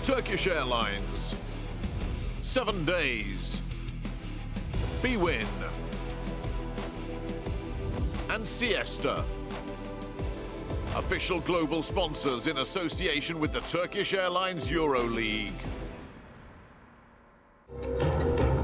Turkish Airlines, 7 days, Bwin, and Siesta. Official global sponsors in association with the Turkish Airlines EuroLeague.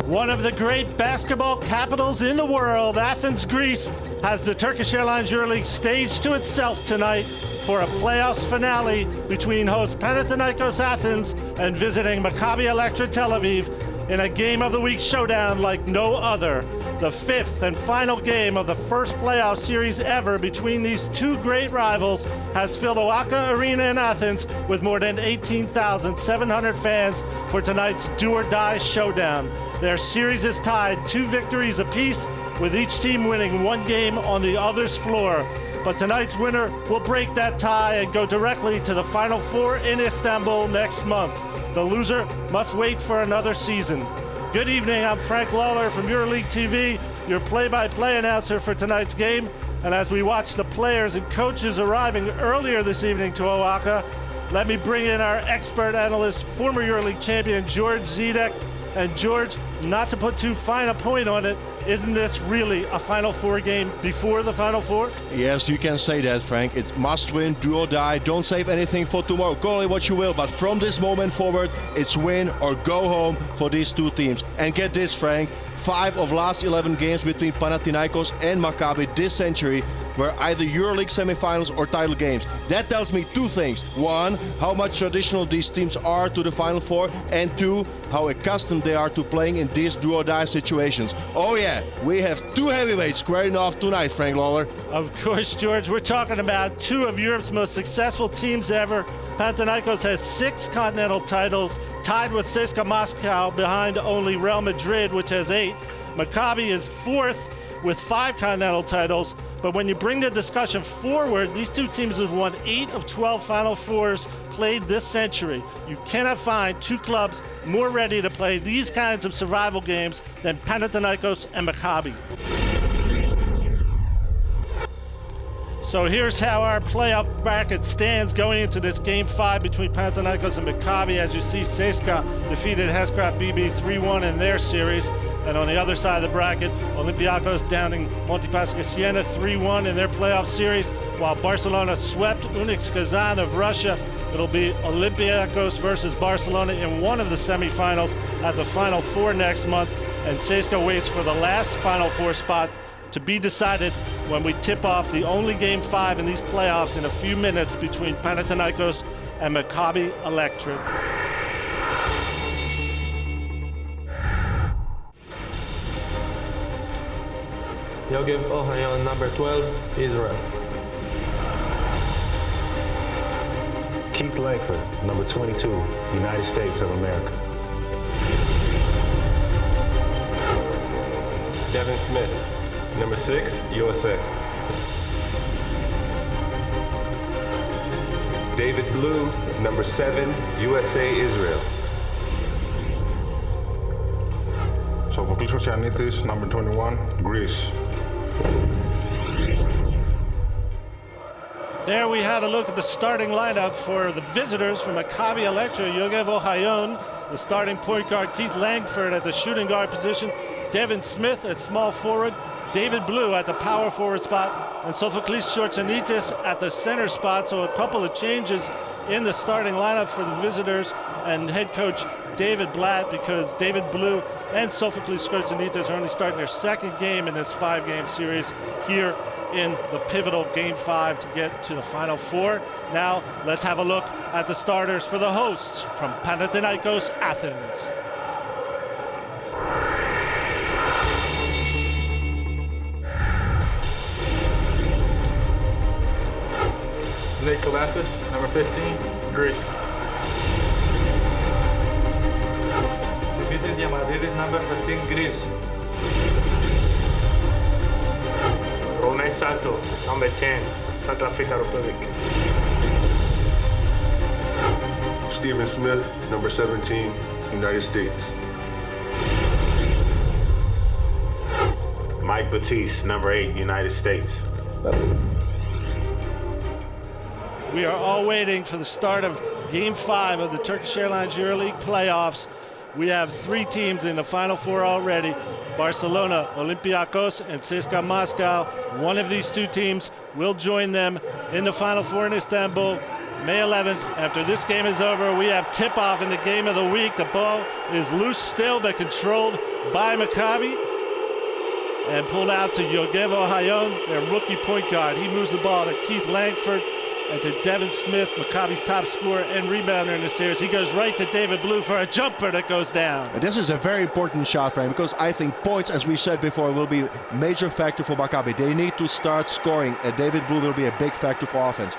One of the great basketball capitals in the world, Athens, Greece, has the Turkish Airlines EuroLeague staged to itself tonight for a playoffs finale between host Panathinaikos Athens and visiting Maccabi Electra Tel Aviv in a Game of the Week showdown like no other. The fifth and final game of the first playoff series ever between these two great rivals has filled Oaka Arena in Athens with more than 18,700 fans for tonight's do-or-die showdown. Their series is tied 2 victories apiece, with each team winning 1 game on the other's floor. But tonight's winner will break that tie and go directly to the Final Four in Istanbul next month. The loser must wait for another season. Good evening, I'm Frank Lawler from EuroLeague TV, your play-by-play announcer for tonight's game. And as we watch the players and coaches arriving earlier this evening to Oaka, let me bring in our expert analyst, former EuroLeague champion George Zidek. And George, not to put too fine a point on it, isn't this really a Final Four game before the Final Four? Yes, you can say that, Frank. It's must win, do or die. Don't save anything for tomorrow. Call it what you will, but from this moment forward, it's win or go home for these two teams. And get this, Frank, 5 of last 11 games between Panathinaikos and Maccabi this century were either EuroLeague semifinals or title games. That tells me 2 things. 1, how much traditional these teams are to the Final Four, and 2, how accustomed they are to playing in these do-or-die situations. Oh yeah, we have 2 heavyweights squaring off tonight, Frank Lawler. Of course, George, we're talking about 2 of Europe's most successful teams ever. Panathinaikos has 6 continental titles, tied with CSKA Moscow behind only Real Madrid, which has 8. Maccabi is 4th with 5 continental titles. But when you bring the discussion forward, these 2 teams have won 8 of 12 Final Fours played this century. You cannot find 2 clubs more ready to play these kinds of survival games than Panathinaikos and Maccabi. So here's how our playoff bracket stands going into this Game 5 between Panathinaikos and Maccabi. As you see, CSKA defeated Hescrat BB 3-1 in their series. And on the other side of the bracket, Olympiacos downing Montepaschi Siena 3-1 in their playoff series, while Barcelona swept Unix Kazan of Russia. It'll be Olympiacos versus Barcelona in one of the semifinals at the Final Four next month. And CSKA waits for the last Final Four spot to be decided when we tip off the only Game 5 in these playoffs in a few minutes between Panathinaikos and Maccabi Electra. Yogev Ohayon, number 12, Israel. Keith Langford, number 22, United States of America. Devin Smith, number 6, USA. David Blue, number 7, USA, Israel. Sophocles Oceanitis, number 21, Greece. There we had a look at the starting lineup for the visitors from Maccabi Electra. Yogev Ohayon, the starting point guard. Keith Langford at the shooting guard position. Devin Smith at small forward. David Blue at the power forward spot. And Sophocles Shortsanitis at the center spot. So a couple of changes in the starting lineup for the visitors and head coach David Blatt, because David Blue and Sophocles Shortsanitis are only starting their 2nd game in this 5-game series here in the pivotal Game 5 to get to the Final Four. Now, let's have a look at the starters for the hosts from Panathinaikos Athens. Nick Kalafis, number 15, Greece. Dimitris Diamandidis, number 13, Greece. Rone Sato, number 10, South Africa Republic. Stephen Smith, number 17, United States. Mike Batiste, number 8, United States. We are all waiting for the start of Game 5 of the Turkish Airlines EuroLeague playoffs. We have 3 teams in the Final Four already. Barcelona, Olympiacos, and CSKA Moscow. One of these 2 teams will join them in the Final Four in Istanbul, May 11th. After this game is over, we have tip-off in the game of the week. The ball is loose still, but controlled by Maccabi. And pulled out to Yogev Ohayon, their rookie point guard. He moves the ball to Keith Langford and to Devin Smith, Maccabi's top scorer and rebounder in the series. He goes right to David Blue for a jumper that goes down. And this is a very important shot, Frank, because I think points, as we said before, will be a major factor for Maccabi. They need to start scoring, and David Blue will be a big factor for offense.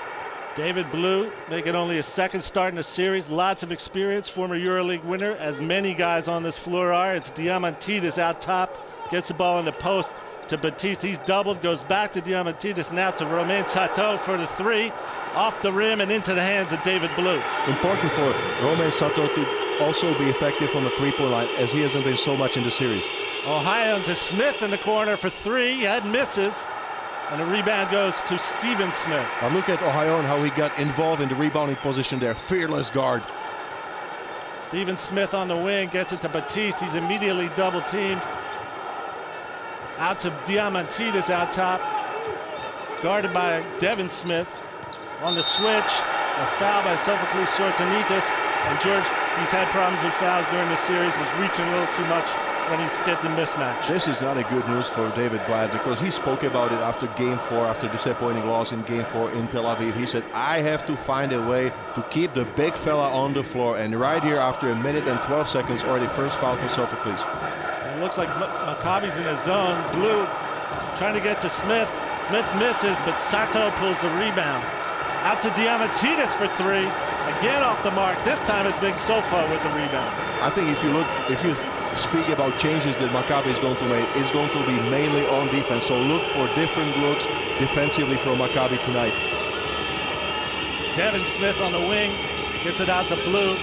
David Blue making only his 2nd start in the series. Lots of experience, former EuroLeague winner, as many guys on this floor are. It's Diamantidis out top, gets the ball in the post to Batiste. He's doubled, goes back to Diamantidis, now to Romain Sato for the 3. Off the rim and into the hands of David Blue. Important for Romain Sato to also be effective from the 3-point line, as he hasn't been so much in the series. Ohayon to Smith in the corner for 3, and misses. And the rebound goes to Stephen Smith. But look at Ohayon, how he got involved in the rebounding position there. Fearless guard. Stephen Smith on the wing, gets it to Batiste. He's immediately double-teamed. Out to Diamantidis out top. Guarded by Devin Smith. On the switch, a foul by Sophocles Sortanitis. And George, he's had problems with fouls during the series. He's reaching a little too much when he's getting mismatch. This is not a good news for David Blatt, because he spoke about it after Game 4, after disappointing loss in Game 4 in Tel Aviv. He said, I have to find a way to keep the big fella on the floor. And right here, after 1 minute and 12 seconds, already first foul for Sophocles. It looks like Maccabi's in a zone. Blue trying to get to Smith. Smith misses, but Sato pulls the rebound. Out to Diamantidis for 3. Again off the mark. This time it's Big Sofa with the rebound. I think if you speak about changes that Maccabi is going to make, it's going to be mainly on defense. So look for different looks defensively from Maccabi tonight. Devin Smith on the wing. Gets it out to Blue.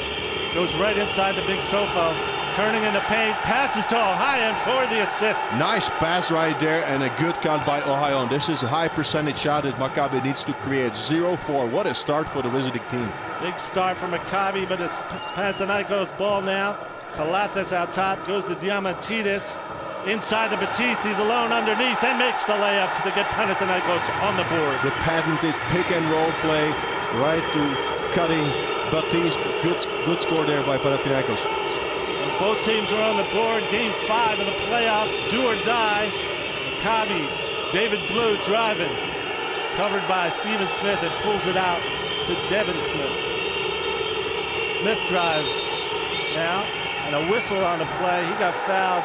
Goes right inside the Big Sofa. Turning in the paint, passes to Ohayon for the assist. Nice pass right there, and a good cut by Ohayon. This is a high percentage shot that Maccabi needs to create. 0-4. What a start for the visiting team. Big start for Maccabi, but it's Panathinaikos ball now. Calathes out top, goes to Diamantidis. Inside to Batiste, he's alone underneath, and makes the layup to get Panathinaikos on the board. The patented pick and roll play, right to cutting Batiste. Good score there by Panathinaikos. Both teams are on the board. Game 5 of the playoffs, do or die. Maccabi, David Blue driving. Covered by Stephen Smith and pulls it out to Devin Smith. Smith drives now, and a whistle on the play. He got fouled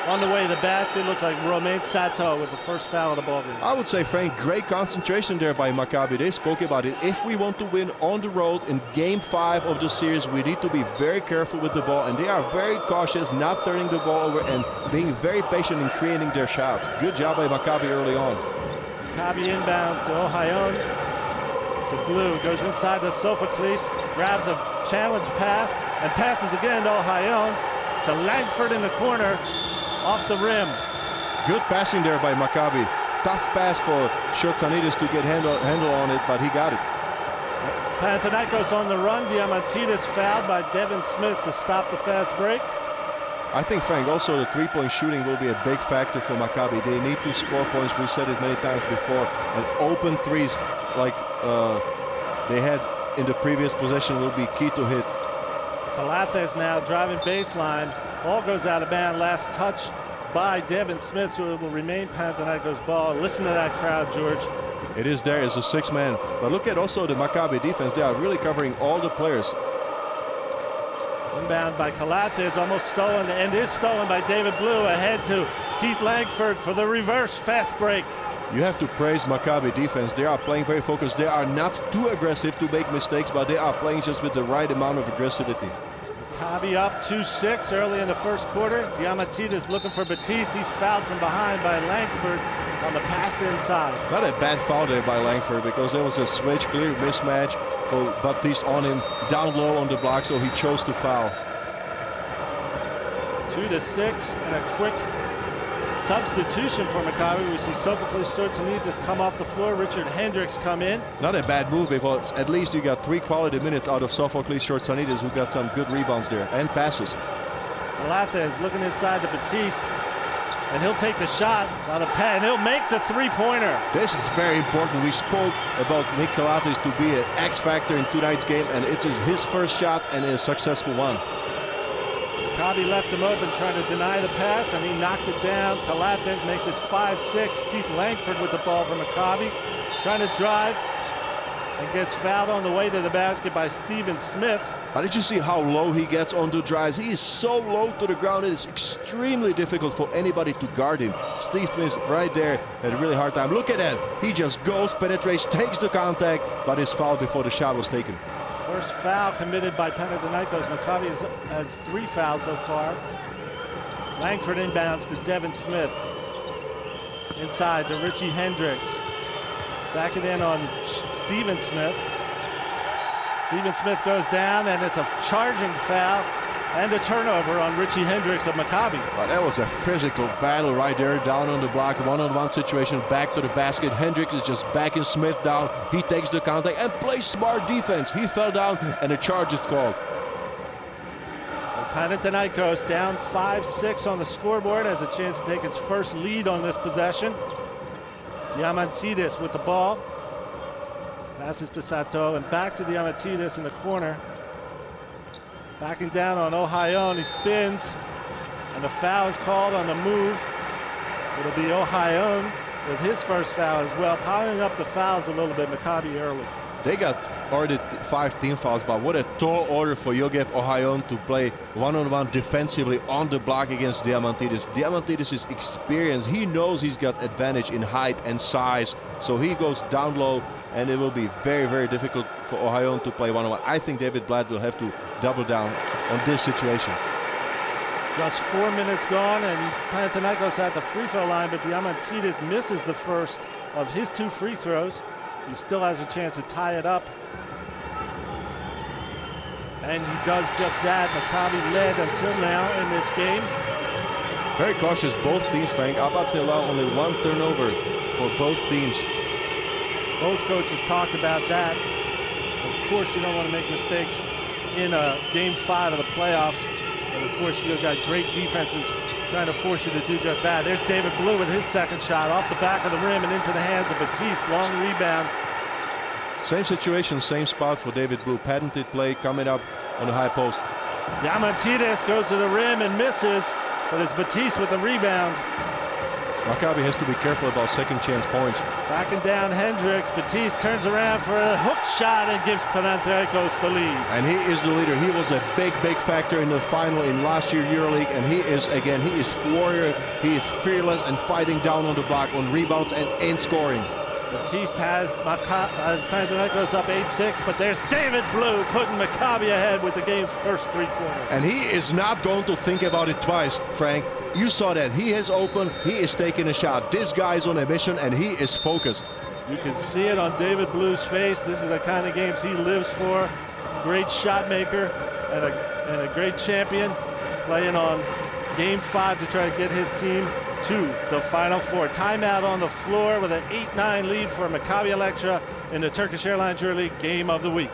on the way to the basket. Looks like Romain Sato with the first foul of the ball game. I would say, Frank, great concentration there by Maccabi. They spoke about it. If we want to win on the road in Game 5 of the series, we need to be very careful with the ball, and they are very cautious, not turning the ball over and being very patient in creating their shots. Good job by Maccabi early on. Maccabi inbounds to Ohayon, to Blue, goes inside to Sophocles, grabs a challenge pass, and passes again to Ohayon, to Langford in the corner, off the rim. Good passing there by Maccabi. Tough pass for Sortanitis to get handle on it, but he got it. Panathinaikos on the run. Diamantidis fouled by Devin Smith to stop the fast break. I think, Frank, also the three-point shooting will be a big factor for Maccabi. They need to score points. We said it many times before. And open threes like they had in the previous possession will be key to hit. Calathes now driving baseline. Ball goes out of bounds. Last touch by Devin Smith, so it will remain Panathinaikos ball. Listen to that crowd, George. It is there as a 6-man. But look at also the Maccabi defense. They are really covering all the players. Inbound by Calathes, almost stolen, and is stolen by David Blue. Ahead to Keith Langford for the reverse fast break. You have to praise Maccabi defense. They are playing very focused. They are not too aggressive to make mistakes, but they are playing just with the right amount of aggressivity. Maccabi up 2-6 early in the first quarter. Diamantidis looking for Batiste. He's fouled from behind by Langford on the pass inside. Not a bad foul there by Langford, because there was a switch, clear mismatch for Batiste on him, down low on the block, so he chose to foul. 2-6, and a quick Substitution for Maccabi. We see Sophocles Sortsanitis come off the floor. Richard Hendricks come in. Not a bad move, because at least you got 3 quality minutes out of Sophocles Sortsanitis, who got some good rebounds there and passes. Calathes looking inside to Batiste, and he'll take the shot on the pad, and he'll make the three-pointer. This is very important. We spoke about Nick Calathes to be an X factor in tonight's game, and it's his first shot and a successful one. Maccabi left him open, trying to deny the pass, and he knocked it down. Calathes makes it 5-6. Keith Langford with the ball for Maccabi, trying to drive, and gets fouled on the way to the basket by Stephen Smith. How did you see how low he gets on the drives? He is so low to the ground, it is extremely difficult for anybody to guard him. Steve Smith right there had a really hard time. Look at that. He just goes, penetrates, takes the contact, but is fouled before the shot was taken. First foul committed by Panathinaikos. Maccabi has 3 fouls so far. Langford inbounds to Devin Smith. Inside to Richie Hendricks. Backing in on Stephen Smith. Stephen Smith goes down, and it's a charging foul and a turnover on Richie Hendricks of Maccabi. But that was a physical battle right there, down on the block, one-on-one situation, back to the basket. Hendricks is just backing Smith down. He takes the contact and plays smart defense. He fell down, and a charge is called. So Panathinaikos down 5-6 on the scoreboard, has a chance to take its first lead on this possession. Diamantidis with the ball. Passes to Sato, and back to Diamantidis in the corner. Backing down on Ohayon, he spins, and a foul is called on the move. It'll be Ohayon with his first foul as well, piling up the fouls a little bit, Maccabi early. They got already 5 team fouls, but what a tall order for Yogev Ohayon to play one-on-one defensively on the block against Diamantidis. Diamantidis is experienced. He knows he's got advantage in height and size, so he goes down low, and it will be very, very difficult for Ohayon to play one-on-one. I think David Blatt will have to double down on this situation. Just 4 minutes gone, and Panathinaikos at the free throw line, but Diamantidis misses the first of his 2 free throws. He still has a chance to tie it up. And he does just that. Maccabi led until now in this game. Very cautious, both teams, Frank. Up until now, only 1 turnover for both teams. Both coaches talked about that. Of course, you don't want to make mistakes in Game 5 of the playoffs. But of course, you've got great defenses trying to force you to do just that. There's David Blue with his second shot off the back of the rim and into the hands of Batiste. Long rebound. Same situation, same spot for David Blue. Patented play coming up on the high post. Diamantidis goes to the rim and misses, but it's Batiste with the rebound. Maccabi has to be careful about second chance points. Backing down Hendricks. Batiste turns around for a hook shot and gives Panathinaikos the lead. And he is the leader. He was a big, big factor in the final in last year EuroLeague. And he is, again, he is warrior. He is fearless and fighting down on the block on rebounds and in scoring. Batiste has Panathinaikos up 8-6, but there's David Blue putting Maccabi ahead with the game's first 3-pointer. And he is not going to think about it twice, Frank. You saw that. He is open. He is taking a shot. This guy is on a mission, and he is focused. You can see it on David Blue's face. This is the kind of games he lives for. Great shot maker and a great champion, playing on Game 5 to try to get his team to the Final Four. Timeout on the floor with an 8-9 lead for Maccabi Electra in the Turkish Airlines EuroLeague Game of the Week.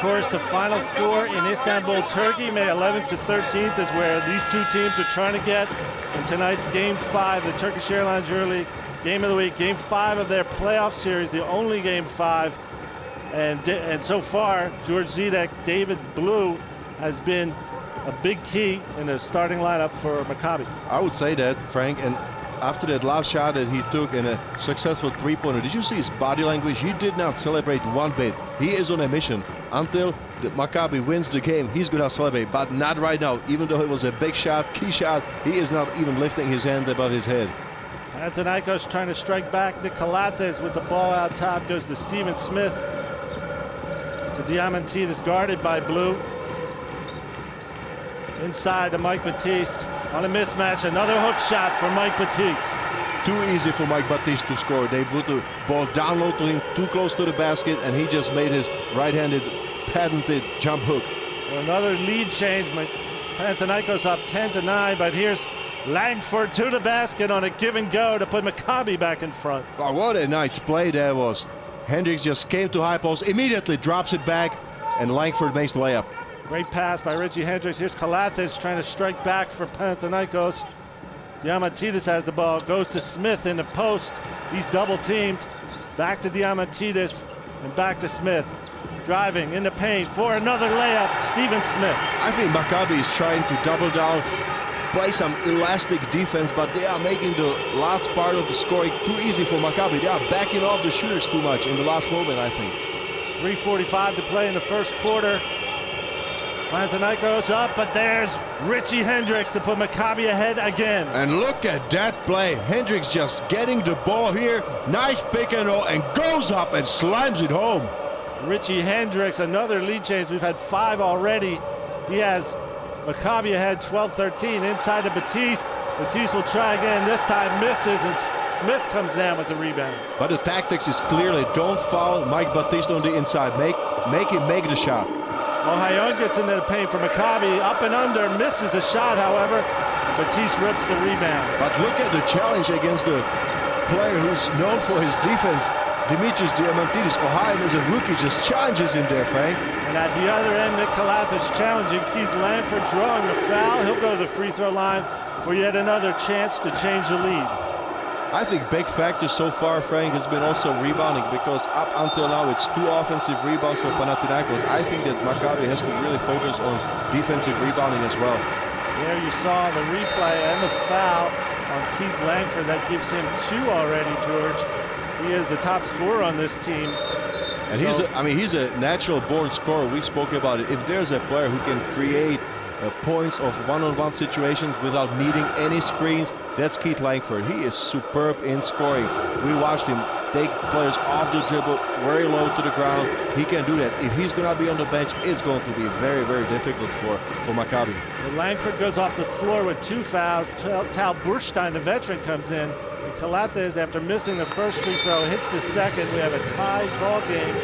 course, the Final Four in Istanbul, Turkey, May 11th to 13th is where these two teams are trying to get in tonight's Game 5, the Turkish Airlines EuroLeague Game of the Week. Game 5 of their playoff series, the only Game 5. And so far, George Zidek, David Blue has been a big key in the starting lineup for Maccabi. I would say that, Frank, and after that last shot that he took in a successful three-pointer, did you see his body language? He did not celebrate one bit. He is on a mission. Until the Maccabi wins the game, he's gonna celebrate, but not right now. Even though it was a big shot, key shot, he is not even lifting his hand above his head. Panathinaikos trying to strike back. Nick Calathes with the ball out top, goes to Stephen Smith. To Diamantidis, guarded by Blue. Inside to Mike Batiste. On a mismatch, another hook shot for Mike Batiste. Too easy for Mike Batiste to score. They put the ball down low to him, too close to the basket, and he just made his right-handed patented jump hook. So another lead change. Panathinaikos up 10-9, but here's Langford to the basket on a give and go to put Maccabi back in front. Oh, what a nice play that was. Hendricks just came to high post, immediately drops it back, and Langford makes the layup. Great pass by Richie Hendricks. Here's Calathes trying to strike back for Panathinaikos. Diamantidis has the ball, goes to Smith in the post. He's double teamed. Back to Diamantidis and back to Smith. Driving in the paint for another layup, Stephen Smith. I think Maccabi is trying to double down, play some elastic defense, but they are making the last part of the scoring too easy for Maccabi. They are backing off the shooters too much in the last moment, I think. 3:45 to play in the first quarter. Panathinaikos up, but there's Richie Hendricks to put Maccabi ahead again. And look at that play. Hendricks just getting the ball here. Nice pick and roll, and goes up and slams it home. Richie Hendricks, another lead change. We've had 5 already. He has Maccabi ahead 12-13 inside to Batiste. Batiste will try again. This time misses, and Smith comes down with the rebound. But the tactics is clearly don't foul Mike Batiste on the inside. Make him make the shot. Ohayon gets into the paint for Maccabi, up and under, misses the shot, however. Batiste rips the rebound. But look at the challenge against the player who's known for his defense, Dimitris Diamantidis. Ohayon is a rookie, just challenges him there, Frank. And at the other end, Nick Calathes challenging Keith Langford, drawing the foul. He'll go to the free throw line for yet another chance to change the lead. I think big factor so far, Frank, has been also rebounding, because up until now it's 2 offensive rebounds for Panathinaikos. I think that Maccabi has to really focus on defensive rebounding as well. There you saw the replay and the foul on Keith Langford. That gives him 2 already, George. He is the top scorer on this team. And he's a natural born scorer. We spoke about it. If there's a player who can create points of one-on-one situations without needing any screens, that's Keith Langford. He is superb in scoring. We watched him take players off the dribble, very low to the ground. He can do that. If he's going to be on the bench, it's going to be very, very difficult for Maccabi. So Langford goes off the floor with 2 fouls. Tal Burstein, the veteran, comes in. And Calathes, after missing the first free throw, hits the second. We have a tied ball game,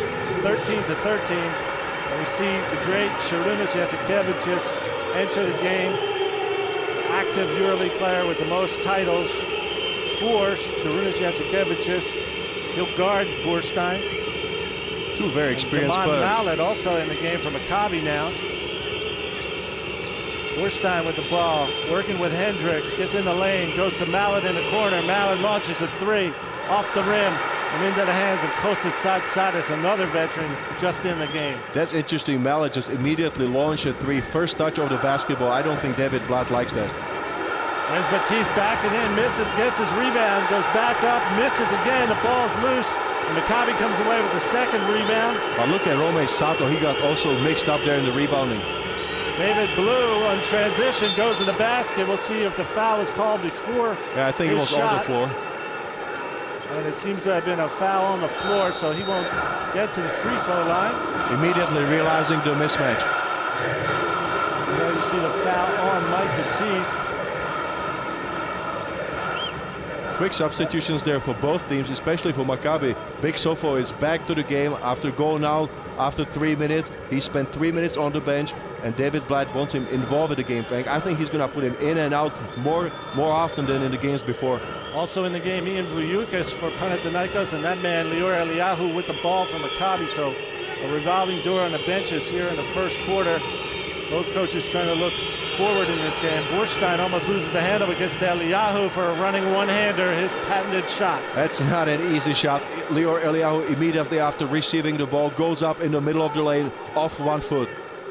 13-13. And we see the great Sharunas Jasikevičius enter the game. The active EuroLeague player with the most titles. 4, Sharunas Jasikevičius. He'll guard Burstein. 2 very experienced players. Mallet also in the game for Maccabi now. Burstein with the ball, working with Hendricks, gets in the lane, goes to Mallet in the corner. Mallet launches a 3 off the rim and into the hands of Kostas Tsatsoudas, another veteran just in the game. That's interesting. Mallet just immediately launched a 3. First touch of the basketball. I don't think David Blatt likes that. There's Batiste backing in, misses, gets his rebound, goes back up, misses again, the ball's loose, and Maccabi comes away with the second rebound. But look at Rome Sato, he got also mixed up there in the rebounding. David Blue on transition goes to the basket. We'll see if the foul was called before. Yeah, I think it was on the floor. And it seems to have been a foul on the floor, so he won't get to the free throw line. Immediately realizing the mismatch. And there you see the foul on Mike Batiste. Quick substitutions there for both teams, especially for Maccabi. Big Sofo is back to the game after going out after 3 minutes. He spent 3 minutes on the bench, and David Blatt wants him involved in the game, Frank. I think he's going to put him in and out more often than in the games before. Also in the game, Ian Vujukis for Panathinaikos, and that man, Lior Eliyahu, with the ball from Maccabi. So a revolving door on the benches here in the first quarter. Both coaches trying to look forward in this game. Borstein almost loses the handle, but gets to Eliyahu for a running one-hander, his patented shot. That's not an easy shot. Lior Eliyahu immediately after receiving the ball goes up in the middle of the lane off 1 foot.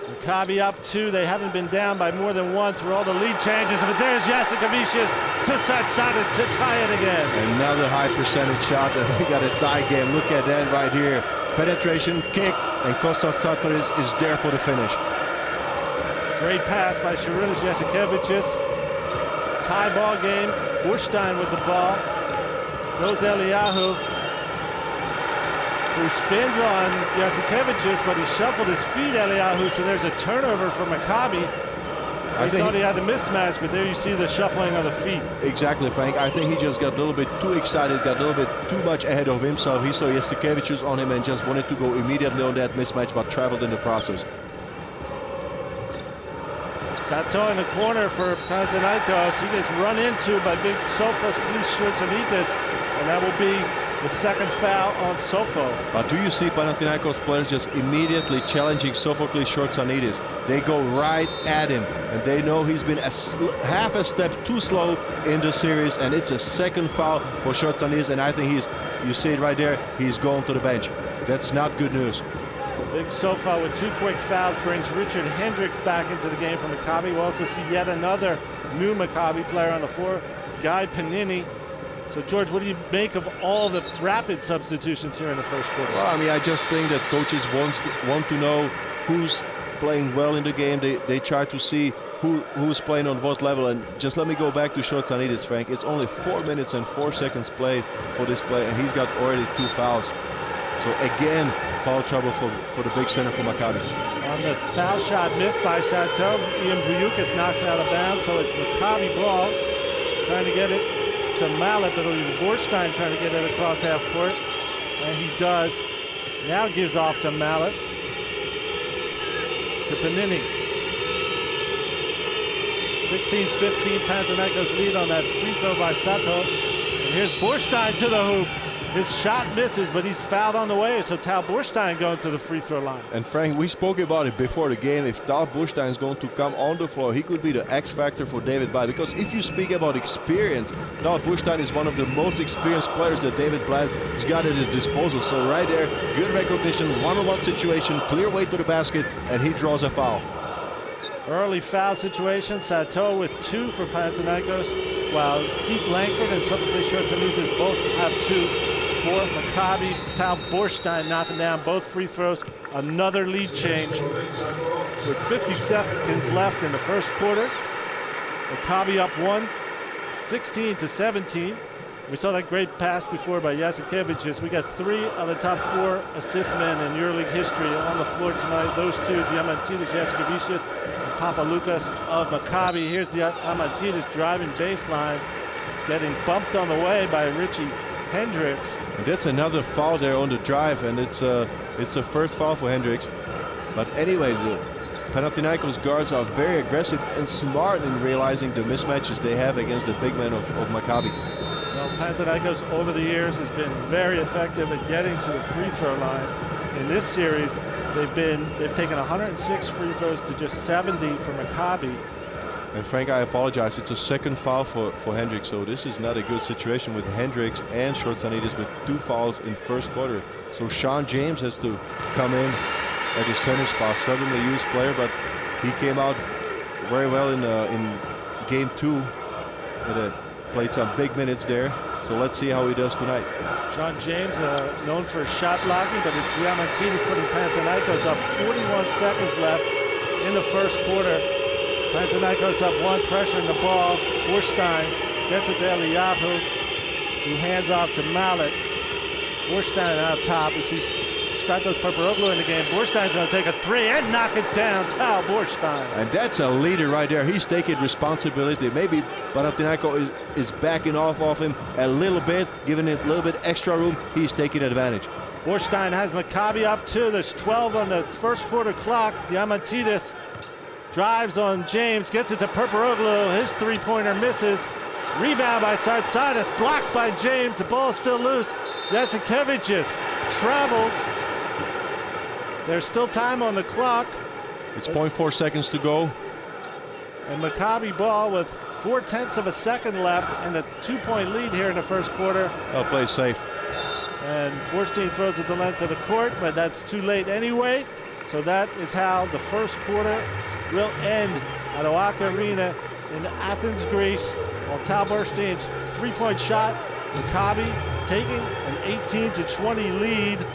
Maccabi up 2. They haven't been down by more than 1 through all the lead changes, but there's Jasikevičius to Satsatis to tie it again. Another high percentage shot, and we got a tie game. Look at that right here. Penetration, kick, and Kostas Tsatsaris is there for the finish. Great pass by Šarūnas Jasikevičius. Tie ball game. Borstein with the ball. Goes Eliyahu, who spins on Jasikevičius, but he shuffled his feet, Eliyahu, so there's a turnover for Maccabi. I thought he had the mismatch, but there you see the shuffling of the feet. Exactly, Frank. I think he just got a little bit too excited, got a little bit too much ahead of himself. He saw Jasikevičius on him and just wanted to go immediately on that mismatch, but traveled in the process. Sato in the corner for Panathinaikos. He gets run into by big Sofos Klišurtzanitis, and that will be the second foul on Sofo. But do you see Panathinaikos players just immediately challenging Sophocles Shortsanidis? They go right at him, and they know he's been half a step too slow in the series, and it's a second foul for Shortsanidis, and I think you see it right there, he's going to the bench. That's not good news. Big Sofo with 2 quick fouls brings Richard Hendricks back into the game for Maccabi. We'll also see yet another new Maccabi player on the floor, Guy Panini. So, George, what do you make of all the rapid substitutions here in the first quarter? Well, I mean, I just think that coaches want to know who's playing well in the game. They try to see who's playing on what level. And just let me go back to Shortsanidis, Frank. It's only 4 minutes and 4 seconds played for this play, and he's got already 2 fouls. So, again, foul trouble for the big center for Maccabi. On the foul shot missed by Sato, Ian Vujukis knocks out of bounds, so it's Maccabi ball trying to get it to Mallet, but it'll be Borstein trying to get it across half court, and he does. Now gives off to Mallet, to Panini. 16-15, Panathinaikos lead on that free throw by Sato. And here's Borstein to the hoop. His shot misses, but he's fouled on the way, so Tal Borstein going to the free throw line. And Frank, we spoke about it before the game. If Tal Borstein is going to come on the floor, he could be the X factor for David Blatt. Because if you speak about experience, Tal Borstein is one of the most experienced players that David Blatt has got at his disposal. So right there, good recognition, one-on-one situation, clear way to the basket, and he draws a foul. Early foul situation, Sato with 2 for Panathinaikos, while Keith Langford and Sophocles Shortsanidis both have 2 for Maccabi. Tal Borstein knocking down both free throws. Another lead change with 50 seconds left in the first quarter. Maccabi up 1, 16-17. We saw that great pass before by Jasikevičius. We got 3 of the top 4 assist men in EuroLeague history on the floor tonight. Those 2, Diamantidas Jasikevičius and Papaloukas of Maccabi. Here's Diamantidas driving baseline, getting bumped on the way by Richie Hendricks. And that's another foul there on the drive, and it's a first foul for Hendricks. But anyway, the Panathinaikos guards are very aggressive and smart in realizing the mismatches they have against the big men of Maccabi. Well, Panathinaikos over the years has been very effective at getting to the free throw line. In this series, they've taken 106 free throws to just 70 for Maccabi. And Frank, I apologize. It's a second foul for Hendricks, so this is not a good situation with Hendricks and Shortsanidis with 2 fouls in first quarter. So Sean James has to come in at the center spot, suddenly used player, but he came out very well in game 2. Played some big minutes there, so let's see how he does tonight. Sean James, known for shot blocking, but it's Diamantidas putting Panathinaikos up. 41 seconds left in the first quarter. Panathinaikos up 1, pressuring the ball. Borstein gets it to Eliyahu, who hands off to Mallet. Borstein out top. We see Stratos Paparoglou in the game. Borstein's going to take a 3 and knock it down. Tal Borstein. And that's a leader right there. He's taking responsibility. Maybe Panathinaikos is backing off of him a little bit, giving him a little bit extra room. He's taking advantage. Borstein has Maccabi up 2. There's 12 on the first quarter clock. Diamantidas drives on James, gets it to Paparoglou. His 3-pointer misses. Rebound by Sartsidis, blocked by James. The ball is still loose. Jasikevičius travels. There's still time on the clock. It's 0.4 seconds to go. And Maccabi ball with 0.4 of a second left and a 2-point lead here in the first quarter. Oh, play safe. And Borstein throws it the length of the court, but that's too late anyway. So that is how the first quarter will end at Oaka Arena in Athens, Greece. On Tal Borstein's three-point shot, Maccabi taking an 18-20 lead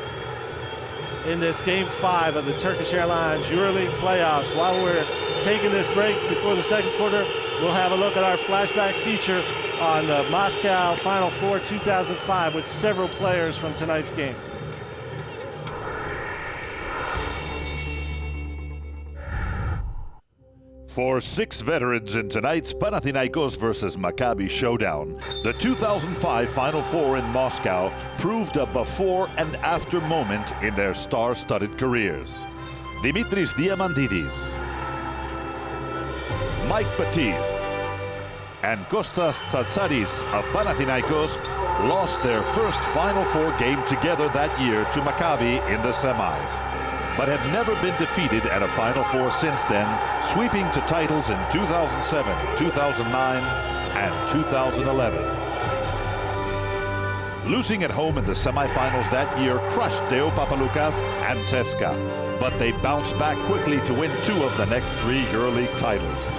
in this Game 5 of the Turkish Airlines EuroLeague playoffs. While we're taking this break before the second quarter, we'll have a look at our flashback feature on the Moscow Final Four 2005 with several players from tonight's game. For 6 veterans in tonight's Panathinaikos versus Maccabi showdown, the 2005 Final Four in Moscow proved a before and after moment in their star-studded careers. Dimitris Diamantidis, Mike Batiste, and Kostas Tsatsaris of Panathinaikos lost their first Final Four game together that year to Maccabi in the semis, but have never been defeated at a Final Four since then, sweeping to titles in 2007, 2009, and 2011. Losing at home in the semifinals that year crushed Deo Papaloukas and Teska, but they bounced back quickly to win 2 of the next 3 EuroLeague titles.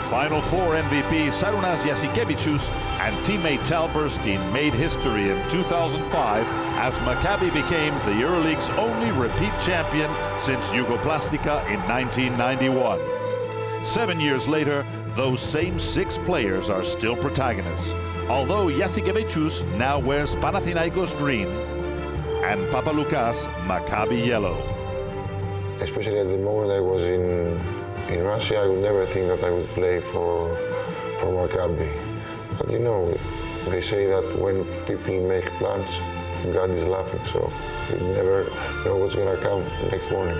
Final Four MVP Sarunas Jasikevičius and teammate Tal Borstein made history in 2005 as Maccabi became the EuroLeague's only repeat champion since Jugoplastica in 1991. 7 years later, those same 6 players are still protagonists, although Jasikevičius now wears Panathinaikos green and Papaloukas Maccabi yellow. Especially at the moment I was in Russia, I would never think that I would play for Maccabi. But you know, they say that when people make plans, God is laughing, so you never know what's going to come next morning.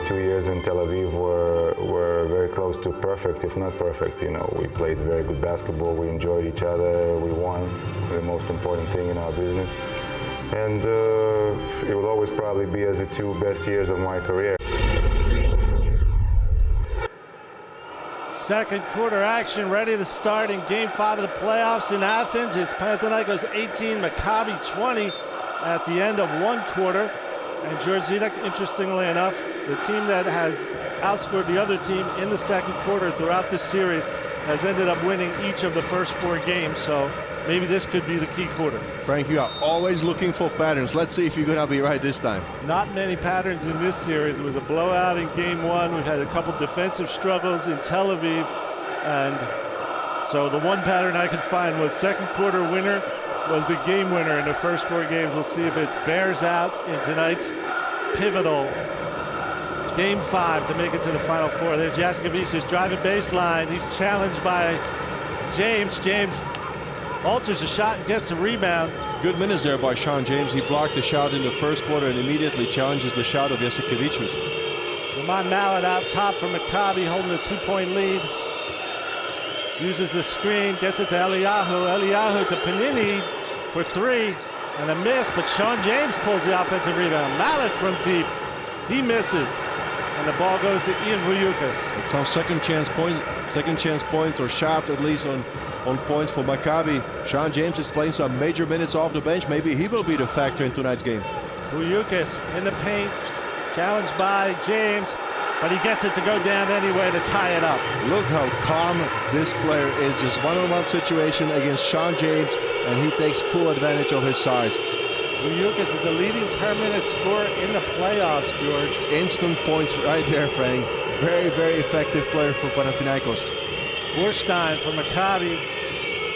2 years in Tel Aviv were very close to perfect, if not perfect. You know, we played very good basketball, we enjoyed each other, we won, the most important thing in our business. And it will always probably be as the 2 best years of my career. Second quarter action ready to start in Game 5 of the playoffs in Athens. It's Panathinaikos 18, Maccabi 20 at the end of one quarter. And George Zidek, interestingly enough, the team that has outscored the other team in the second quarter throughout this series has ended up winning each of the first 4 games. So maybe this could be the key quarter. Frank, you are always looking for patterns. Let's see if you're going to be right this time. Not many patterns in this series. It was a blowout in Game 1. We've had a couple defensive struggles in Tel Aviv. And so the one pattern I could find was second quarter winner was the game winner in the first 4 games. We'll see if it bears out in tonight's pivotal Game 5 to make it to the Final Four. There's Jasikevičius driving baseline. He's challenged by James. James alters the shot and gets a rebound. Good minutes there by Sean James. He blocked the shot in the first quarter and immediately challenges the shot of Jasikevičius. Damon Mallet out top for Maccabi, holding a 2-point lead. Uses the screen, gets it to Eliyahu. Eliyahu to Panini for 3 and a miss, but Sean James pulls the offensive rebound. Mallet from deep, he misses, and the ball goes to Ian Vujukas. With some second chance points or shots at least on points for Maccabi. Sean James is playing some major minutes off the bench. Maybe he will be the factor in tonight's game. Vujukas in the paint, challenged by James, but he gets it to go down anyway to tie it up. Look how calm this player is. Just one-on-one situation against Sean James, and he takes full advantage of his size. Vujukas is the leading per-minute scorer in the playoffs, George. Instant points right there, Frank. Very, very effective player for Panathinaikos. Borstein from Maccabi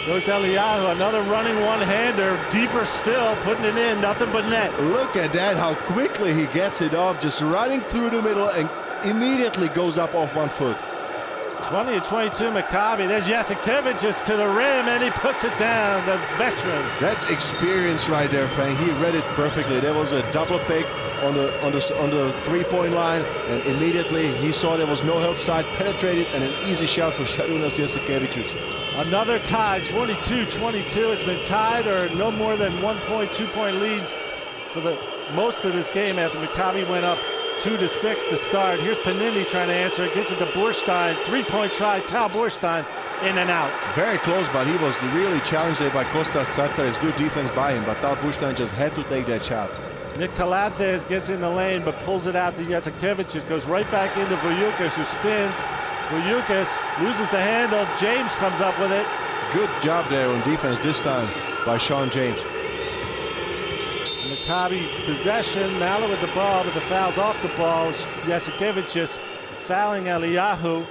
goes to Eliyahu, another running one-hander, deeper still, putting it in, nothing but net. Look at that, how quickly he gets it off, just running through the middle and immediately goes up off 1 foot. 20-22 Maccabi. There's Jasikevičius to the rim, and he puts it down, the veteran. That's experience right there, Frank. He read it perfectly. There was a double pick on the three-point line, and immediately he saw there was no help side, penetrated, and an easy shot for Šarūnas Jasikevičius. Another tie, 22-22. It's been tied or no more than 2-point leads for the most of this game after Maccabi went up 2-6 to start. Here's Panini trying to answer it. Gets it to Borstein. Three-point try. Tal Borstein in and out. Very close, but he was really challenged there by Kostas Tsatsaris. Good defense by him, but Tal Borstein just had to take that shot. Nick Calathes gets in the lane, but pulls it out to Jasikevičius. Goes right back into Vujūkas, who spins. Vujūkas loses the handle. James comes up with it. Good job there on defense this time by Sean James. Maccabi possession. Mallet with the ball, but the foul's off the ball. Jasikevičius fouling Eliyahu.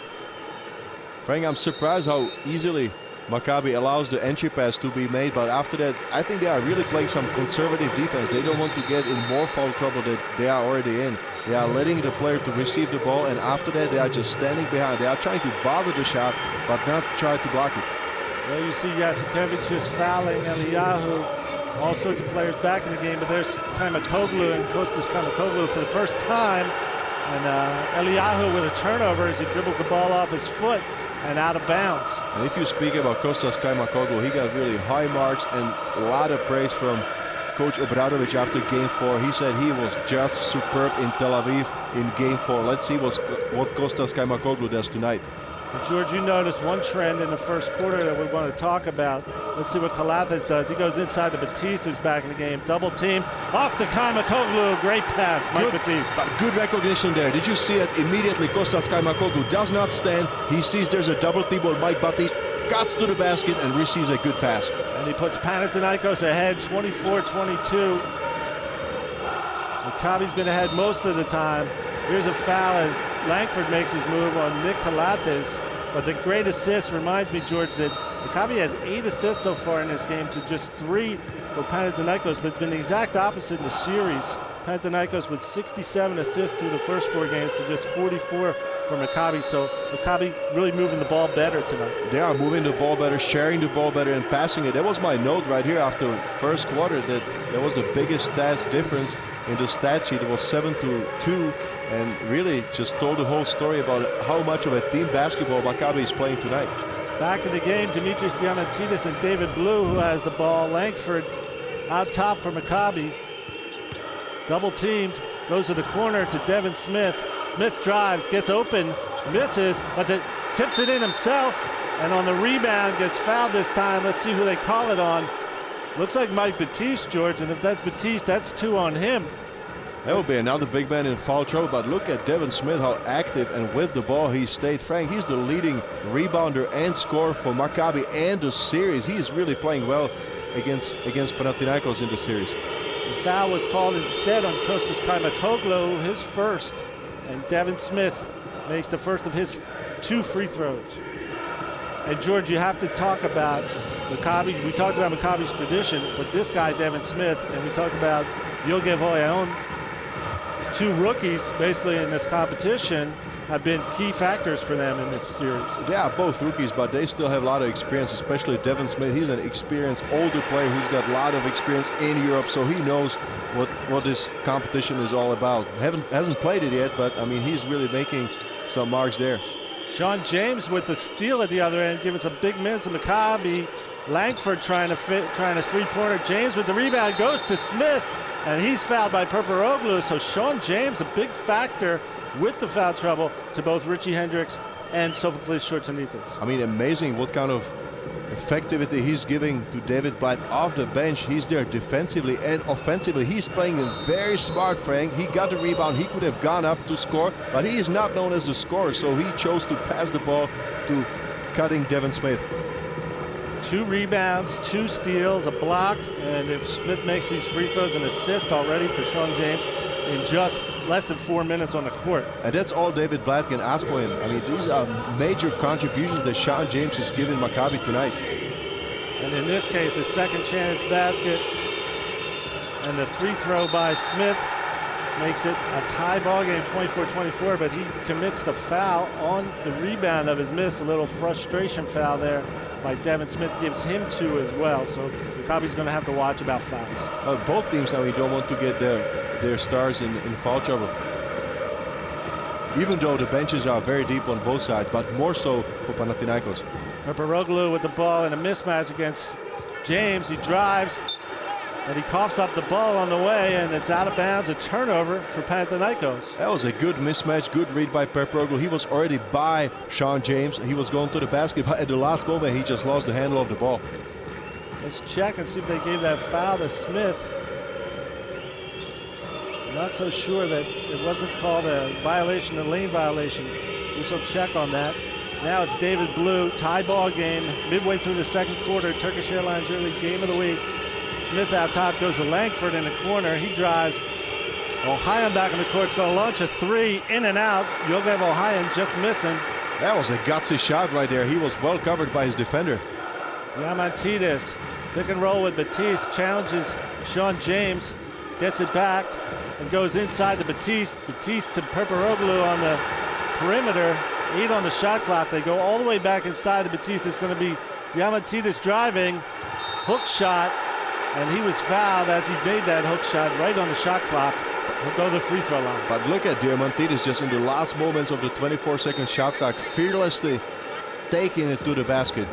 Frank, I'm surprised how easily Maccabi allows the entry pass to be made, but after that, I think they are really playing some conservative defense. They don't want to get in more foul trouble that they are already in. They are letting the player to receive the ball, and after that, they are just standing behind. They are trying to bother the shot, but not try to block it. Well, you see Jasikevičius fouling Eliyahu. All sorts of players back in the game, but there's Kaimakoglu and Kostas Kaimakoglu for the first time. And Eliyahu with a turnover as he dribbles the ball off his foot and out of bounds. And if you speak about Kostas Kaimakoglu, he got really high marks and a lot of praise from Coach Obradovic after Game 4. He said he was just superb in Tel Aviv in Game 4. Let's see what Kostas Kaimakoglu does tonight. Well, George, you noticed one trend in the first quarter that we want to talk about. Let's see what Calathes does. He goes inside to Batiste, who's back in the game. Double teamed. Off to Kaimakoglu. Great pass, Mike Batiste. Good recognition there. Did you see it? Immediately, Kostas Kaimakoglu does not stand. He sees there's a double team on Mike Batiste, cuts to the basket, and receives a good pass. And he puts Panathinaikos ahead, 24-22. Maccabi's been ahead most of the time. Here's a foul as Langford makes his move on Nick Calathes. But the great assist reminds me, George, that Maccabi has 8 assists so far in this game to just 3 for Panathinaikos, but it's been the exact opposite in the series. Panathinaikos with 67 assists through the first 4 games to just 44 for Maccabi. So Maccabi really moving the ball better tonight. They are moving the ball better, sharing the ball better, and passing it. That was my note right here after first quarter, that was the biggest stats difference in the stat sheet. It was 7-2, and really just told the whole story about how much of a team basketball Maccabi is playing tonight. Back in the game, Dimitris Diamantidis and David Blue, who has the ball. Langford out top for Maccabi. Double teamed, goes to the corner to Devin Smith. Smith drives, gets open, misses, but tips it in himself, and on the rebound gets fouled this time. Let's see who they call it on. Looks like Mike Batiste, George, and if that's Batiste, that's 2 on him. That would be another big man in foul trouble, but look at Devin Smith, how active and with the ball he stayed. Frank, he's the leading rebounder and scorer for Maccabi and the series. He is really playing well against Panathinaikos in the series. The foul was called instead on Kostas Kaimakoglu, his first, and Devin Smith makes the first of his 2 free throws. And George, you have to talk about Maccabi. We talked about Maccabi's tradition, but this guy, Devin Smith, and we talked about Yogev Oyaon, 2 rookies basically in this competition, have been key factors for them in this series. They are both rookies, but they still have a lot of experience, especially Devin Smith. He's an experienced older player who's got a lot of experience in Europe, so he knows what this competition is all about. Hasn't played it yet, but I mean, he's really making some marks there. Sean James with the steal at the other end, giving some big minutes to Maccabi. Langford trying a three-pointer. James with the rebound goes to Smith, and he's fouled by Perperoglu. So Sean James, a big factor with the foul trouble to both Richie Hendricks and Sophocles Shortsanitas. I mean, amazing what kind of effectivity he's giving to David Blatt off the bench. He's there defensively and offensively. He's playing very smart, Frank. He got the rebound. He could have gone up to score, but he is not known as a scorer, so he chose to pass the ball to cutting Devin Smith. 2 rebounds, 2 steals, a block, and if Smith makes these free throws, an assist already for Sean James in just less than 4 minutes on the court. And that's all David Blatt can ask for him. I mean, these are major contributions that Sean James is giving Maccabi tonight. And in this case, the second chance basket and the free throw by Smith makes it a tie ball game, 24-24, but he commits the foul on the rebound of his miss. A little frustration foul there by Devin Smith gives him 2 as well. So Maccabi's going to have to watch about fouls. Both teams now, you don't want to get their stars in foul trouble. Even though the benches are very deep on both sides, but more so for Panathinaikos. Paparoglu with the ball in a mismatch against James. He drives, but he coughs up the ball on the way, and it's out of bounds, a turnover for Panathinaikos. That was a good mismatch, good read by Paparoglu. He was already by Sean James. He was going to the basket, but at the last moment, he just lost the handle of the ball. Let's check and see if they gave that foul to Smith. Not so sure that it wasn't called a violation, a lane violation. We shall check on that. Now it's David Blue, tie ball game, midway through the second quarter. Turkish Airlines EuroLeague game of the week. Smith out top goes to Langford in the corner. He drives. Ohayon back in the court. It's going to launch a 3 in and out. Yogev Ohayon just missing. That was a gutsy shot right there. He was well covered by his defender. Diamantidis, pick and roll with Batiste, challenges Sean James, gets it back and goes inside to Batiste. Batiste to Paparoglu on the perimeter. 8 on the shot clock. They go all the way back inside to Batiste. It's going to be Diamantidis driving, hook shot, and he was fouled as he made that hook shot right on the shot clock. He'll go to the free throw line. But look at Diamantidis just in the last moments of the 24-second shot clock, fearlessly taking it to the basket.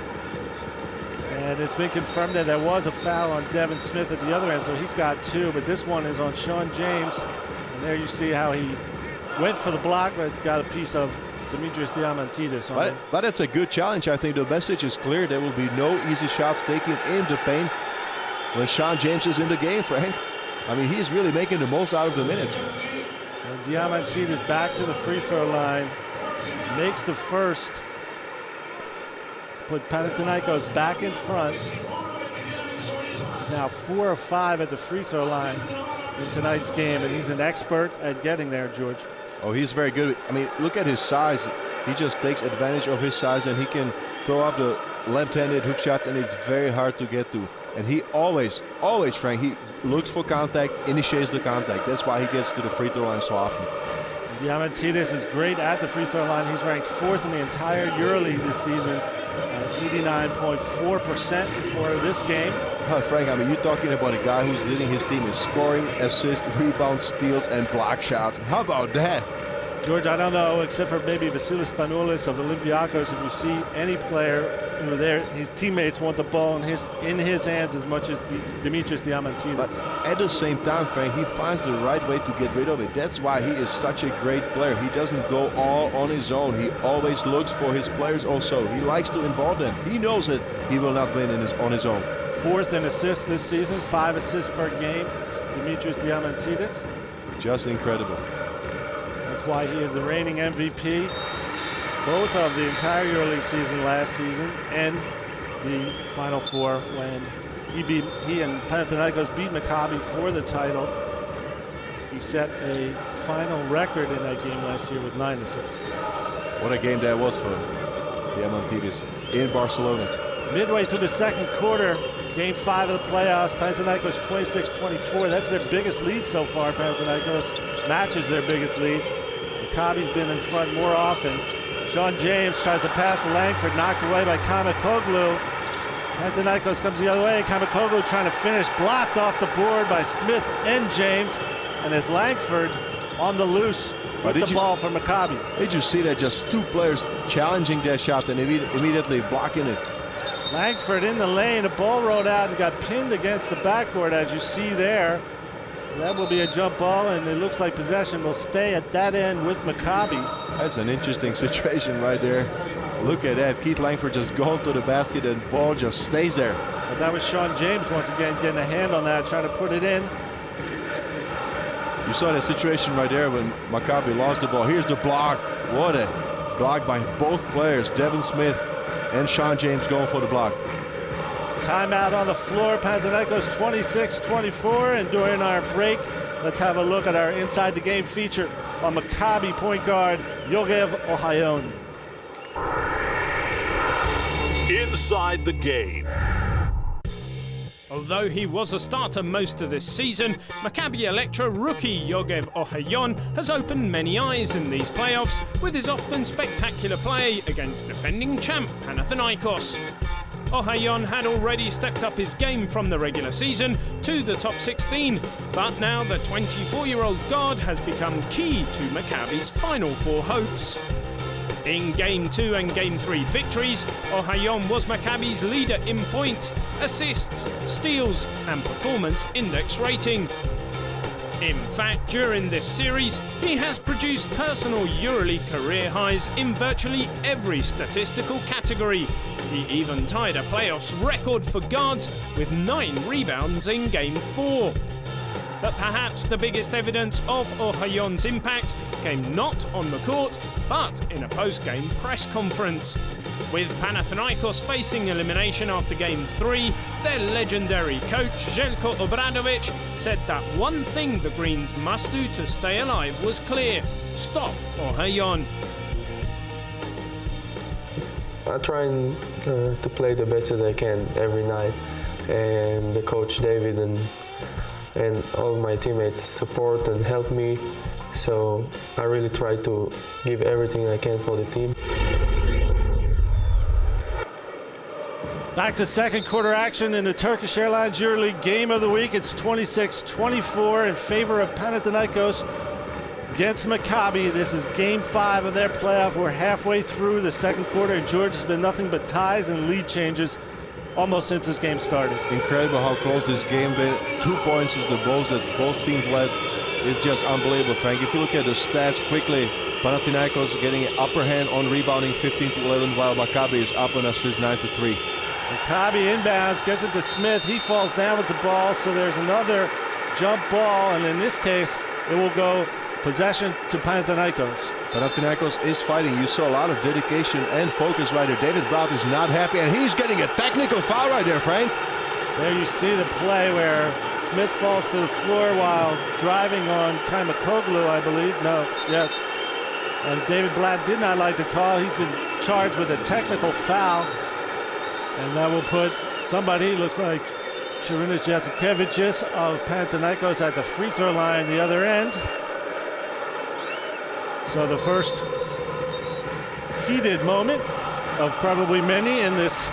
And it's been confirmed that there was a foul on Devin Smith at the other end, so he's got 2, but this one is on Sean James. And there you see how he went for the block, but got a piece of Demetrius Diamantidis on him. But it's a good challenge. I think the message is clear. There will be no easy shots taken in the paint when Sean James is in the game, Frank. I mean, he's really making the most out of the minutes. And Diamantidis back to the free throw line, makes the first. Put Panathinaikos back in front. He's now 4 of 5 at the free throw line in tonight's game, and he's an expert at getting there, George. Oh, he's very good. I mean, look at his size. He just takes advantage of his size, and he can throw up the left-handed hook shots, and it's very hard to get to. And he always, Frank, he looks for contact, initiates the contact. That's why he gets to the free throw line so often. Diamantidis is great at the free throw line. He's ranked 4th in the entire EuroLeague this season at 89.4% for this game. Frank, I mean, you're talking about a guy who's leading his team in scoring, assists, rebounds, steals, and block shots. How about that? George, I don't know, except for maybe Vasilis Panoulis of Olympiacos, if you see any player who his teammates want the ball in his hands as much as Demetrius Diamantidis. But at the same time, Frank, he finds the right way to get rid of it. That's why he is such a great player. He doesn't go all on his own. He always looks for his players also. He likes to involve them. He knows that he will not win on his own. 4th in assists this season, 5 assists per game. Demetrius Diamantidis. Just incredible. That's why he is the reigning MVP, both of the entire EuroLeague season last season and the Final Four when he and Panathinaikos beat Maccabi for the title. He set a final record in that game last year with 9 assists. What a game that was for Diamantidis in Barcelona. Midway through the second quarter, game 5 of the playoffs, Panathinaikos 26-24. That's their biggest lead so far. Panathinaikos matches their biggest lead. Maccabi's been in front more often. Sean James tries to pass to Langford, knocked away by Kamakoglu. Panathinaikos comes the other way. Kamakoglu trying to finish, blocked off the board by Smith and James. And as Langford on the loose with the ball for Maccabi. Did you see that? Just 2 players challenging their shot and immediately blocking it. Langford in the lane, the ball rolled out and got pinned against the backboard, as you see there. So that will be a jump ball, and it looks like possession will stay at that end with Maccabi. That's an interesting situation right there. Look at that. Keith Langford just going to the basket, and ball just stays there. But that was Sean James once again getting a hand on that, trying to put it in. You saw that situation right there when Maccabi lost the ball. Here's the block. What a block by both players, Devin Smith and Sean James going for the block. Timeout on the floor. Panathinaikos 26-24. And during our break, let's have a look at our Inside the Game feature on Maccabi point guard Yogev Ohayon. Inside the Game. Although he was a starter most of this season, Maccabi Electra rookie Yogev Ohayon has opened many eyes in these playoffs with his often spectacular play against defending champ Panathinaikos. Ohayon had already stepped up his game from the regular season to the top 16, but now the 24-year-old guard has become key to Maccabi's Final Four hopes. In Game 2 and Game 3 victories, Ohayon was Maccabi's leader in points, assists, steals and performance index rating. In fact, during this series, he has produced personal EuroLeague career highs in virtually every statistical category. He even tied a playoffs record for guards with 9 rebounds in Game 4. But perhaps the biggest evidence of Ohayon's impact came not on the court, but in a post-game press conference. With Panathinaikos facing elimination after Game 3, their legendary coach Željko Obradović said that one thing the Greens must do to stay alive was clear: stop Ohayon. I'm trying to play the best as I can every night, and the coach David and all my teammates support and help me, so I really try to give everything I can for the team. Back to second quarter action in the Turkish Airlines EuroLeague Game of the Week. It's 26-24 in favor of Panathinaikos against Maccabi. This is Game 5 of their playoff. We're halfway through the second quarter, and George, has been nothing but ties and lead changes almost since this game started. Incredible how close this game been. 2 points is the most that both teams led. It's just unbelievable, Frank. If you look at the stats quickly, Panathinaikos getting an upper hand on rebounding 15-11, while Maccabi is up on assists 9-3. Maccabi inbounds, gets it to Smith. He falls down with the ball, so there's another jump ball, and in this case, it will go possession to Panathinaikos. Panathinaikos is fighting. You saw a lot of dedication and focus right there. David Blatt is not happy, and he's getting a technical foul right there, Frank. There you see the play where Smith falls to the floor while driving on Kaimakoglu, I believe. No, yes. And David Blatt did not like the call. He's been charged with a technical foul. And that will put somebody, looks like Šarūnas Jasikevičius of Panathinaikos at the free throw line the other end. So the first heated moment of probably many in this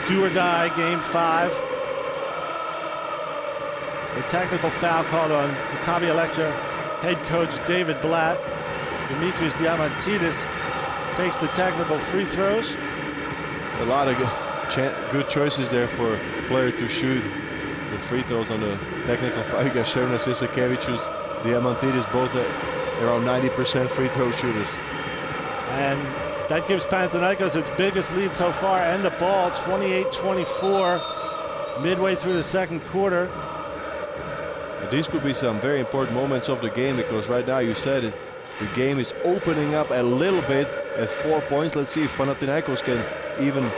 do-or-die Game 5. A technical foul called on Maccabi Electra head coach David Blatt. Dimitris Diamantidis takes the technical free throws. A lot of good choices there for a player to shoot the free throws on the technical foul. You got Šarūnas Jasikevičius, Diamantidis, both around 90% free throw shooters. And that gives Panathinaikos its biggest lead so far, and the ball 28-24 midway through the second quarter. These could be some very important moments of the game, because right now, you said it, the game is opening up a little bit at 4 points. Let's see if Panathinaikos can even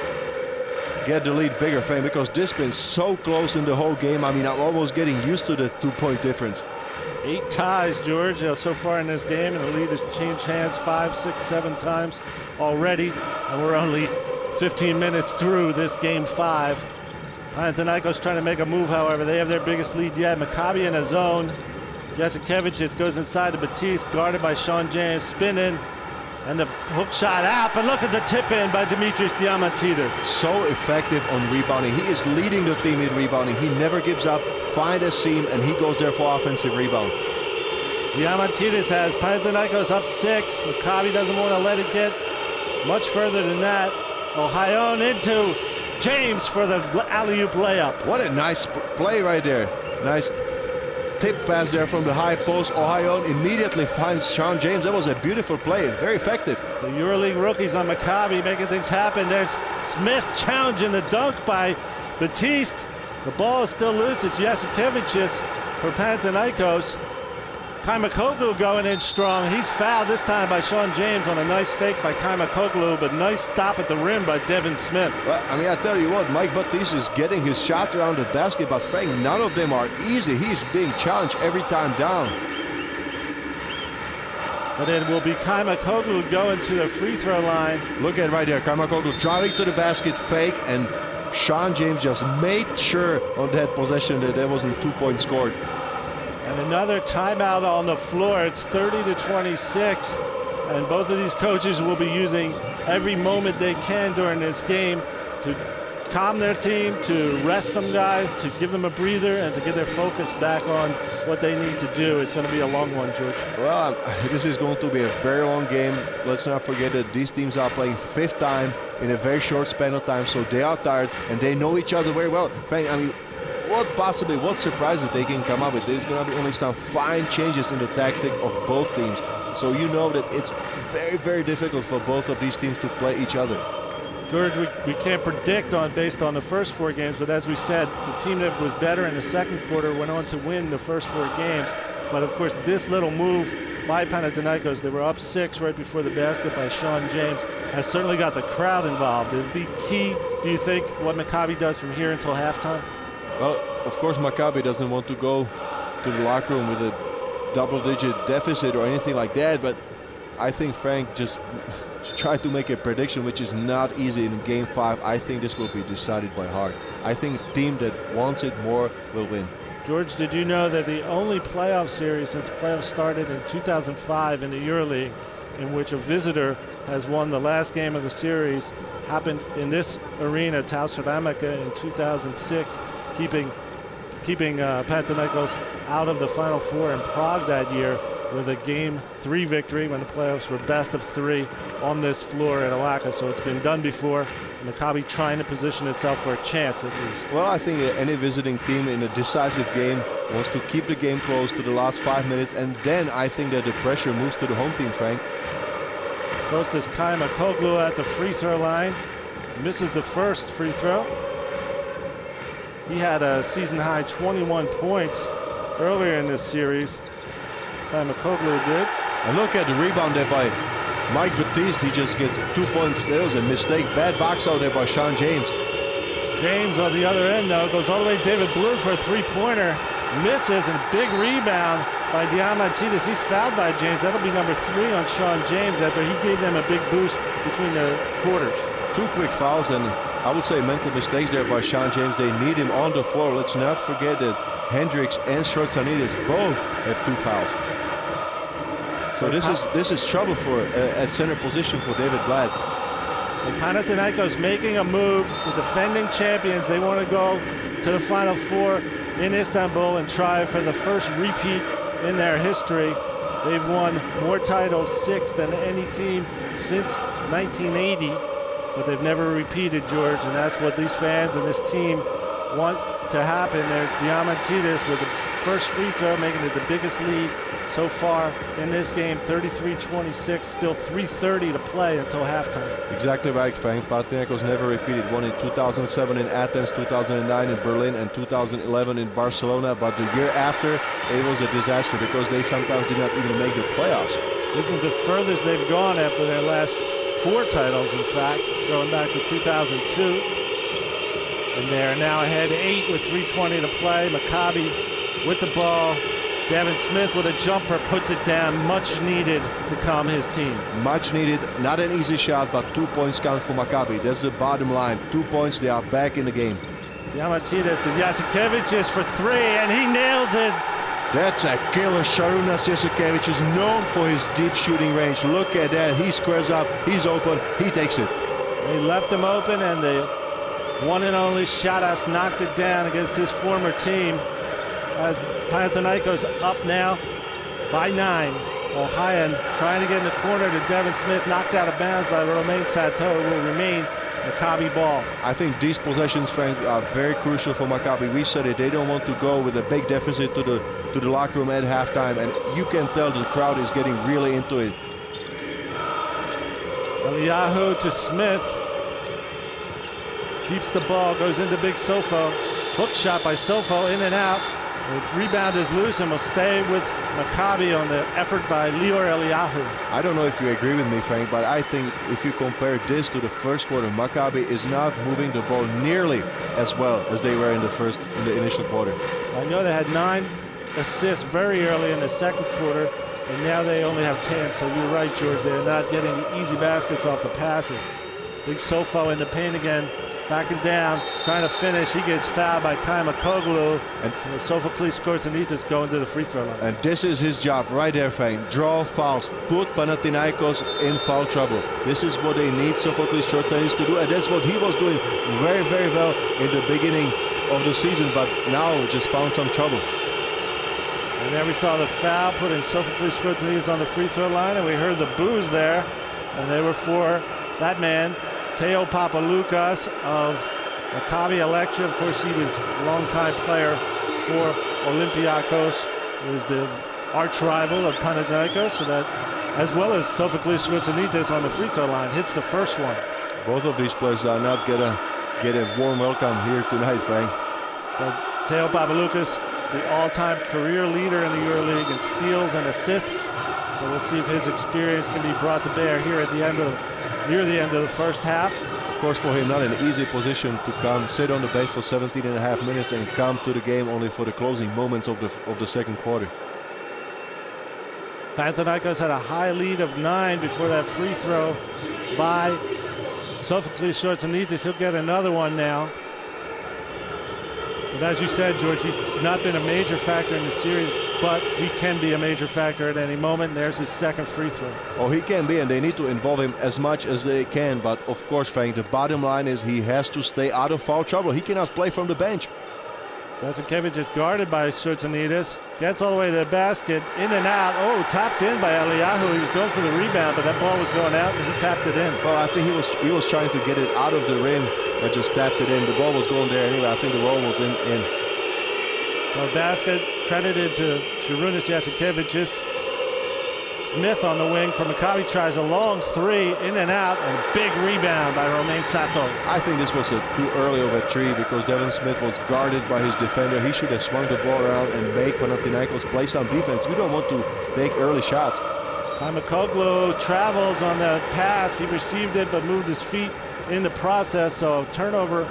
get the lead bigger, Frank, because this has been so close in the whole game. I mean, I'm almost getting used to the 2-point difference. 8 ties, George, so far in this game, and the lead has changed hands 5, 6, 7 times already, and we're only 15 minutes through this Game 5. Panathinaikos trying to make a move, however. They have their biggest lead yet. Maccabi in a zone. Jasikevičius goes inside to Batiste, guarded by Sean James. Spin in, and the hook shot out, but look at the tip in by Dimitris Diamantidis. So effective on rebounding. He is leading the team in rebounding. He never gives up, find a seam, and he goes there for offensive rebound. Diamantidis has Panathinaikos up 6. Maccabi doesn't want to let it get much further than that. Ohayon into James for the alley-oop layup. What a nice play right there. Nice tip pass there from the high post. Ohayon immediately finds Sean James. That was a beautiful play, very effective. The EuroLeague rookies on Maccabi making things happen. There's Smith challenging the dunk by Batiste. The ball is still loose. It's Jasikevičius for Panathinaikos. Kaimakoglu going in strong. He's fouled this time by Sean James on a nice fake by Kaimakoglu, but nice stop at the rim by Devin Smith. Well, I mean, I tell you what, Mike Batiste is getting his shots around the basket, but Frank, none of them are easy. He's being challenged every time down. But it will be Kaimakoglu going to the free throw line. Look at right there, Kaimakoglu driving to the basket, fake, and Sean James just made sure on that possession that there wasn't 2 points scored. And another timeout on the floor. It's 30-26. And both of these coaches will be using every moment they can during this game to calm their team, to rest some guys, to give them a breather, and to get their focus back on what they need to do. It's going to be a long one, George. Well, this is going to be a very long game. Let's not forget that these teams are playing fifth time in a very short span of time, so they are tired and they know each other very well. Frank, I mean, what surprises they can come up with? There's going to be only some fine changes in the tactic of both teams. So you know that it's very, very difficult for both of these teams to play each other. George, we can't predict based on the first 4 games, but as we said, the team that was better in the second quarter went on to win the first 4 games. But of course, this little move by Panathinaikos, they were up 6 right before the basket by Sean James, has certainly got the crowd involved. It'll be key, do you think, what Maccabi does from here until halftime? Well, of course, Maccabi doesn't want to go to the locker room with a double-digit deficit or anything like that, but I think Frank just try to make a prediction, which is not easy in Game 5. I think this will be decided by heart. I think the team that wants it more will win. George, did you know that the only playoff series since playoffs started in 2005 in the EuroLeague in which a visitor has won the last game of the series happened in this arena, Tau Ceramica, in 2006, keeping Panathinaikos out of the Final Four in Prague that year with a Game 3 victory when the playoffs were best of 3 on this floor at Oaxaca. So it's been done before. Maccabi trying to position itself for a chance at least. Well, I think any visiting team in a decisive game wants to keep the game close to the last 5 minutes, and then I think that the pressure moves to the home team, Frank. Kostas Kaimakoglu at the free throw line. Misses the first free throw. He had a season-high 21 points earlier in this series. Kaimakoglu did. And look at the rebound there by Mike Batiste. He just gets 2 points. There was a mistake. Bad box out there by Sean James. James on the other end, though, goes all the way to David Blue for a three-pointer. Misses, and a big rebound by Diamantidis. He's fouled by James. That'll be number 3 on Sean James after he gave them a big boost between the quarters. 2 quick fouls, and I would say mental mistakes there by Sean James. They need him on the floor. Let's not forget that Hendricks and Schwarzenegger both have 2 fouls. So this is trouble for at center position for David Blatt. So Panathinaikos making a move. The defending champions, they want to go to the Final Four in Istanbul and try for the first repeat in their history. They've won more titles, 6, than any team since 1980, but they've never repeated, George, and that's what these fans and this team want to happen. There's Diamantidis with the first free throw, making it the biggest lead so far in this game, 33-26, still 3:30 to play until halftime. Exactly right, Frank. Panathinaikos never repeated. Won in 2007 in Athens, 2009 in Berlin, and 2011 in Barcelona. But the year after, it was a disaster because they sometimes did not even make the playoffs. This is the furthest they've gone after their last 4 titles, in fact, going back to 2002. And they are now ahead 8 with 3:20 to play. Maccabi with the ball. Devin Smith with a jumper puts it down, much needed to calm his team. Much needed, not an easy shot, but 2 points count for Maccabi. That's the bottom line. 2 points, they are back in the game. Diamantidis to Jasikevičius for 3, and he nails it. That's a killer. Šarūnas Jasikevičius is known for his deep shooting range. Look at that, he squares up, he's open, he takes it. He left him open, and the one and only Shadas knocked it down against his former team. As Panathinaikos up now by 9. Ohayan trying to get in the corner to Devin Smith, knocked out of bounds by Romain Sato. It will remain Maccabi ball. I think these possessions, Frank, are very crucial for Maccabi. We said it, they don't want to go with a big deficit to the locker room at halftime, and you can tell the crowd is getting really into it. Eliyahu to Smith. Keeps the ball, goes into Big Sofo. Hook shot by Sofo, in and out. The rebound is loose and will stay with Maccabi on the effort by Lior Eliyahu. I don't know if you agree with me, Frank, but I think if you compare this to the first quarter, Maccabi is not moving the ball nearly as well as they were in the initial quarter. I know they had 9 assists very early in the second quarter, and now they only have 10. So you're right, George. They're not getting the easy baskets off the passes. Big Sofo in the paint again, backing down, trying to finish. He gets fouled by Maccabi, and so Sophocles Kortsanitis going to the free throw line. And this is his job right there, Frank. Draw fouls, put Panathinaikos in foul trouble. This is what they need Sophocles Kortsanitis to do, and that's what he was doing very, very well in the beginning of the season, but now just found some trouble. And there we saw the foul, putting Sophocles Kortsanitis on the free throw line, and we heard the boos there, and they were for that man, Teo Papaloukas of Maccabi Electra. Of course, he was a longtime player for Olympiacos. He was the arch rival of Panathinaikos, so that, as well as Sophocles Kortsanitis on the free throw line, hits the first one. Both of these players are not gonna get a warm welcome here tonight, Frank. But Teo Papaloukas, the all-time career leader in the EuroLeague in steals and assists. So we'll see if his experience can be brought to bear here at the end of, near the end of the first half. Of course, for him, not an easy position to come, sit on the bench for 17.5 minutes and come to the game only for the closing moments of the second quarter. Panathinaikos had a high lead of 9 before that free throw by Sophocles Kortsanitis. He'll get another one now. But as you said, George, he's not been a major factor in the series, but he can be a major factor at any moment. And there's his second free throw. Oh, he can be, and they need to involve him as much as they can. But of course, Frank, the bottom line is he has to stay out of foul trouble. He cannot play from the bench. Jasikevich is guarded by Kortsanitis. Gets all the way to the basket, in and out. Oh, tapped in by Eliyahu. He was going for the rebound, but that ball was going out, and he tapped it in. Well, I think he was trying to get it out of the rim, but just tapped it in. The ball was going there anyway. I think the ball was in. So basket credited to Sharunas Jasikevichus. Smith on the wing for Maccabi tries a long three, in and out, and a big rebound by Romain Sato. I think this was too early of a three because Devin Smith was guarded by his defender. He should have swung the ball around and make Panathinaikos play some defense. You don't want to take early shots. Maccabi travels on the pass. He received it but moved his feet in the process, so turnover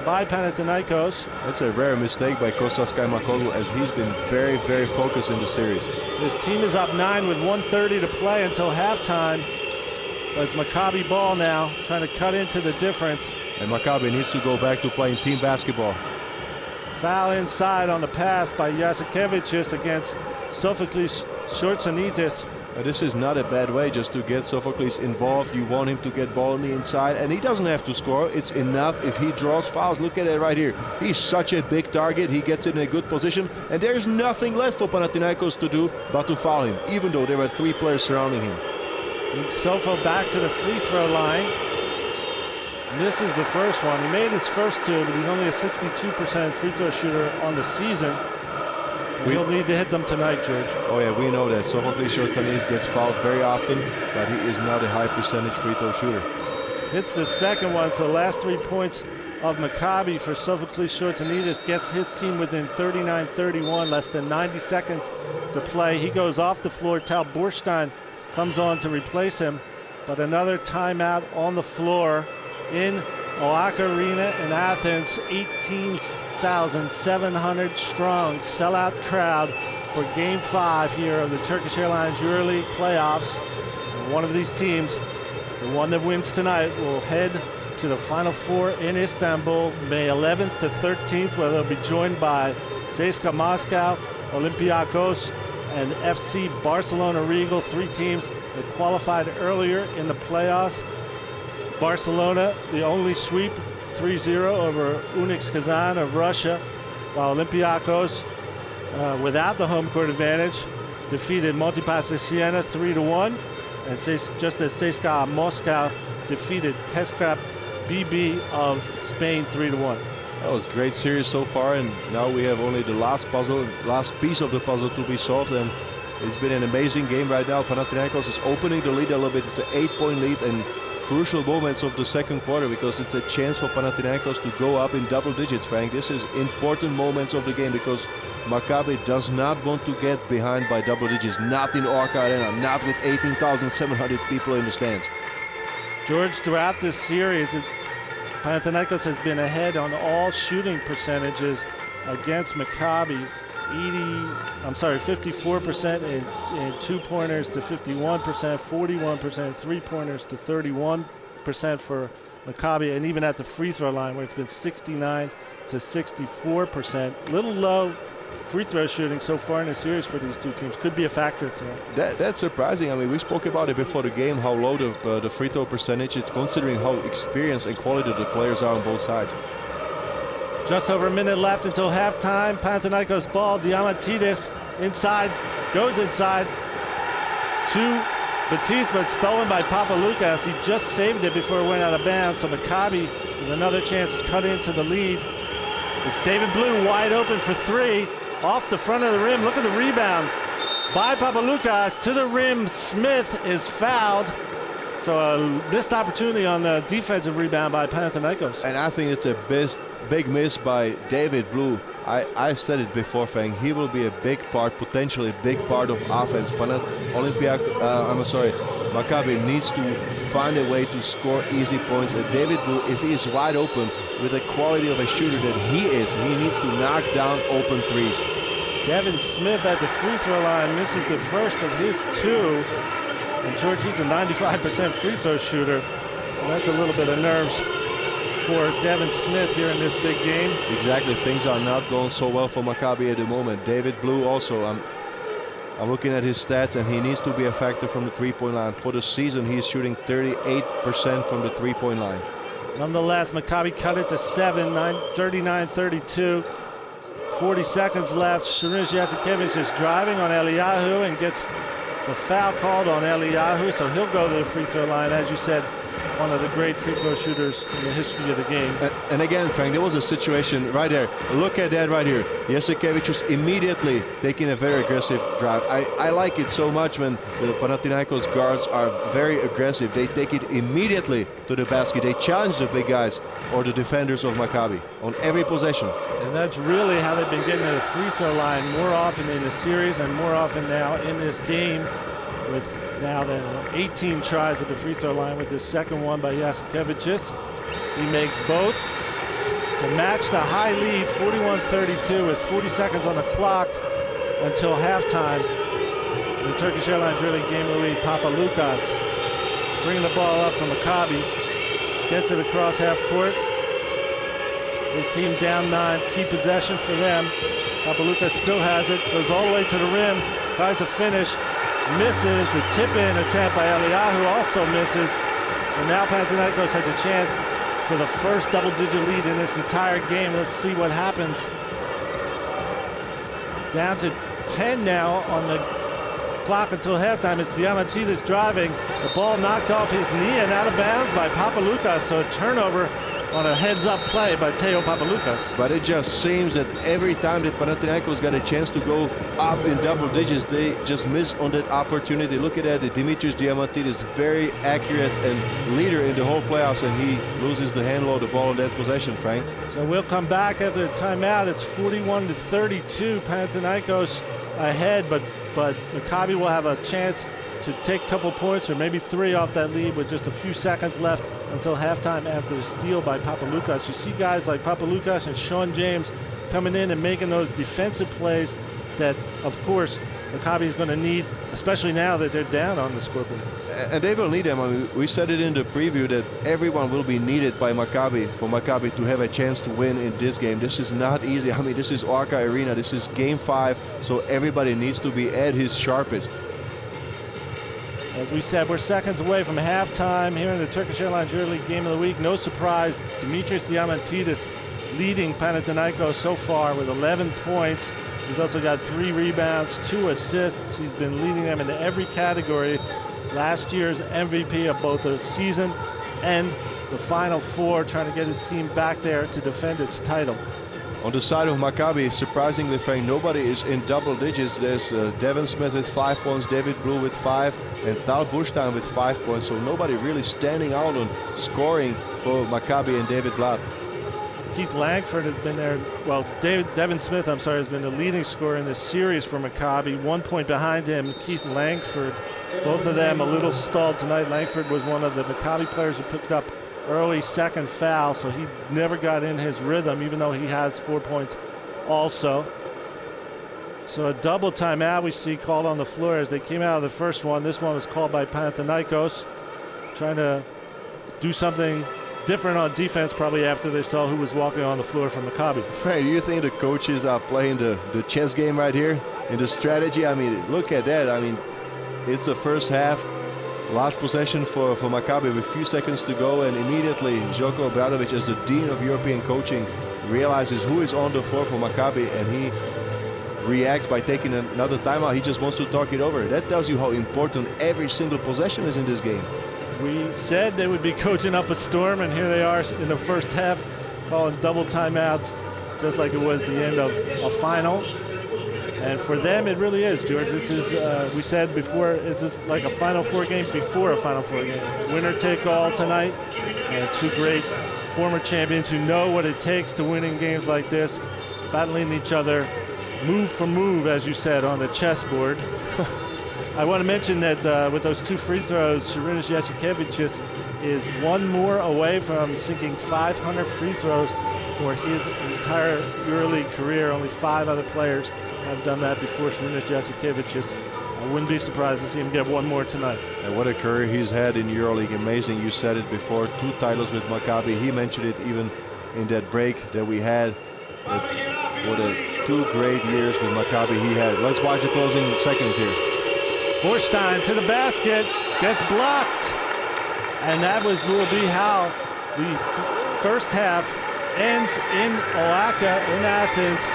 by Panathinaikos. It's a rare mistake by Kostas Kaimakoglu, as he's been very, very focused in the series. His team is up 9 with 1:30 to play until halftime. But it's Maccabi ball now, trying to cut into the difference. And Maccabi needs to go back to playing team basketball. Foul inside on the pass by Jasikevichus against Sophocles Kortsanitis. This is not a bad way just to get Sophocles involved. You want him to get ball on the inside, and he doesn't have to score. It's enough if he draws fouls. Look at it right here. He's such a big target. He gets in a good position, and there's nothing left for Panathinaikos to do but to foul him, even though there were 3 players surrounding him. Big Sofo back to the free throw line. Misses the first one. He made his first 2, but he's only a 62% free throw shooter on the season. He'll need to hit them tonight, George. Oh yeah, we know that. Sophocles Kortsanitis gets fouled very often, but he is not a high percentage free throw shooter. Hits the second one, so last 3 points of Maccabi for Sophocles Kortsanitis gets his team within 39-31, less than 90 seconds to play. He goes off the floor. Tal Borstein comes on to replace him, but another timeout on the floor in OAK Arena in Athens. 18,700 strong sellout crowd for Game 5 here of the Turkish Airlines EuroLeague playoffs. And one of these teams, the one that wins tonight, will head to the Final Four in Istanbul May 11th to 13th, where they'll be joined by CSKA Moscow, Olympiacos, and FC Barcelona Regal, 3 teams that qualified earlier in the playoffs. Barcelona, the only sweep, 3-0 over Unix Kazan of Russia, while Olympiacos, without the home court advantage, defeated Montepaschi Siena 3-1, and just as CSKA Moscow defeated Heskrap BB of Spain 3-1. That was a great series so far, and now we have only the last piece of the puzzle to be solved, and it's been an amazing game right now. Panathinaikos is opening the lead a little bit. It's an 8-point lead, and crucial moments of the second quarter because it's a chance for Panathinaikos to go up in double digits, Frank. This is important moments of the game because Maccabi does not want to get behind by double digits. Not in OAK Arena, not with 18,700 people in the stands. George, throughout this series, Panathinaikos has been ahead on all shooting percentages against Maccabi. 54% in 2-pointers to 51%, 41% 3-pointers to 31% for Maccabi, and even at the free throw line where it's been 69 to 64%. Little low free throw shooting so far in the series for these two teams. Could be a factor tonight. That's surprising. I mean, we spoke about it before the game, how low the free throw percentage is, considering how experienced and quality the players are on both sides. Just over a minute left until halftime. Panathinaikos ball. Diamantidis inside, goes inside to Batiste, but stolen by Papaloukas. He just saved it before it went out of bounds. So Maccabi with another chance to cut into the lead. It's David Blue wide open for three. Off the front of the rim. Look at the rebound by Papaloukas to the rim. Smith is fouled. So a missed opportunity on the defensive rebound by Panathinaikos. And I think it's a big miss by David Blue. I said it before, Frank. He will be a big part, potentially a big part of offense. Maccabi needs to find a way to score easy points. And David Blue, if he is wide open with the quality of a shooter that he is, he needs to knock down open threes. Devin Smith at the free throw line misses the first of his two. And George, he's a 95% free throw shooter. So that's a little bit of nerves for Devin Smith here in this big game. Exactly, things are not going so well for Maccabi at the moment. David Blue also, I'm looking at his stats, and he needs to be a factor from the three-point line. For the season, he's shooting 38% from the three-point line. Nonetheless, Maccabi cut it to 39-32. 40 seconds left. Shurish Yasikevich is driving on Eliyahu and gets the foul called on Eliyahu, so he'll go to the free throw line. As you said, one of the great free throw shooters in the history of the game. And again, Frank, there was a situation right there. Look at that right here. Yasikevich was immediately taking a very aggressive drive. I like it so much when the Panathinaikos guards are very aggressive. They take it immediately to the basket. They challenge the big guys or the defenders of Maccabi on every possession. And that's really how they've been getting to the free throw line more often in the series and more often now in this game, with now the 18 tries at the free throw line, with this second one by Jasikevičius. He makes both to match the high lead, 41-32, with 40 seconds on the clock until halftime. The Turkish Airlines EuroLeague game of the week, Papaloukas bringing the ball up from Maccabi. Gets it across half court. His team down 9, key possession for them. Papaloukas still has it, goes all the way to the rim, tries to finish. Misses. The tip-in attempt by Eliyahu also misses. So now Panathinaikos has a chance for the first double-digit lead in this entire game. Let's see what happens. Down to 10 now on the clock until halftime. It's Diamantidis driving. The ball knocked off his knee and out of bounds by Papaloukas. So a turnover on a heads-up play by Teo Papaloukas. But it just seems that every time that Panathinaikos got a chance to go up in double digits, they just miss on that opportunity. Look at that, Dimitris Diamantidis, very accurate and leader in the whole playoffs, and he loses the handle of the ball in that possession, Frank. So we'll come back after the timeout. It's 41-32, Panathinaikos ahead, but Maccabi will have a chance to take a couple points or maybe 3 off that lead with just a few seconds left until halftime after the steal by Papaloukas. You see guys like Papaloukas and Sean James coming in and making those defensive plays that, of course, Maccabi is going to need, especially now that they're down on the scoreboard. And they will need them. I mean, we said it in the preview that everyone will be needed by Maccabi for Maccabi to have a chance to win in this game. This is not easy. I mean, this is Orca Arena. This is Game 5, so everybody needs to be at his sharpest. As we said, we're seconds away from halftime here in the Turkish Airlines EuroLeague Game of the Week. No surprise, Dimitris Diamantidis leading Panathinaikos so far with 11 points. He's also got 3 rebounds, 2 assists. He's been leading them into every category. Last year's MVP of both the season and the Final Four, trying to get his team back there to defend its title. On the side of Maccabi, surprisingly, Frank, nobody is in double digits. There's Devin Smith with 5 points, David Blue with 5, and Tal Bushtan with 5 points. So nobody really standing out on scoring for Maccabi and David Blatt. Keith Langford has been there. Well, Devin Smith, I'm sorry, has been the leading scorer in this series for Maccabi. 1 point behind him, Keith Langford. Both of them a little stalled tonight. Langford was one of the Maccabi players who picked up early second foul, so he never got in his rhythm, even though he has 4 points also. So a double timeout we see called on the floor as they came out of the first one. This one was called by Panathinaikos, trying to do something different on defense probably after they saw who was walking on the floor from Maccabi. Frank, do you think the coaches are playing the chess game right here in the strategy? I mean, look at that. I mean, it's the first half, last possession for Maccabi with a few seconds to go, and immediately Željko Obradović, as the Dean of European Coaching, realizes who is on the floor for Maccabi, and he reacts by taking another timeout. He just wants to talk it over. That tells you how important every single possession is in this game. We said they would be coaching up a storm, and here they are in the first half calling double timeouts, just like it was the end of a final. And for them, it really is, George. This is, we said before, this is like a Final Four game before a Final Four game. Winner take all tonight, and two great former champions who know what it takes to win in games like this, battling each other move for move, as you said, on the chessboard. I want to mention that with those two free throws, Šarūnas Jasikevičius is one more away from sinking 500 free throws for his entire EuroLeague career. Only 5 other players have done that before Šarūnas Jasikevičius. I wouldn't be surprised to see him get one more tonight. And what a career he's had in EuroLeague. Amazing. You said it before, 2 titles with Maccabi. He mentioned it even in that break that we had. What 2 great years with Maccabi he had. Let's watch the closing seconds here. Borstein to the basket, gets blocked. And that will be how the first half ends in Oaxaca in Athens,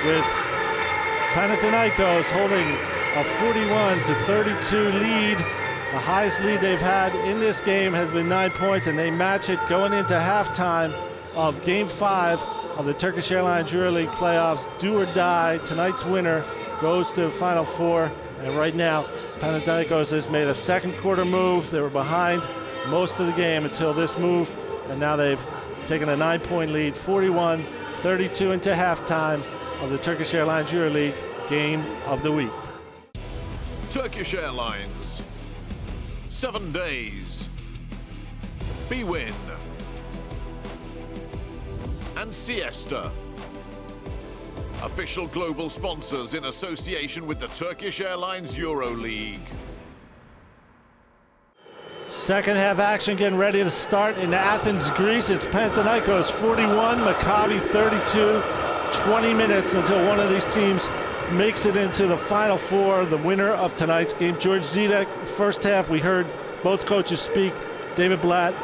with Panathinaikos holding a 41-32 lead. The highest lead they've had in this game has been 9 points, and they match it going into halftime of Game 5 of the Turkish Airlines EuroLeague playoffs. Do or die. Tonight's winner goes to the Final Four. And right now, Panathinaikos has made a second quarter move. They were behind most of the game until this move, and now they've taken a 9-point lead, 41-32 into halftime of the Turkish Airlines EuroLeague game of the week. Turkish Airlines. 7 days. Bwin. And Siesta. Official global sponsors in association with the Turkish Airlines EuroLeague. Second half action getting ready to start in Athens, Greece. It's Panathinaikos 41, Maccabi 32. 20 minutes until one of these teams makes it into the Final Four, the winner of tonight's game. George Zidek, first half, we heard both coaches speak. David Blatt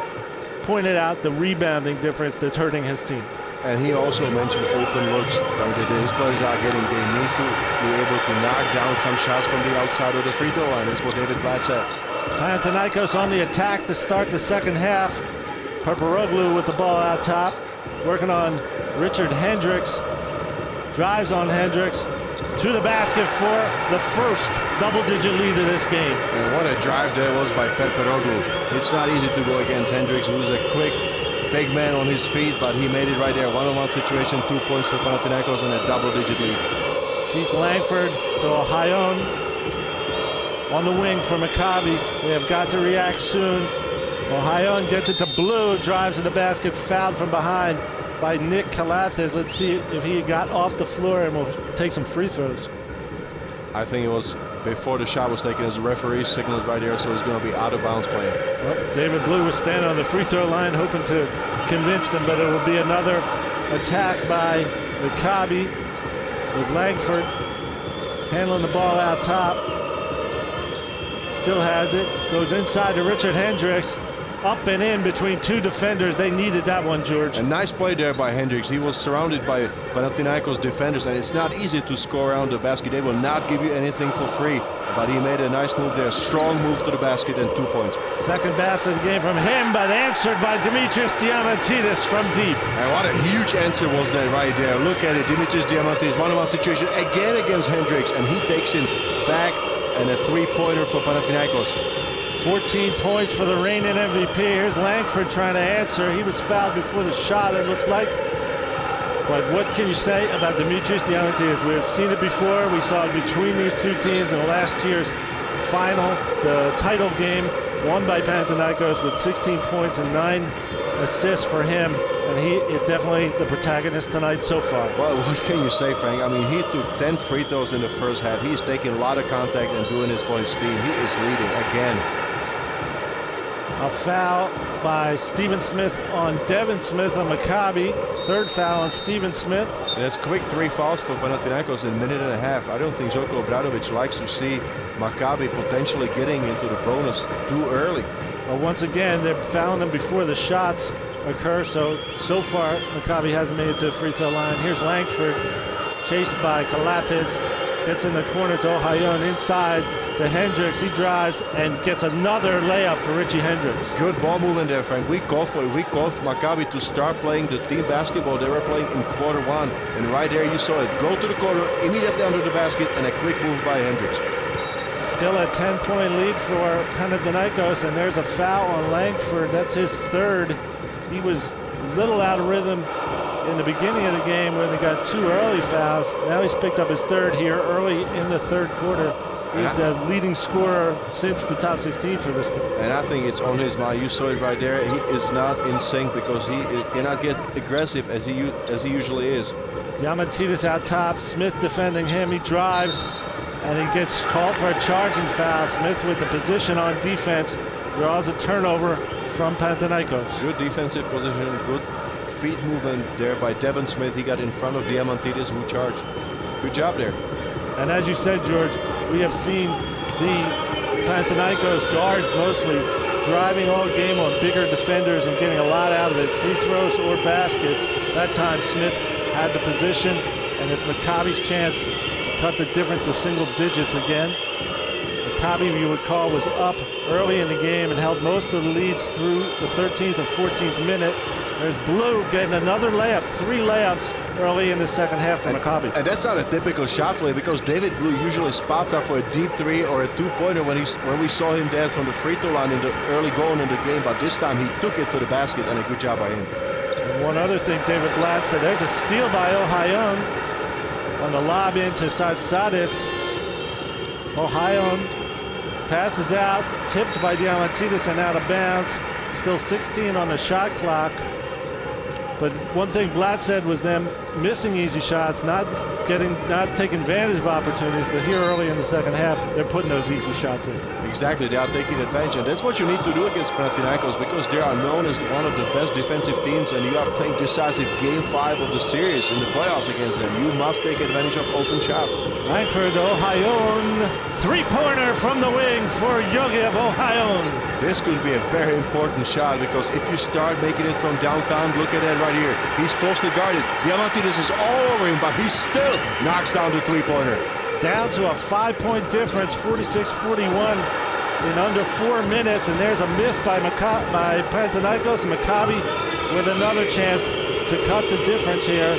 pointed out the rebounding difference that's hurting his team. And he also mentioned open looks, Frank, that his players are getting. They need to be able to knock down some shots from the outside of the free throw line. That's what David Blatt said. Panathinaikos on the attack to start the second half. Perperoglu with the ball out top, working on Richard Hendricks. Drives on Hendricks to the basket for the first double-digit lead of this game. And what a drive there was by Perperoglu. It's not easy to go against Hendricks, who's a quick, big man on his feet, but he made it right there. One-on-one situation, 2 points for Panathinaikos and a double-digit lead. Keith Langford to Ohayon on the wing for Maccabi. They have got to react soon. Ohayon gets it to Blue, drives to the basket, fouled from behind by Nick Calathes. Let's see if he got off the floor and will take some free throws. I think it was before the shot was taken, as the referee signaled right there, so he's going to be out of bounds playing. Well, David Blue was standing on the free throw line hoping to convince them, but it will be another attack by Maccabi with Langford handling the ball out top. Still has it, goes inside to Richard Hendricks. Up and in between 2 defenders. They needed that one, George. A nice play there by Hendricks. He was surrounded by Panathinaikos defenders, and it's not easy to score around the basket. They will not give you anything for free, but he made a nice move there. Strong move to the basket and 2 points. Second basket of the game from him, but answered by Dimitris Diamantidis from deep. And what a huge answer was that right there. Look at it. Dimitris Diamantidis, one-on-one situation again against Hendricks, and he takes him back, and a 3-pointer for Panathinaikos. 14 points for the reigning MVP. Here's Langford trying to answer. He was fouled before the shot, it looks like. But what can you say about Dimitris Diamantidis? We've seen it before. We saw it between these two teams in last year's final, the title game, won by Panathinaikos with 16 points and 9 assists for him. And he is definitely the protagonist tonight so far. Well, what can you say, Frank? I mean, he took 10 free throws in the first half. He's taking a lot of contact and doing it for his team. He is leading again. A foul by Stephen Smith on Devin Smith on Maccabi. Third foul on Stephen Smith. And it's quick 3 fouls for Panathinaikos in a minute and a half. I don't think Željko Obradović likes to see Maccabi potentially getting into the bonus too early. But once again, they're fouling them before the shots occur. So far, Maccabi hasn't made it to the free throw line. Here's Langford, chased by Calathes. Gets in the corner to Ohayon, inside to Hendricks. He drives and gets another layup for Richie Hendricks. Good ball movement there, Frank. We called for Maccabi to start playing the team basketball they were playing in quarter 1. And right there you saw it. Go to the corner, immediately under the basket, and a quick move by Hendricks. Still a 10-point lead for Panathinaikos, and there's a foul on Langford. That's his third. He was a little out of rhythm in the beginning of the game when he got 2 early fouls. Now he's picked up his third here early in the third quarter. He's the leading scorer since the top 16 for this team. And I think it's on his mind. You saw it right there. He is not in sync because he cannot get aggressive as he usually is. Diamantidis out top. Smith defending him. He drives and he gets called for a charging foul. Smith with the position on defense draws a turnover from Panathinaikos. Good defensive position. Good feet movement there by Devin Smith. He got in front of Diamantidis, who charged. Good job there. And as you said, George, we have seen the Panathinaikos guards mostly driving all game on bigger defenders and getting a lot out of it, free throws or baskets. That time Smith had the position, and it's Maccabi's chance to cut the difference to single digits again. Maccabi, you recall, was up early in the game and held most of the leads through the 13th or 14th minute. There's Blue getting another layup, 3 layups early in the second half for Maccabi. And that's not a typical shot for him because David Blue usually spots up for a deep 3 or a 2-pointer when we saw him there from the free throw line in the early going in the game. But this time he took it to the basket, and a good job by him. And one other thing David Blatt said, there's a steal by Ohayon on the lob into Sadis. Ohayon passes out, tipped by Diamantidis and out of bounds. Still 16 on the shot clock. But one thing Blatt said was them missing easy shots, not taking advantage of opportunities, but here early in the second half, they're putting those easy shots in. Exactly, they are taking advantage, and that's what you need to do against Panathinaikos because they are known as one of the best defensive teams, and you are playing decisive Game 5 of the series in the playoffs against them. You must take advantage of open shots. Langford, Ohayon, 3-pointer from the wing for Yogev Ohayon. This could be a very important shot because if you start making it from downtown, look at that right here. He's closely guarded. Diamantidis is all over him, but he still knocks down the 3-pointer. Down to a 5-point difference, 46-41 in under 4 minutes, and there's a miss by Panathinaikos. Maccabi with another chance to cut the difference here.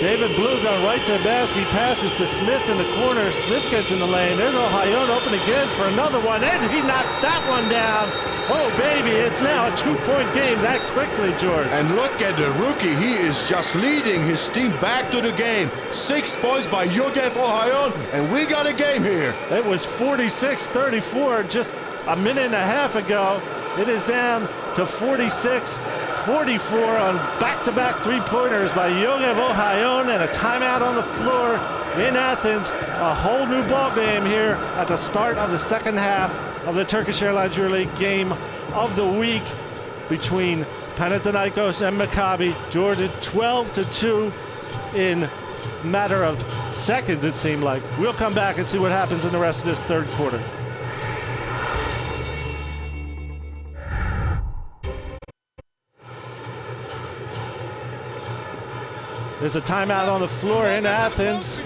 David Blue going right to the basket. He passes to Smith in the corner. Smith gets in the lane. There's Ohayon open again for another one, and he knocks that one down. Oh, baby, it's now a 2-point game that quickly, George. And look at the rookie. He is just leading his team back to the game. 6 points by Yogev Ohayon, and we got a game here. It was 46-34 just a minute and a half ago. It is down to 46-44 on back-to-back 3-pointers by Yogev Ohayon, and a timeout on the floor in Athens. A whole new ball game here at the start of the second half of the Turkish Airlines EuroLeague game of the week between Panathinaikos and Maccabi. Georgia 12-2 in matter of seconds, it seemed like. We'll come back and see what happens in the rest of this third quarter. There's a timeout on the floor in Athens.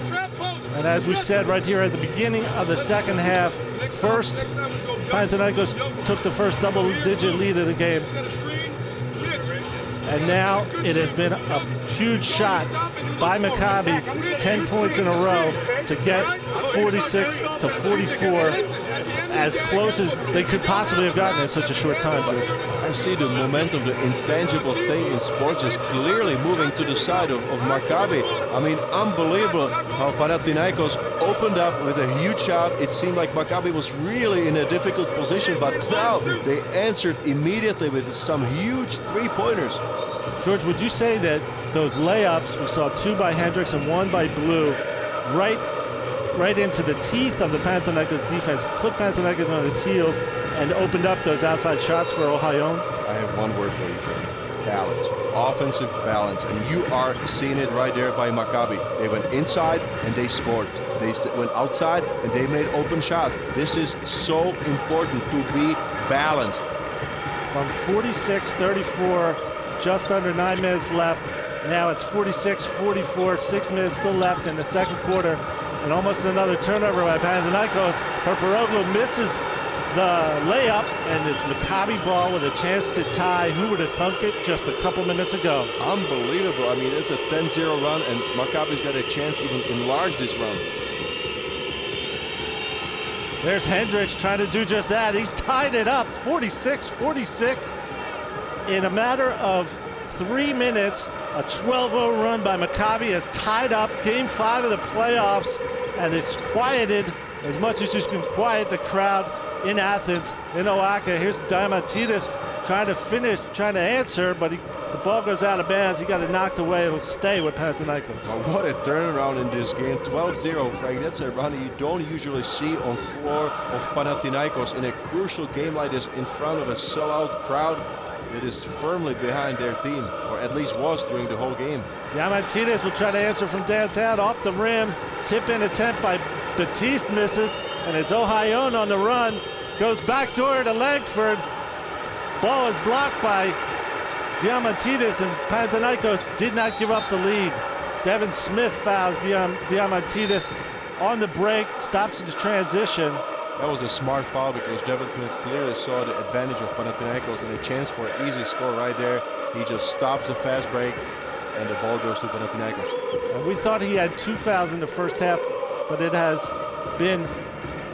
And as we said right here at the beginning of the second half, first, Panathinaikos took the first double-digit lead of the game. And now it has been a huge shot by Maccabi, 10 points in a row to get 46-44, as close as they could possibly have gotten in such a short time, George. I see the momentum, the intangible thing in sports is clearly moving to the side of Maccabi. I mean, unbelievable how Panathinaikos opened up with a huge shot. It seemed like Maccabi was really in a difficult position, but now they answered immediately with some huge 3-pointers. George, would you say that those layups, we saw 2 by Hendricks and 1 by Blue, right into the teeth of the Panathinaikos defense, put Panathinaikos on its heels and opened up those outside shots for Ohayon? I have one word for you, Frank. Balance. Offensive balance. And you are seeing it right there by Maccabi. They went inside and they scored. They went outside and they made open shots. This is so important to be balanced. From 46-34, just under 9 minutes left. Now it's 46-44, 6 minutes still left in the second quarter. And almost another turnover by Panathinaikos. Perperoglu misses the layup, and it's Maccabi ball with a chance to tie. Who would have thunk it just a couple minutes ago? Unbelievable. I mean, it's a 10-0 run, and Maccabi's got a chance to even enlarge this run. There's Hendricks trying to do just that. He's tied it up, 46-46. In a matter of 3 minutes, a 12-0 run by Maccabi has tied up Game 5 of the playoffs, and it's quieted as much as you can quiet the crowd in Athens, in Oaxaca. Here's Diamantidis trying to finish, trying to answer, but the ball goes out of bounds. He got it knocked away. It'll stay with Panathinaikos. Well, what a turnaround in this game. 12-0, Frank. That's a run you don't usually see on floor of Panathinaikos in a crucial game like this in front of a sellout crowd that is firmly behind their team, or at least was during the whole game. Diamantidis will try to answer from downtown, off the rim. Tip-in attempt by Batiste misses, and it's Ohayon on the run. Goes backdoor to Langford. Ball is blocked by Diamantidis, and Panathinaikos did not give up the lead. Devin Smith fouls Diamantidis on the break, stops the transition. That was a smart foul because Devin Smith clearly saw the advantage of Panathinaikos and a chance for an easy score right there. He just stops the fast break, and the ball goes to Panathinaikos. And we thought he had 2 fouls in the first half, but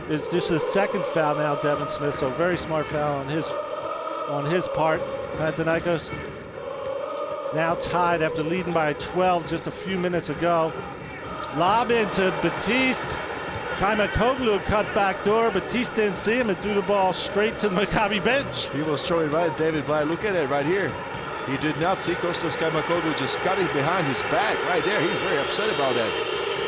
it's just his second foul now, Devin Smith, so very smart foul on his part. Panathinaikos now tied after leading by 12 just a few minutes ago. Lob into Batiste. Kaimakoglu cut back door. Batiste didn't see him and threw the ball straight to the Maccabi bench. He was throwing right at David Bly. Look at it right here. He did not see Kostas Kaimakoglu, just got it behind his back right there. He's very upset about that.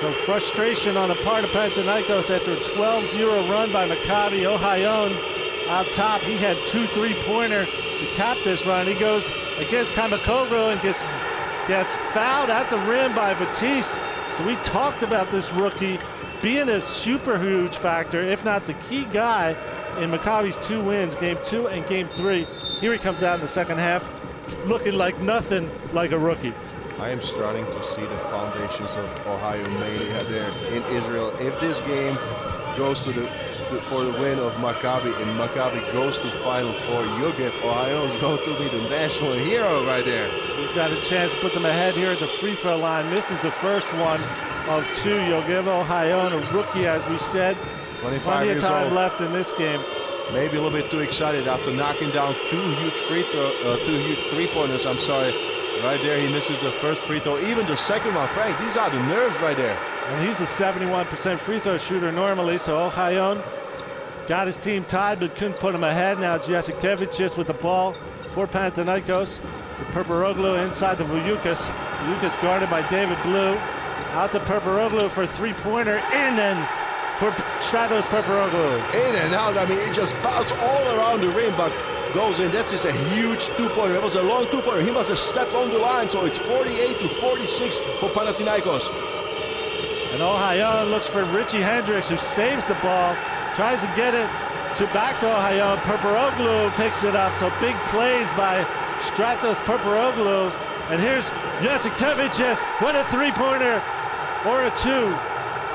So frustration on the part of Panathinaikos after a 12-0 run by Maccabi. Ohayon out top. He had 2 3-pointers to cap this run. He goes against Kaimakoglu and gets fouled at the rim by Batiste. So we talked about this rookie being a super huge factor, if not the key guy, in Maccabi's 2 wins, Game 2 and Game 3. Here he comes out in the second half, looking like nothing like a rookie. I am starting to see the foundations of Ohio Mania there in Israel. If this game goes for the win of Maccabi and Maccabi goes to Final Four, Yogev Ohio is going to be the national hero right there. He's got a chance to put them ahead here at the free throw line. Misses the first one of 2. Yogev Ohio, a rookie, as we said. 25 Plenty of years time old. left in this game. Maybe a little bit too excited after knocking down 2 huge 3-pointers. I'm sorry. Right there, he misses the first free throw. Even the second one, Frank, these are the nerves right there. And he's a 71% free throw shooter normally, so Ohayon got his team tied but couldn't put him ahead. Now it's Jasikevicius with the ball for Panathinaikos. To Perperoglu inside to Vujoukas. Vujoukas guarded by David Blue. Out to Perperoglu for a 3-pointer. In and for Stratos Perperoglu. In and out. I mean, it just bounced all around the rim, but goes in. This is a huge 2-pointer. It was a long 2-pointer. He must have stepped on the line, so it's 48-46 for Panathinaikos. And Ohayon looks for Richie Hendricks, who saves the ball, tries to get it back to Ohayon. Perperoglu picks it up, so big plays by Stratos Perperoglu. And here's Jasikevicius. What a 3-pointer or a 2.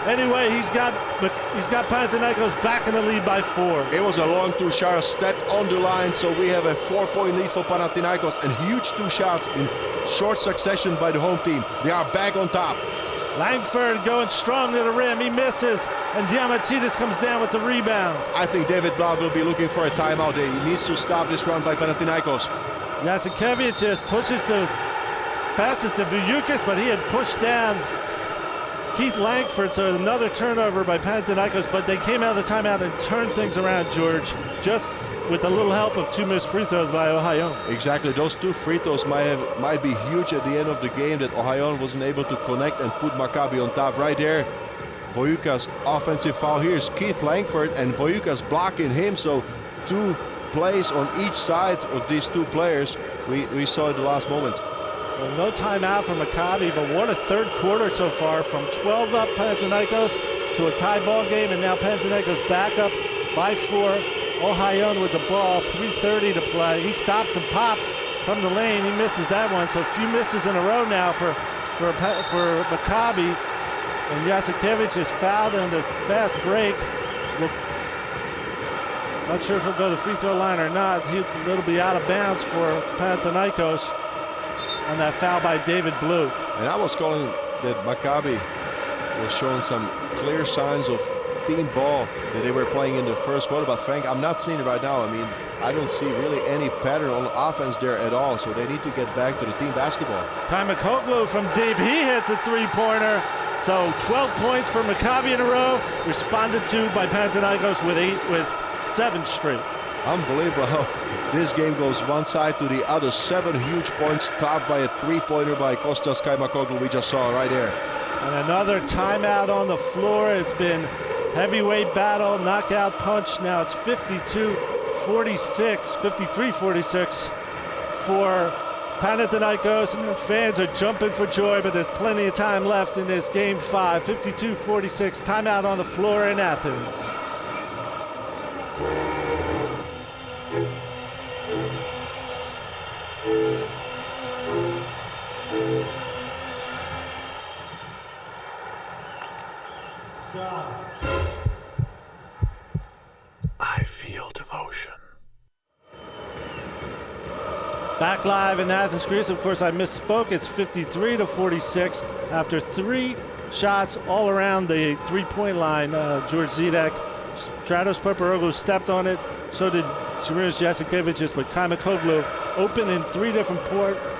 Anyway, he's got Panathinaikos back in the lead by 4. It was a long 2 shots, stepped on the line, so we have a 4-point lead for Panathinaikos and huge 2 shots in short succession by the home team. They are back on top. Langford going strong to the rim. He misses, and Diamantidis comes down with the rebound. I think David Blau will be looking for a timeout there. He needs to stop this run by Panathinaikos. Jasikevicius passes to Vujoukas, but he had pushed down Keith Langford, so another turnover by Panathinaikos, but they came out of the timeout and turned things around, George, just with a little help of 2 missed free throws by Ohayon. Exactly, those 2 free throws might be huge at the end of the game that Ohayon wasn't able to connect and put Maccabi on top. Right there, Vujoukas offensive foul. Here's Keith Langford and Vujoukas blocking him, so 2 plays on each side of these two players we saw in the last moments. So no timeout for Maccabi, but what a third quarter so far, from 12 up Panathinaikos to a tie ball game, and now Panathinaikos back up by 4. Ohayon with the ball, 3:30 to play. He stops and pops from the lane. He misses that one, so a few misses in a row now for Maccabi. And Jasikevich is fouled on the fast break. Not sure if he'll go to the free throw line or not. It'll be out of bounds for Panathinaikos on that foul by David Blue. And I was calling that Maccabi was showing some clear signs of team ball that they were playing in the first quarter. But Frank, I'm not seeing it right now. I mean, I don't see really any pattern on offense there at all. So they need to get back to the team basketball. Kaimakoglu from deep. He hits a three-pointer. So 12 points for Maccabi in a row, responded to by Panathinaikos with 7 straight. Unbelievable how this game goes one side to the other. 7 huge points, topped by a three-pointer by Kostas Kaimakoglu we just saw right there. And another timeout on the floor. It's been heavyweight battle, knockout punch. Now it's 53-46 for Panathinaikos, and their fans are jumping for joy, but there's plenty of time left in this game 5. 52-46, timeout on the floor in Athens. I feel devotion. Back live in Athens, Greece. Of course, I misspoke. It's 53-46 after 3 shots all around the three-point line. George Zidek, Stratos Paparoglu stepped on it. So did Sarunas Jasikevičius, but Kaimakoglu open in 3 different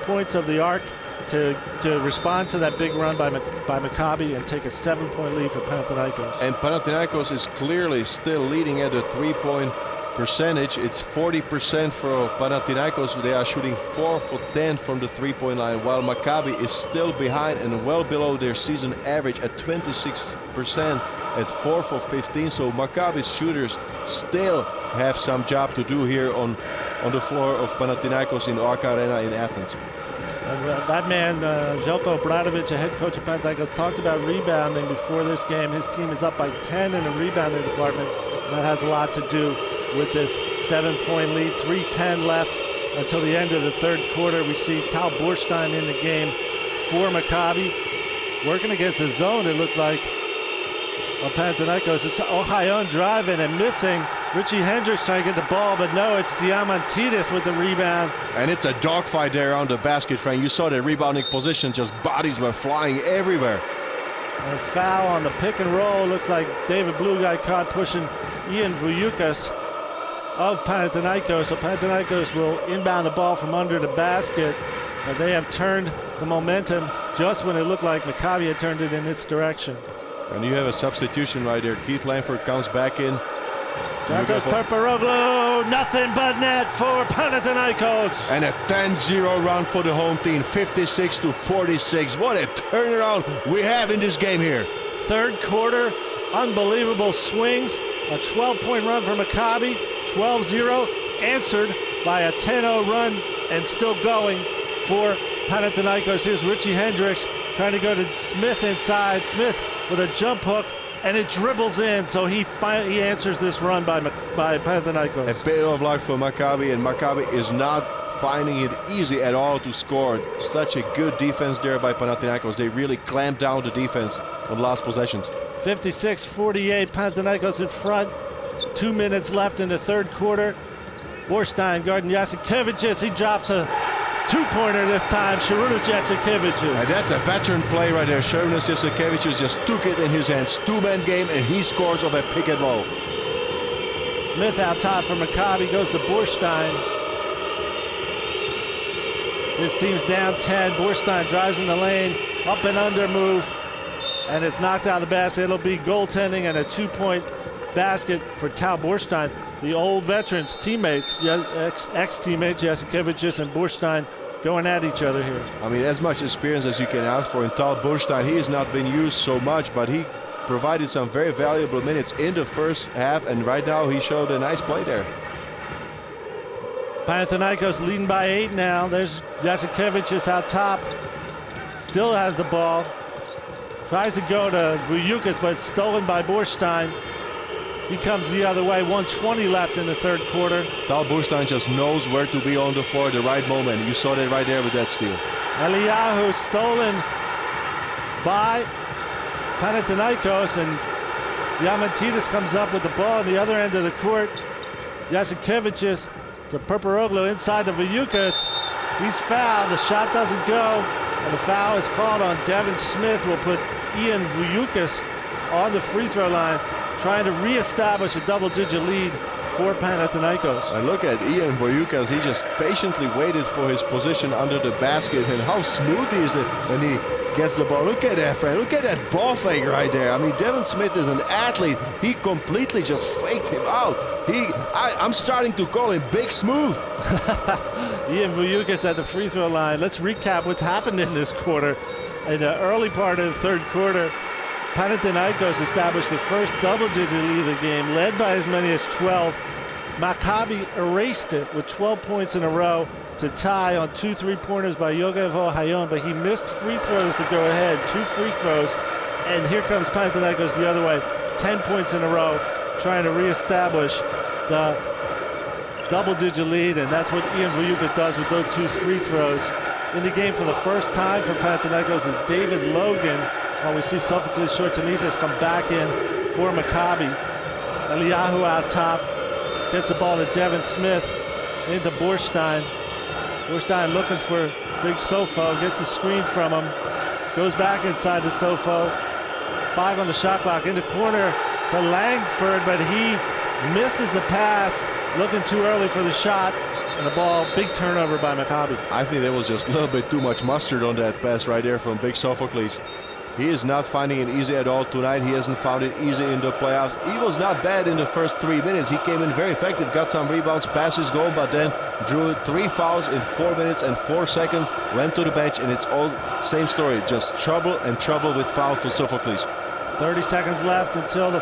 points of the arc to respond to that big run by Maccabi and take a 7-point lead for Panathinaikos. And Panathinaikos is clearly still leading at a 3-point percentage. It's 40% for Panathinaikos. They are shooting 4 for 10 from the 3-point line, while Maccabi is still behind and well below their season average at 26% at 4 for 15. So Maccabi's shooters still have some job to do here on the floor of Panathinaikos in Arca Arena in Athens. And that man, Željko Obradović, a head coach of Panathinaikos, talked about rebounding before this game. His team is up by 10 in the rebounding department. That has a lot to do with this 7-point lead. 3:10 left until the end of the third quarter. We see Tal Borstein in the game for Maccabi. Working against a zone, it looks like, of Panathinaikos. It's Ohayon driving and missing. Richie Hendricks trying to get the ball, but no, it's Diamantidis with the rebound. And it's a dogfight there around the basket, Frank. You saw the rebounding position, just bodies were flying everywhere. And a foul on the pick and roll. Looks like David Blue got caught pushing Ian Vujoukas of Panathinaikos. So Panathinaikos will inbound the ball from under the basket. But they have turned the momentum just when it looked like Maccabi had turned it in its direction. And you have a substitution right there. Keith Langford comes back in. Stratos Paparoglu, nothing but net for Panathinaikos. And a 10-0 run for the home team, 56-46. What a turnaround we have in this game here. Third quarter, unbelievable swings. A 12-point run for Maccabi, 12-0, answered by a 10-0 run and still going for Panathinaikos. Here's Richie Hendricks trying to go to Smith inside. Smith with a jump hook, and it dribbles in, so he answers this run by Panathinaikos. A bit of luck for Maccabi, and Maccabi is not finding it easy at all to score. Such a good defense there by Panathinaikos. They really clamped down the defense on the last possessions. 56-48, Panathinaikos in front. 2 minutes left in the third quarter. Borstein guarding Jasikevičius. He drops a 2-pointer this time, Sarunas Jasikevičius. And that's a veteran play right there. Sarunas Jasikevičius just took it in his hands. 2-man game, and he scores off a pick and roll. Smith out top for Maccabi, goes to Borstein. His team's down 10. Borstein drives in the lane, up and under move, and it's knocked out of the basket. It'll be goaltending and a 2-point basket for Tal Borstein. The old veterans, teammates, ex-teammates, Jasikevičius and Borstein going at each other here. I mean, as much experience as you can ask for in Tal Borstein. He has not been used so much, but he provided some very valuable minutes in the first half, and right now he showed a nice play there. Panathinaikos leading by 8 now. There's Jasikevicius out top. Still has the ball. Tries to go to Vujukas, but it's stolen by Borstein. He comes the other way. 1:20 left in the third quarter. Tal Borstein just knows where to be on the floor at the right moment. You saw that right there with that steal. Eliyahu stolen by Panathinaikos, and Diamantidis comes up with the ball on the other end of the court. Jasikevicius to Perperoglu inside to Vujukas. He's fouled. The shot doesn't go, and the foul is called on Devin Smith. Will put Ian Vujukas on the free throw line, trying to reestablish a double-digit lead for Panathinaikos. And look at Ian Vujukas. He just patiently waited for his position under the basket, and how smooth he is when he gets the ball. Look at that, friend. Look at that ball fake right there. I mean, Devin Smith is an athlete. He completely just faked him out. I'm starting to call him Big Smooth. Ian Vujukas at the free throw line. Let's recap what's happened in this quarter. In the early part of the third quarter, Panathinaikos established the first double-digit lead of the game, led by as many as 12. Maccabi erased it with 12 points in a row to tie on 2 3-pointers by Yogev Ohayon, but he missed free throws to go ahead, 2 free throws, and here comes Panathinaikos the other way, 10 points in a row, trying to reestablish the double-digit lead, and that's what Ian Vujukas does with those 2 free throws. In the game for the first time for Panathinaikos is David Logan, while we see Sophocles Shortsanitas come back in for Maccabi. Eliyahu out top, gets the ball to Devin Smith, into Borstein. Borstein looking for Big Sofo, gets the screen from him, goes back inside to Sofo. 5 on the shot clock, in the corner to Langford, but he misses the pass, looking too early for the shot, and the ball, big turnover by Maccabi. I think there was just a little bit too much mustard on that pass right there from Big Sophocles. He is not finding it easy at all tonight. He hasn't found it easy in the playoffs. He was not bad in the first 3 minutes. He came in very effective, got some rebounds, passes going, but then drew 3 fouls in 4 minutes and 4 seconds, went to the bench, and it's all same story. Just trouble and trouble with foul for Sophocles. 30 seconds left until the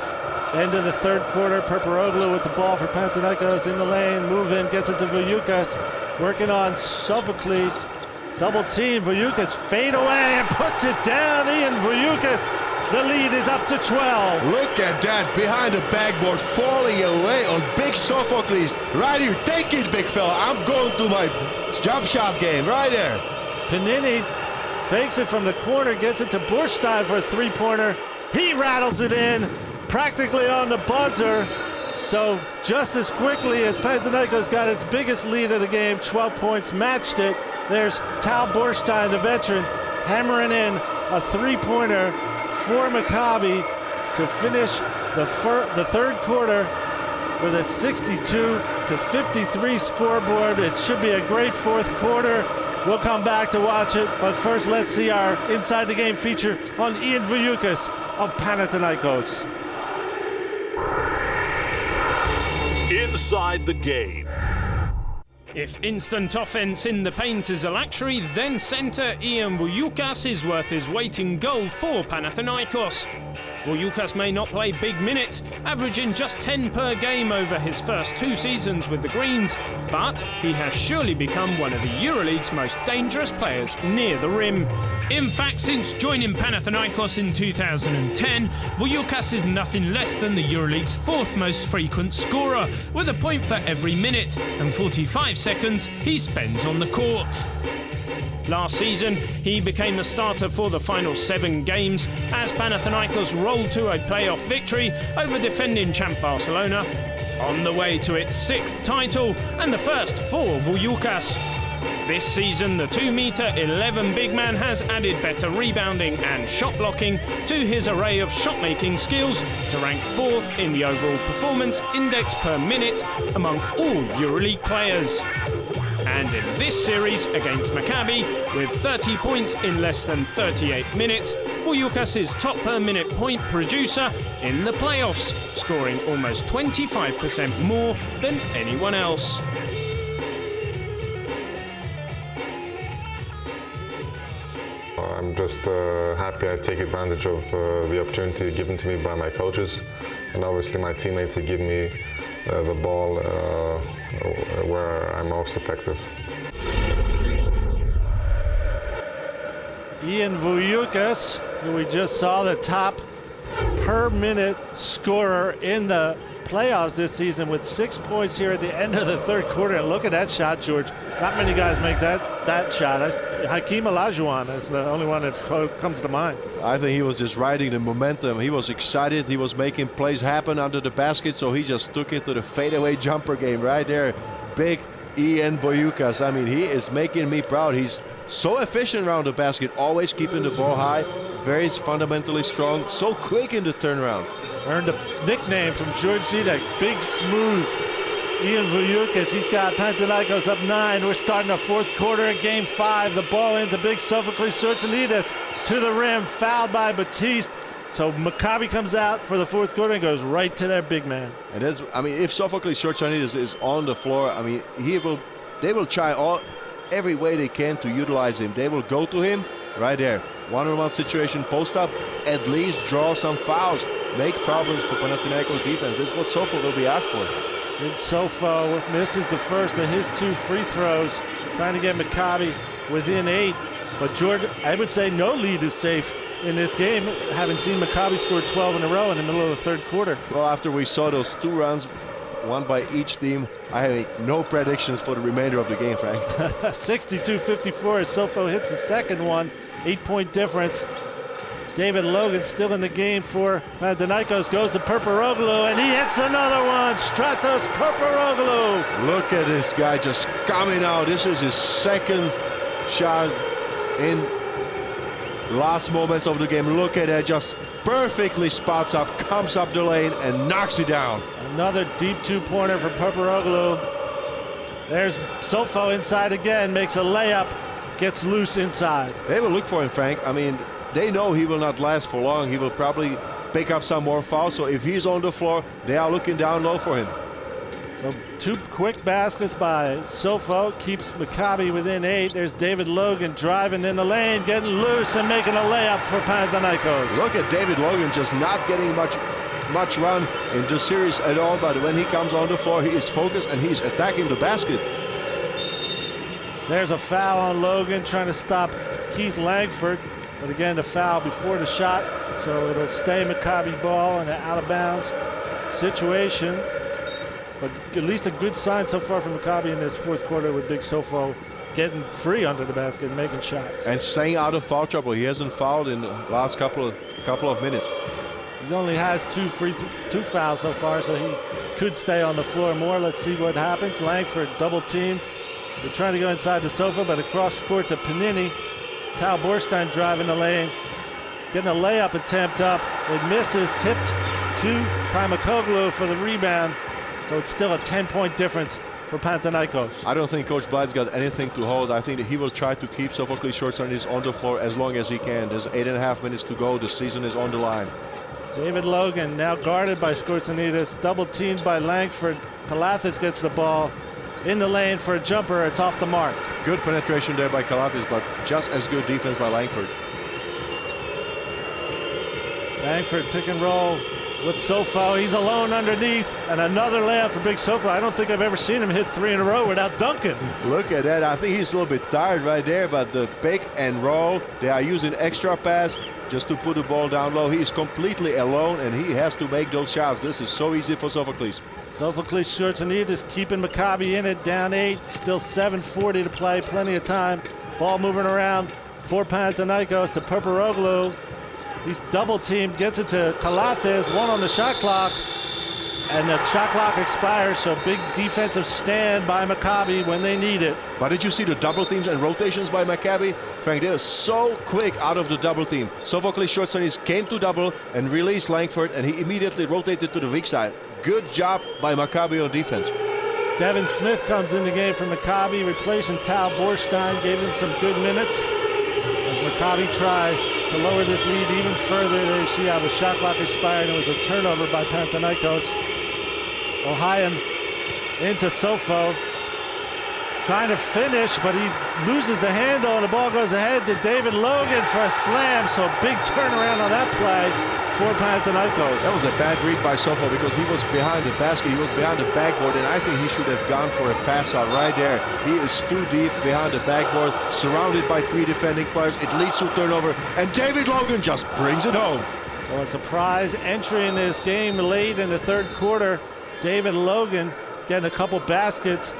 end of the third quarter. Perperoglu with the ball for Panathinaikos in the lane. Move in, gets it to Vujukas. Working on Sophocles. Double team, Vujukas fade away and puts it down. Ian Vujukas, the lead is up to 12. Look at that, behind the backboard, falling away on Big Sophocles. Right here, take it, big fella. I'm going to my jump shot game, right there. Panini fakes it from the corner, gets it to Borstein for a 3-pointer. He rattles it in, practically on the buzzer. So just as quickly as Panathinaikos got its biggest lead of the game, 12 points, matched it. There's Tal Borstein, the veteran, hammering in a 3-pointer for Maccabi to finish the third quarter with a 62-53 scoreboard. It should be a great fourth quarter. We'll come back to watch it, but first let's see our Inside the Game feature on Ian Vujukas of Panathinaikos. Inside the Game. If instant offense in the paint is a luxury, then center Ian Vujukas is worth his weight in gold for Panathinaikos. Vujukas may not play big minutes, averaging just 10 per game over his first 2 seasons with the Greens, but he has surely become one of the EuroLeague's most dangerous players near the rim. In fact, since joining Panathinaikos in 2010, Vujukas is nothing less than the EuroLeague's 4th most frequent scorer, with a point for every minute and 45 seconds he spends on the court. Last season, he became the starter for the final 7 games as Panathinaikos rolled to a playoff victory over defending champ Barcelona, on the way to its 6th title and the first for Vujukas. This season, the 2'11" big man has added better rebounding and shot blocking to his array of shot-making skills to rank 4th in the overall performance index per minute among all EuroLeague players. And in this series against Maccabi, with 30 points in less than 38 minutes, Vujukas is top per minute point producer in the playoffs, scoring almost 25% more than anyone else. I'm just happy I take advantage of the opportunity given to me by my coaches, and obviously my teammates that give me the ball where I'm most effective. Ian Vujukas, who we just saw, the top per minute scorer in the playoffs this season with 6 points here at the end of the third quarter. And look at that shot, George. Not many guys make that shot. Hakeem Olajuwon is the only one that comes to mind. I think he was just riding the momentum. He was excited. He was making plays happen under the basket, so he just took it to the fadeaway jumper game right there. Big Ian Vujukas. I mean, he is making me proud. He's so efficient around the basket, always keeping the ball high, very fundamentally strong, so quick in the turnarounds. Earned a nickname from George Zidek, Big Smooth. Ian Vujukas, he's got Panathinaikos up 9. We're starting the fourth quarter at Game 5. The ball into big Sophocles Tsortsanidis to the rim, fouled by Batiste. So Maccabi comes out for the fourth quarter and goes right to their big man. And that's, I mean, if Sophocles Tsortsanidis is on the floor, I mean, they will try every way they can to utilize him. They will go to him right there. One-on-one situation, post up, at least draw some fouls, make problems for Panathinaikos defense. That's what Sofo will be asked for. Big Sofo misses the first of his 2 free throws, trying to get Maccabi within 8. But George, I would say no lead is safe in this game, having seen Maccabi score 12 in a row in the middle of the third quarter. Well, after we saw those 2 runs, one by each team, I have no predictions for the remainder of the game, Frank. 62-54 as Sofo hits the second one, 8-point difference. David Logan still in the game for Panathinaikos, goes to Perperoglu, and he hits another one. Stratos Perperoglu. Look at this guy just coming out. This is his second shot in last moments of the game. Look at that, just perfectly spots up, comes up the lane, and knocks it down. Another deep 2-pointer for Perperoglu. There's Sofo inside again, makes a layup, gets loose inside. They will look for him, Frank. I mean, they know he will not last for long. He will probably pick up some more fouls. So if he's on the floor, they are looking down low for him. So 2 quick baskets by Sofo, keeps Maccabi within 8. There's David Logan driving in the lane, getting loose and making a layup for Panathinaikos. Look at David Logan just not getting much run in this series at all, but when he comes on the floor, he is focused and he's attacking the basket. There's a foul on Logan, trying to stop Keith Langford. But again, the foul before the shot, so it'll stay Maccabi ball in an out-of-bounds situation. But at least a good sign so far from Maccabi in this fourth quarter with Big Sofo getting free under the basket and making shots. And staying out of foul trouble. He hasn't fouled in the last couple of minutes. He only has 2 fouls so far, so he could stay on the floor more. Let's see what happens. Langford double-teamed. They're trying to go inside the Sofo, but across court to Panini. Tal Borstein driving the lane, getting a layup attempt up. It misses, tipped to Kaimakoglu for the rebound. So it's still a 10-point difference for Panathinaikos. I don't think Coach Blythe's got anything to hold. I think that he will try to keep Sophocles Tsortsanidis on the floor as long as he can. There's 8.5 minutes to go. The season is on the line. David Logan now guarded by Tsortsanidis, double-teamed by Langford. Kalathis gets the ball in the lane for a jumper. It's off the mark. Good penetration there by Kalathis, but just as good defense by Langford. Langford pick and roll with Sofo. He's alone underneath, and another layup for Big Sofo. I don't think I've ever seen him hit 3 in a row without dunking. Look at that. I think he's a little bit tired right there, but the pick and roll, they are using extra pass just to put the ball down low. He is completely alone, and he has to make those shots. This is so easy for Sophocles. Sophocles Tsortsanidis keeping Maccabi in it, down 8, still 7:40 to play, plenty of time. Ball moving around for Panathinaikos to Perperoglu. He's double-teamed, gets it to Kalathis, 1 on the shot clock, and the shot clock expires, so big defensive stand by Maccabi when they need it. But did you see the double teams and rotations by Maccabi? Frank, they were so quick out of the double team. Sophocles Tsortsanidis came to double and released Langford, and he immediately rotated to the weak side. Good job by Maccabi on defense. Devin Smith comes in the game for Maccabi, replacing Tal Borstein, gave him some good minutes. As Maccabi tries to lower this lead even further, there you see how the shot clock expired. It was a turnover by Panathinaikos. Ohayon into Sofo. trying to finish, but he loses the handle and the ball goes ahead to David Logan for a slam. So big turnaround on that play for Panathinaikos. That was a bad read by Sofo because he was behind the basket, he was behind the backboard, and I think he should have gone for a pass out right there. He is too deep behind the backboard, surrounded by 3 defending players. It leads to a turnover, and David Logan just brings it home. So a surprise entry in this game late in the third quarter. David Logan getting a couple baskets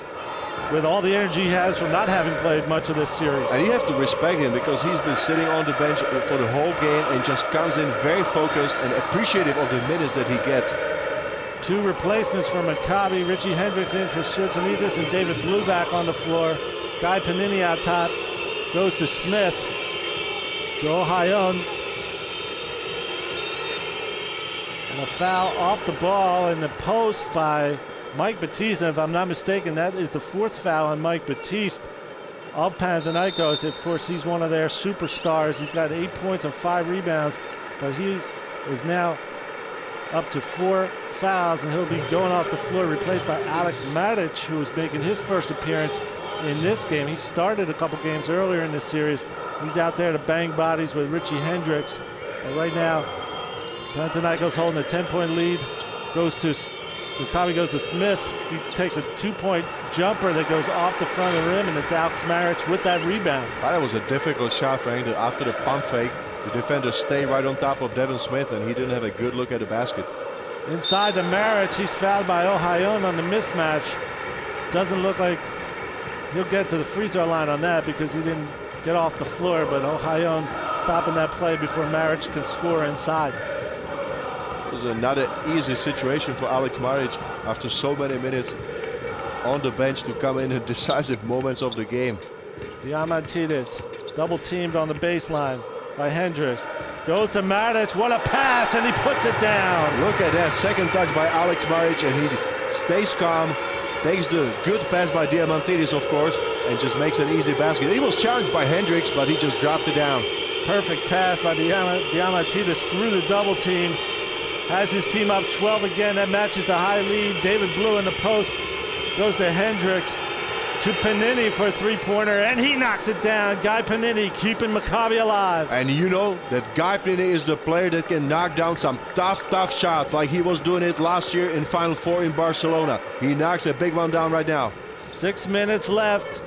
with all the energy he has from not having played much of this series. And you have to respect him because he's been sitting on the bench for the whole game and just comes in very focused and appreciative of the minutes that he gets. 2 replacements for Maccabi. Richie Hendricks in for Schertsanidis and David Blue back on the floor. Guy Panini out top goes to Smith. To Ohayon. And a foul off the ball in the post by Mike Batiste. If I'm not mistaken, that is the 4th foul on Mike Batiste of Panathinaikos. Of course, he's one of their superstars. He's got 8 points and 5 rebounds, but he is now up to 4 fouls, and he'll be going off the floor, replaced by Alex Matic, who is making his first appearance in this game. He started a couple games earlier in this series. He's out there to bang bodies with Richie Hendricks. But right now, Panathinaikos holding a 10-point lead. Maccabi goes to Smith. He takes a 2-point jumper that goes off the front of the rim, and it's Alex Maric with that rebound. That was a difficult shot, Frank. After the pump fake, the defender stayed right on top of Devin Smith, and he didn't have a good look at the basket. Inside to Maric, he's fouled by Ohayon on the mismatch. Doesn't look like he'll get to the free throw line on that because he didn't get off the floor, but Ohayon stopping that play before Maric can score inside. It was another easy situation for Alex Maric after so many minutes on the bench to come in decisive moments of the game. Diamantidis double teamed on the baseline by Hendricks. Goes to Maric, what a pass, and he puts it down. Look at that, second touch by Alex Maric, and he stays calm, takes the good pass by Diamantidis, of course, and just makes an easy basket. He was challenged by Hendricks, but he just dropped it down. Perfect pass by Diamantidis through the double team. Has his team up 12 again. That matches the high lead. David Blue in the post. Goes to Hendricks. To Panini for a 3-pointer, and he knocks it down. Guy Panini keeping Maccabi alive. And you know that Guy Panini is the player that can knock down some tough shots, like he was doing it last year in Final Four in Barcelona. He knocks a big one down right now. 6 minutes left.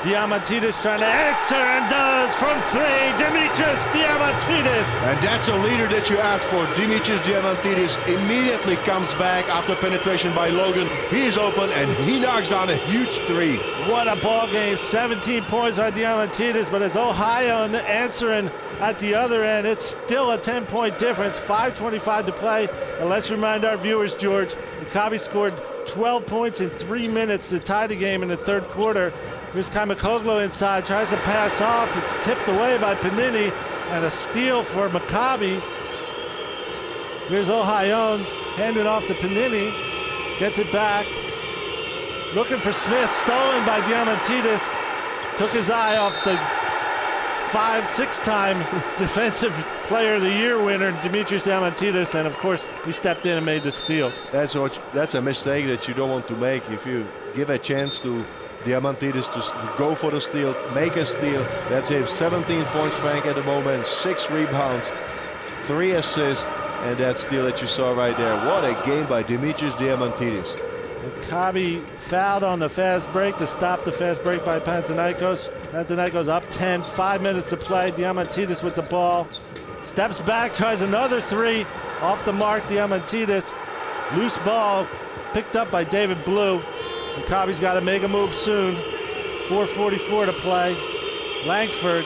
Diamantidis trying to answer, and does from 3. Dimitris Diamantidis. And that's a leader that you ask for. Dimitris Diamantidis immediately comes back after penetration by Logan. He is open, and he knocks down a huge 3. What a ball game. 17 points by Diamantidis, but it's Ohayon answering at the other end. It's still a 10-point difference. 5:25 to play. And let's remind our viewers, George, Maccabi scored 12 points in 3 minutes to tie the game in the third quarter. Here's Kaimakoglu inside, tries to pass off. It's tipped away by Panini, and a steal for Maccabi. Here's Ohayon, handed off to Panini, gets it back. Looking for Smith, stolen by Diamantidis. Took his eye off the 5-6-time Defensive Player of the Year winner, Dimitris Diamantidis, and of course, we stepped in and made the steal. That's a mistake that you don't want to make. If you give a chance to Diamantidis to go for the steal, make a steal. That's him. 17 points, Frank, at the moment. 6 rebounds, 3 assists, and that steal that you saw right there. What a game by Dimitris Diamantidis. Maccabi fouled on the fast break to stop the fast break by Panathinaikos. Panathinaikos up 10, 5 minutes to play. Diamantidis with the ball. Steps back, tries another 3. Off the mark, Diamantidis. Loose ball picked up by David Blue. Maccabi's got to make a move soon. 4:44 to play. Langford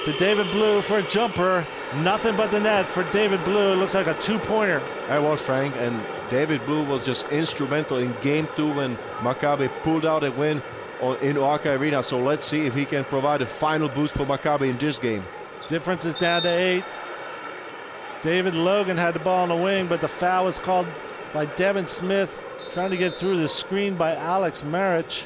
to David Blue for a jumper. Nothing but the net for David Blue. It looks like a 2-pointer. That was, Frank, and David Blue was just instrumental in Game 2 when Maccabi pulled out a win in Oaka Arena. So let's see if he can provide a final boost for Maccabi in this game. Difference is down to 8. David Logan had the ball on the wing, but the foul was called by Devin Smith. Trying to get through the screen by Alex Maric.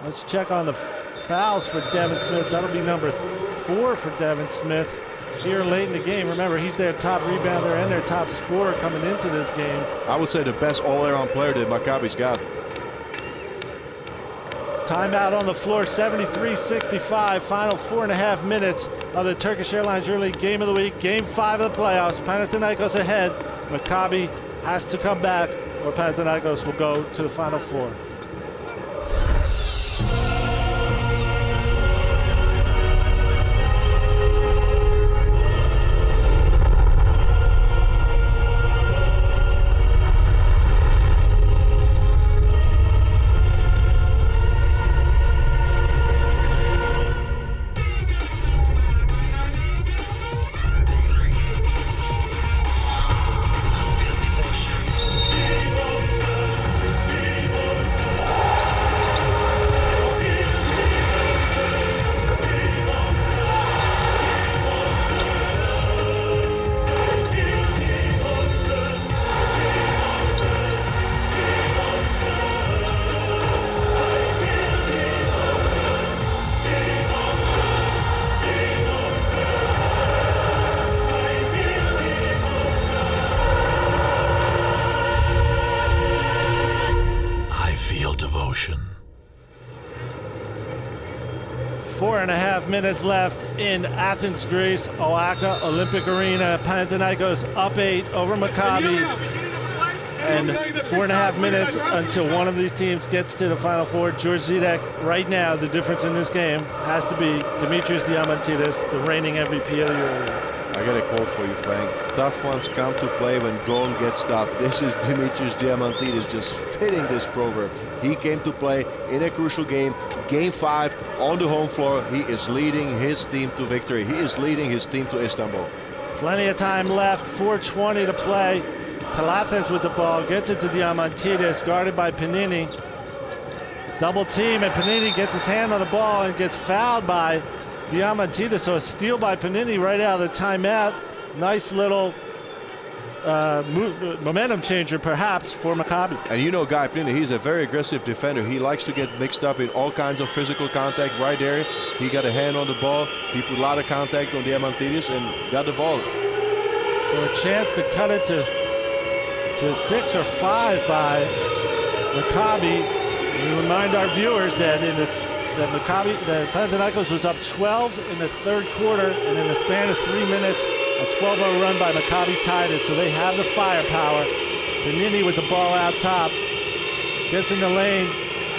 Let's check on the fouls for Devin Smith. That'll be number 4 for Devin Smith here late in the game. Remember, he's their top rebounder and their top scorer coming into this game. I would say the best all-around player that Maccabi's got. Timeout on the floor, 73-65. Final 4.5 minutes of the Turkish Airlines EuroLeague Game of the Week. Game 5 of the playoffs. Panathinaikos ahead. Maccabi has to come back, or Panathinaikos will go to the Final Four. Devotion. 4.5 minutes left in Athens, Greece, Oaka Olympic Arena. Panathinaikos up 8 over Maccabi. And 4.5 minutes until one of these teams gets to the Final Four. George Zidek, right now, the difference in this game has to be Demetrius Diamantidis, the reigning MVP of the EuroLeague. I got a quote for you, Frank. Tough ones come to play when going gets tough. This is Demetrius Diamantidis just fitting this proverb. He came to play in a crucial game, Game 5, on the home floor. He is leading his team to victory. He is leading his team to Istanbul. Plenty of time left, 4:20 to play. Kalathes with the ball, gets it to Diamantidis, guarded by Panini. Double team, and Panini gets his hand on the ball and gets fouled by Diamantidis, so a steal by Panini right out of the timeout. Nice little momentum changer, perhaps, for Maccabi. And you know Guy Panini, he's a very aggressive defender. He likes to get mixed up in all kinds of physical contact. Right there, he got a hand on the ball. He put a lot of contact on Diamantidis and got the ball. So a chance to cut it to 6 or 5 by Maccabi. We remind our viewers that the Panathinaikos was up 12 in the third quarter, and in the span of 3 minutes, a 12-0 run by Maccabi tied it, so they have the firepower. Panini with the ball out top, gets in the lane,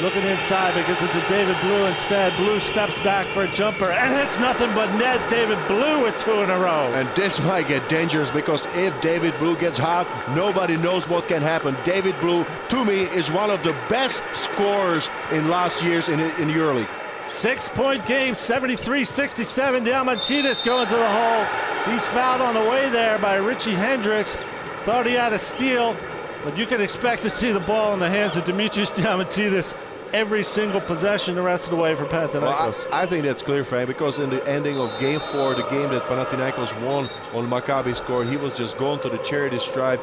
looking inside, but gets it to David Blue instead. Blue steps back for a jumper, and hits nothing but net. David Blue with 2 in a row. And this might get dangerous, because if David Blue gets hot, nobody knows what can happen. David Blue, to me, is one of the best scorers in last years in EuroLeague. 6-point game, 73-67. Diamantidis going to the hole. He's fouled on the way there by Richie Hendricks. Thought he had a steal, but you can expect to see the ball in the hands of Demetrius Diamantidis every single possession the rest of the way for Panathinaikos. Well, I think that's clear, Frank, because in the ending of Game 4, the game that Panathinaikos won on Maccabi's score, he was just going to the charity stripe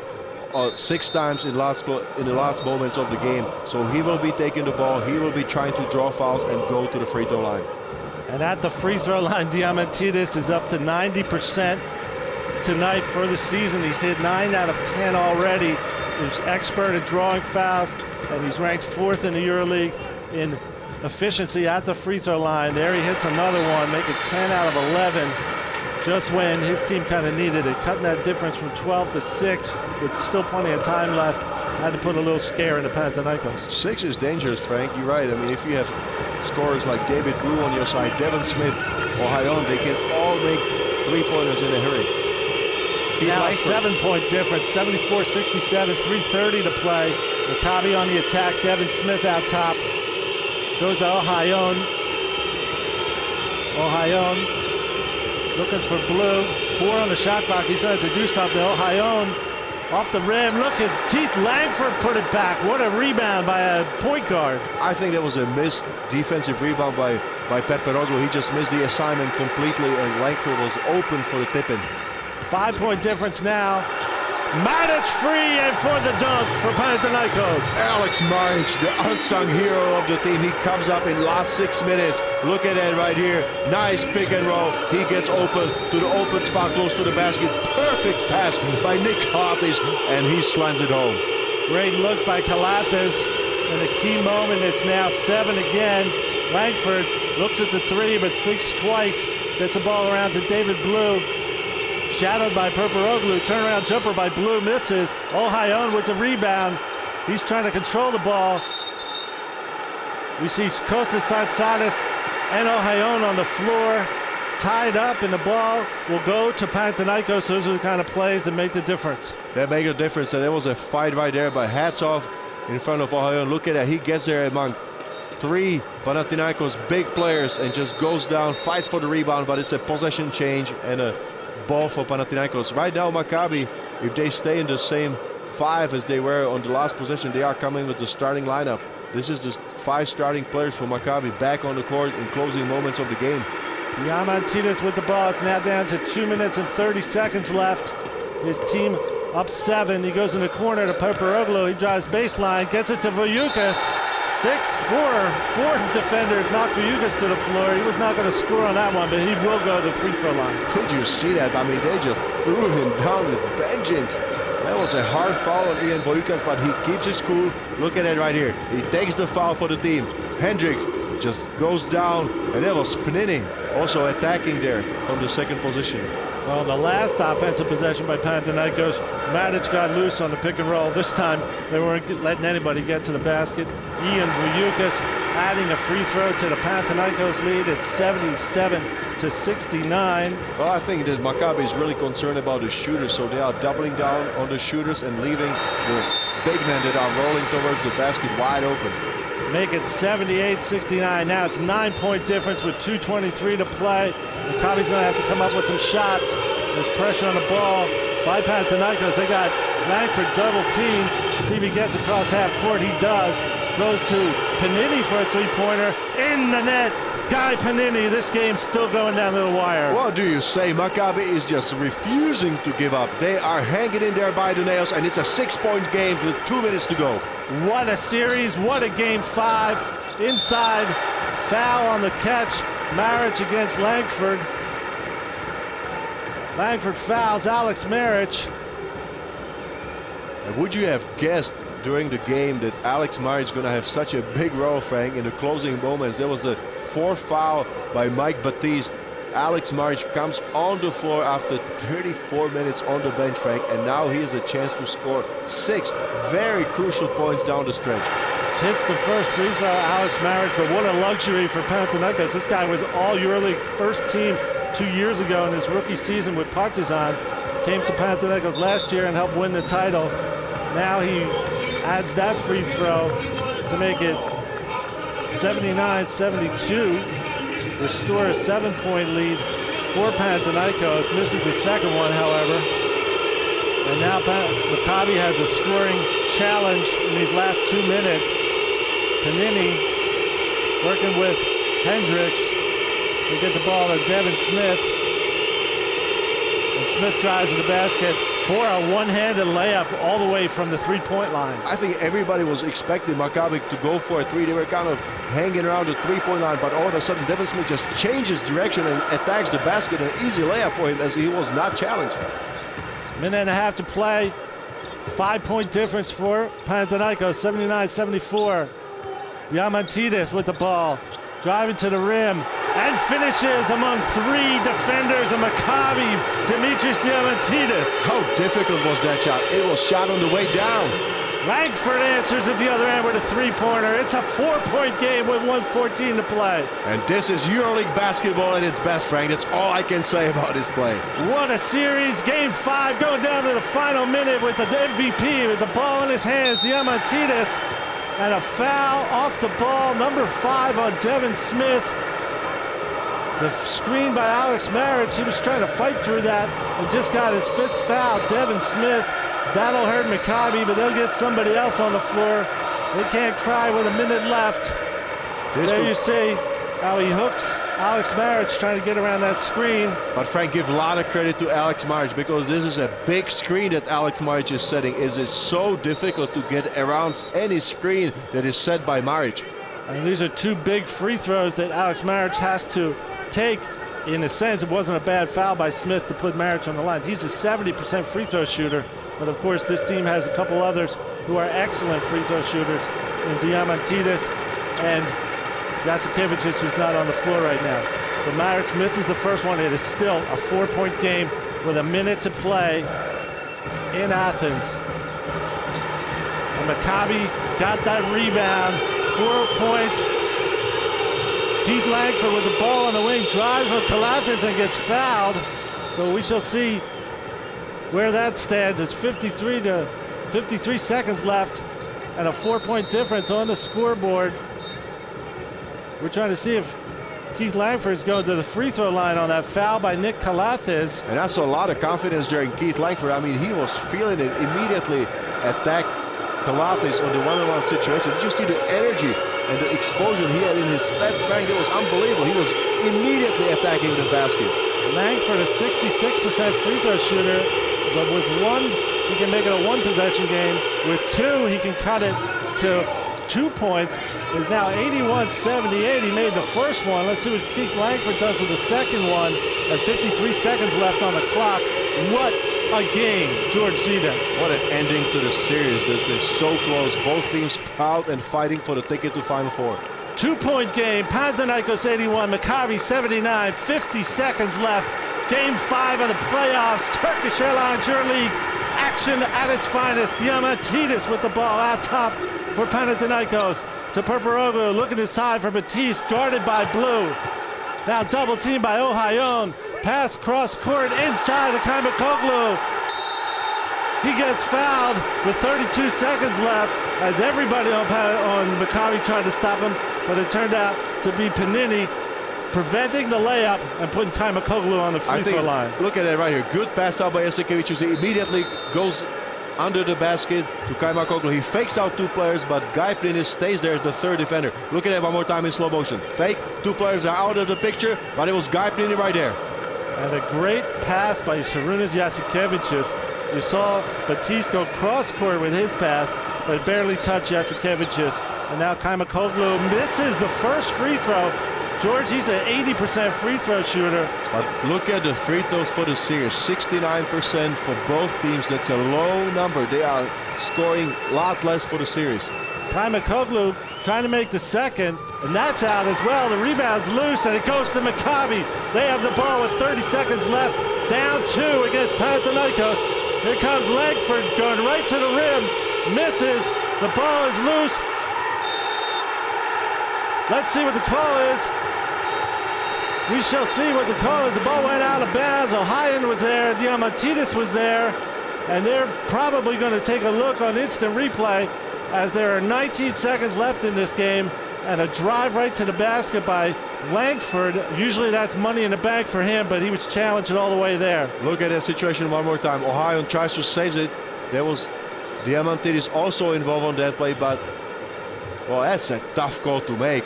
6 times in the last moments of the game. So he will be taking the ball, he will be trying to draw fouls and go to the free throw line. And at the free throw line, Diamantidis is up to 90% tonight for the season. He's hit 9 out of 10 already. He's expert at drawing fouls, and he's ranked 4th in the EuroLeague in efficiency at the free throw line. There he hits another one, making 10 out of 11. Just when his team kind of needed it, cutting that difference from 12 to 6 with still plenty of time left. Had to put a little scare into Panathinaikos. 6 is dangerous, Frank. You're right. I mean, if you have scorers like David Blue on your side, Devin Smith or Hayon, they can all make 3-pointers in a hurry. Now a 7-point difference, 74-67, 3:30 to play. Maccabi on the attack, Devin Smith out top. Goes to Ohayon. Looking for Blue. 4 on the shot clock. He's trying to do something. Ohayon off the rim. Look at Keith Langford put it back. What a rebound by a point guard. I think that was a missed defensive rebound by Perperoglu. He just missed the assignment completely, and Langford was open for the tip-in. 5-point difference now. Maric free, and for the dunk for Panathinaikos. Alex Maric, the unsung hero of the team. He comes up in last 6 minutes. Look at that right here. Nice pick and roll. He gets open to the open spot close to the basket. Perfect pass by Nick Hartis, and he slams it home. Great look by Kalathes. in a key moment. It's now 7 again. Langford looks at the three, but thinks twice. Gets the ball around to David Blue. Shadowed by Perperoglu. Turnaround jumper by Blue misses. Ohayon with the rebound. He's trying to control the ball. We see Kostas Tsatsalis and Ohayon on the floor, tied up, and the ball will go to Panathinaikos. Those are the kind of plays that make the difference. That make a difference, and there was a fight right there, but hats off in front of Ohayon. Look at that, he gets there among three Panathinaikos big players and just goes down, fights for the rebound, but it's a possession change and a ball for Panathinaikos. Right now, Maccabi, if they stay in the same 5 as they were on the last possession, they are coming with the starting lineup. This is the 5 starting players for Maccabi back on the court in closing moments of the game. Diamantidis with the ball. It's now down to 2 minutes and 30 seconds left. His team up 7. He goes in the corner to Perperoglu. He drives baseline, gets it to Voulkos. 6'4", 4 defenders knock Voulkos to the floor. He was not going to score on that one, but he will go to the free throw line. Did you see that? I mean, they just threw him down with vengeance. That was a hard foul on Ian Voulkos, but he keeps his cool. Look at it right here. He takes the foul for the team. Hendricks just goes down, and that was Panini also attacking there from the second position. Well, the last offensive possession by Panathinaikos, Matic got loose on the pick and roll. This time, they weren't letting anybody get to the basket. Ian Voulkos adding a free throw to the Panathinaikos lead at 77-69. Well, I think that Maccabi is really concerned about the shooters, so they are doubling down on the shooters and leaving the big men that are rolling towards the basket wide open. Make it 78-69. Now it's 9-point difference with 2:23 to play. Maccabi's going to have to come up with some shots. There's pressure on the ball by Panathinaikos. They got Langford double teamed. See if he gets across half court. He does. Goes to Panini for a three-pointer. In the net. Guy Panini. This game's still going down to the wire. What do you say? Maccabi is just refusing to give up. They are hanging in there by the nails, and it's a 6-point game with 2 minutes to go. What a series. What a game 5. Inside. Foul on the catch. Maric against Langford. Langford fouls Alex Maric. And would you have guessed during the game that Alex Maric is going to have such a big role, Frank, in the closing moments? There was the 4th foul by Mike Baptiste. Alex Maric comes on the floor after 34 minutes on the bench, Frank, and now he has a chance to score 6 very crucial points down the stretch. Hits the first free throw, Alex Maric, but what a luxury for Panathinaikos. This guy was all EuroLeague first team 2 years ago in his rookie season with Partizan. Came to Panathinaikos last year and helped win the title. Now he adds that free throw to make it 79-72. Restore a 7-point lead for Panathinaikos. Misses the second one, however. And now Maccabi has a scoring challenge in these last 2 minutes. Panini working with Hendricks. They get the ball to Devin Smith. And Smith drives to the basket for a one-handed layup all the way from the three-point line. I think everybody was expecting Maccabi to go for a 3. They were kind of hanging around the 3-point line, but all of a sudden Devin Smith just changes direction and attacks the basket. An easy layup for him as he was not challenged. Minute and a half to play. 5-point difference for Panathinaikos, 79-74. Diamantidis with the ball, driving to the rim, and finishes among 3 defenders of Maccabi, Dimitris Diamantidis. How difficult was that shot? It was shot on the way down. Langford answers at the other end with a 3-pointer. It's a 4-point game with 1:14 to play. And this is EuroLeague basketball at its best, Frank. That's all I can say about this play. What a series. Game 5 going down to the final minute with the MVP with the ball in his hands, Diamantidis. And a foul off the ball, number 5 on Devin Smith. The screen by Alex Maric. He was trying to fight through that and just got his 5th foul. Devin Smith. That'll hurt Maccabi, but they'll get somebody else on the floor. They can't cry with a minute left. There you see how he hooks Alex Maric trying to get around that screen. But Frank, give a lot of credit to Alex Maric because this is a big screen that Alex Maric is setting. It is so difficult to get around any screen that is set by Maric. And these are 2 big free throws that Alex Maric has to take. In a sense, it wasn't a bad foul by Smith to put Maric on the line. He's a 70% free throw shooter, but of course this team has a couple others who are excellent free throw shooters in Diamantidis and Jasikevicius, who's not on the floor right now. So Maric misses the first one. It is still a 4-point game with a minute to play in Athens. And Maccabi got that rebound, 4 points. Keith Langford with the ball on the wing drives on Calathis and gets fouled. So we shall see where that stands. It's 53 seconds left and a 4-point difference on the scoreboard. We're trying to see if Keith Langford's going to the free throw line on that foul by Nick Calathis. And I saw a lot of confidence there in Keith Langford. I mean, he was feeling it immediately. Attack Calathis on the one-on-one situation. Did you see the energy and the explosion he had in his step? Frank, it was unbelievable. He was immediately attacking the basket. Langford, a 66% free throw shooter, but with one, he can make it a one-possession game. With two, he can cut it to 2 points. Is now 81-78. He made the first one. Let's see what Keith Langford does with the second one. And 53 seconds left on the clock. What a game, George Zidek. What an ending to the series. That's been so close. Both teams proud and fighting for the ticket to Final Four. 2-point game. Panathinaikos 81, Maccabi 79. 50 seconds left. Game 5 of the playoffs. Turkish Airlines EuroLeague action at its finest. Diamantidis with the ball out top for Panathinaikos. To Perperoglu, looking inside for Batiste, guarded by Blue. Now double teamed by Ohayon. Pass cross court inside to Kaimakoglu. He gets fouled with 32 seconds left as everybody on Maccabi tried to stop him, but it turned out to be Panini preventing the layup and putting Kaimakoglu on the free throw line. Look at that right here. Good pass out by Jasikevicius. He immediately goes under the basket to Kaimakoglu. He fakes out two players, but Guy Plinis stays there as the third defender. Look at it one more time in slow motion. Fake. Two players are out of the picture, but it was Guy Plinis right there. And a great pass by Šarūnas Jasikevicius. You saw Batiste go cross-court with his pass, but barely touched Jasikevicius. And now Kaimakoglu misses the first free throw. George, he's an 80% free throw shooter. But look at the free throws for the series. 69% for both teams. That's a low number. They are scoring a lot less for the series. Kaimakoglu trying to make the second, and that's out as well. The rebound's loose, and it goes to Maccabi. They have the ball with 30 seconds left. Down 2 against Panathinaikos. Here comes Langford going right to the rim. Misses. The ball is loose. Let's see what the call is. We shall see what the call is. The ball went out of bounds. Ohayon was there. Diamantidis was there. And they're probably going to take a look on instant replay as there are 19 seconds left in this game. And a drive right to the basket by Langford. Usually that's money in the bank for him, but he was challenged all the way there. Look at that situation one more time. Ohayon tries to save it. There was Diamantidis also involved on that play, but well, that's a tough call to make.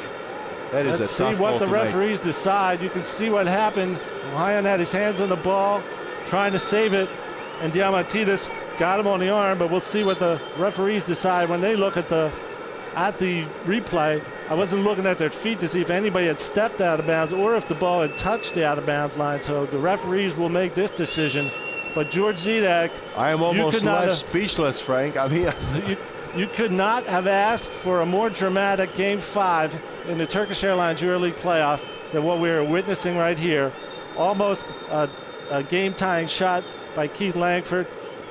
That is Let's a tough see what call the to referees decide. You can see what happened. Ohayon had his hands on the ball, trying to save it, and Diamantidis got him on the arm. But we'll see what the referees decide when they look at the replay. I wasn't looking at their feet to see if anybody had stepped out of bounds or if the ball had touched the out of bounds line. So the referees will make this decision. But George Zidek, I am almost left speechless, Frank. I mean, you could not have asked for a more dramatic Game 5 in the Turkish Airlines EuroLeague playoff than what we're witnessing right here. Almost a game-tying shot by Keith Langford.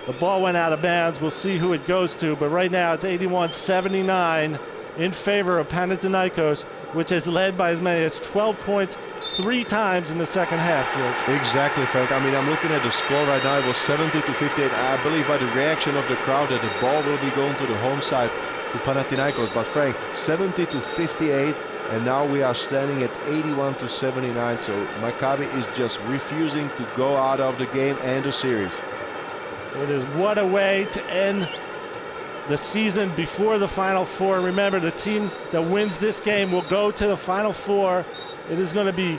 The ball went out of bounds. We'll see who it goes to, but right now it's 81-79 in favor of Panathinaikos, which has led by as many as 12 points 3 times in the second half, George. Exactly, Frank. I mean, I'm looking at the score right now. It was 70-58. I believe by the reaction of the crowd that the ball will be going to the home side to Panathinaikos. But Frank, 70-58, and now we are standing at 81-79. So Maccabi is just refusing to go out of the game and the series. It is what a way to end the season before the Final Four. Remember, the team that wins this game will go to the Final Four. It is going to be